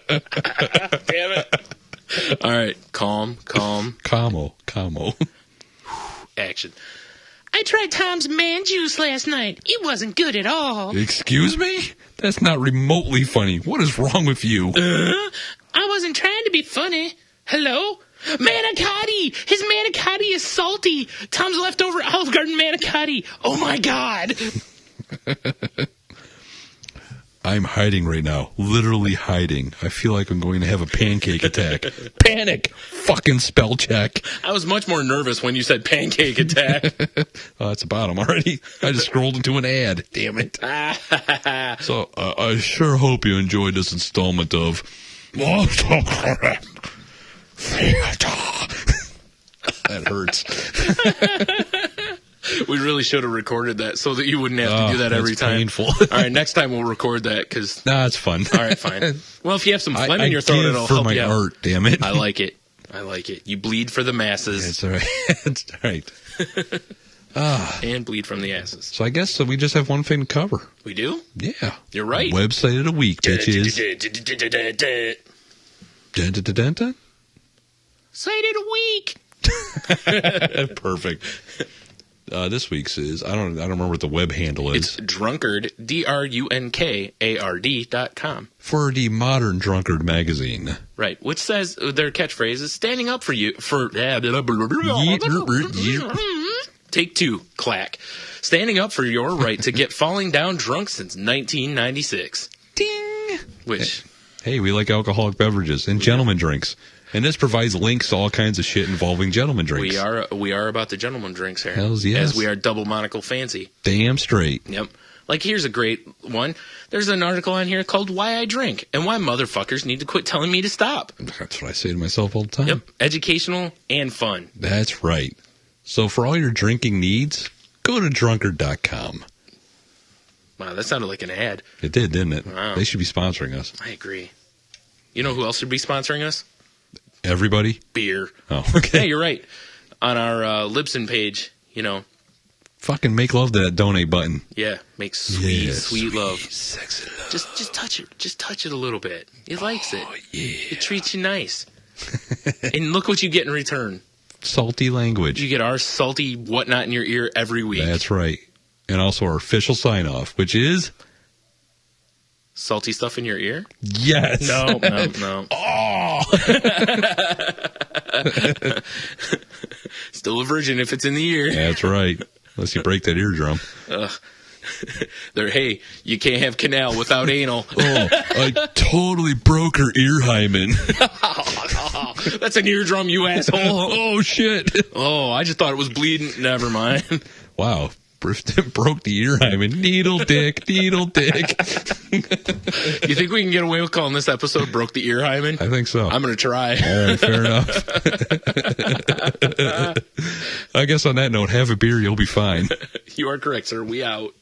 Speaker 2: Damn it. All right. Calm.
Speaker 1: Camo.
Speaker 2: Action. I tried Tom's man juice last night. It wasn't good at all.
Speaker 1: Excuse me? That's not remotely funny. What is wrong with you?
Speaker 2: I wasn't trying to be funny. Hello? Manicotti! His manicotti is salty. Tom's leftover Olive Garden manicotti. Oh my God.
Speaker 1: I'm hiding right now. Literally hiding. I feel like I'm going to have a pancake attack. Panic! Fucking spell check.
Speaker 2: I was much more nervous when you said pancake attack.
Speaker 1: Oh, that's about him already. I just scrolled into an ad. Damn it. So, I sure hope you enjoyed this installment of... That hurts.
Speaker 2: We really should have recorded that so that you wouldn't have to do that every time.
Speaker 1: Painful.
Speaker 2: All right, next time we'll record that because.
Speaker 1: Nah, it's fun.
Speaker 2: All right, fine. Well, if you have some phlegm in your throat, it'll
Speaker 1: for
Speaker 2: help
Speaker 1: my
Speaker 2: you out.
Speaker 1: art. Damn it.
Speaker 2: I like it. You bleed for the masses.
Speaker 1: It's all right. It's all right.
Speaker 2: And bleed from the asses.
Speaker 1: So I guess we just have one thing to cover.
Speaker 2: We do?
Speaker 1: Yeah.
Speaker 2: You're right.
Speaker 1: Website of the week, bitches.
Speaker 2: Site of the week.
Speaker 1: Perfect. This week's is I don't remember what the web handle is.
Speaker 2: It's drunkard drunkard.com
Speaker 1: for the Modern Drunkard magazine.
Speaker 2: Right, which says their catchphrase is standing up for you for Take two, clack. Standing up for your right to get falling down drunk since 1996.
Speaker 1: Ding.
Speaker 2: Which
Speaker 1: hey, we like alcoholic beverages and gentleman drinks. And this provides links to all kinds of shit involving gentleman drinks.
Speaker 2: We are about the gentleman drinks here.
Speaker 1: Hells yes.
Speaker 2: As we are double monocle fancy.
Speaker 1: Damn straight.
Speaker 2: Yep. Like, here's a great one. There's an article on here called Why I Drink and Why Motherfuckers Need to Quit Telling Me to Stop.
Speaker 1: That's what I say to myself all the time.
Speaker 2: Yep. Educational and fun.
Speaker 1: That's right. So for all your drinking needs, go to drunkard.com.
Speaker 2: Wow, that sounded like an ad.
Speaker 1: It did, didn't it?
Speaker 2: Wow.
Speaker 1: They should be sponsoring us.
Speaker 2: I agree. You know who else should be sponsoring us?
Speaker 1: Everybody?
Speaker 2: Beer.
Speaker 1: Oh, okay.
Speaker 2: Yeah, you're right. On our Libsyn page,
Speaker 1: fucking make love to that donate button.
Speaker 2: Yeah, make sweet love.
Speaker 1: Sexy love.
Speaker 2: Just touch it. Just touch it a little bit. He likes it.
Speaker 1: Yeah.
Speaker 2: It treats you nice. And look what you get in return.
Speaker 1: Salty language.
Speaker 2: You get our salty whatnot in your ear every week.
Speaker 1: That's right. And also our official sign-off, which is...
Speaker 2: Salty stuff in your ear?
Speaker 1: Yes.
Speaker 2: No.
Speaker 1: Oh.
Speaker 2: Still a virgin if it's in the ear.
Speaker 1: That's right. Unless you break that eardrum.
Speaker 2: Hey, you can't have canal without anal.
Speaker 1: Oh, I totally broke her ear hymen.
Speaker 2: That's an eardrum, you asshole.
Speaker 1: Oh, shit.
Speaker 2: Oh, I just thought it was bleeding. Never mind.
Speaker 1: Wow. Broke the ear hymen. Needle dick.
Speaker 2: You think we can get away with calling this episode Broke the Ear Hymen?
Speaker 1: I think so.
Speaker 2: I'm going to try.
Speaker 1: All right, fair enough. I guess on that note, have a beer, you'll be fine.
Speaker 2: You are correct, sir. We out.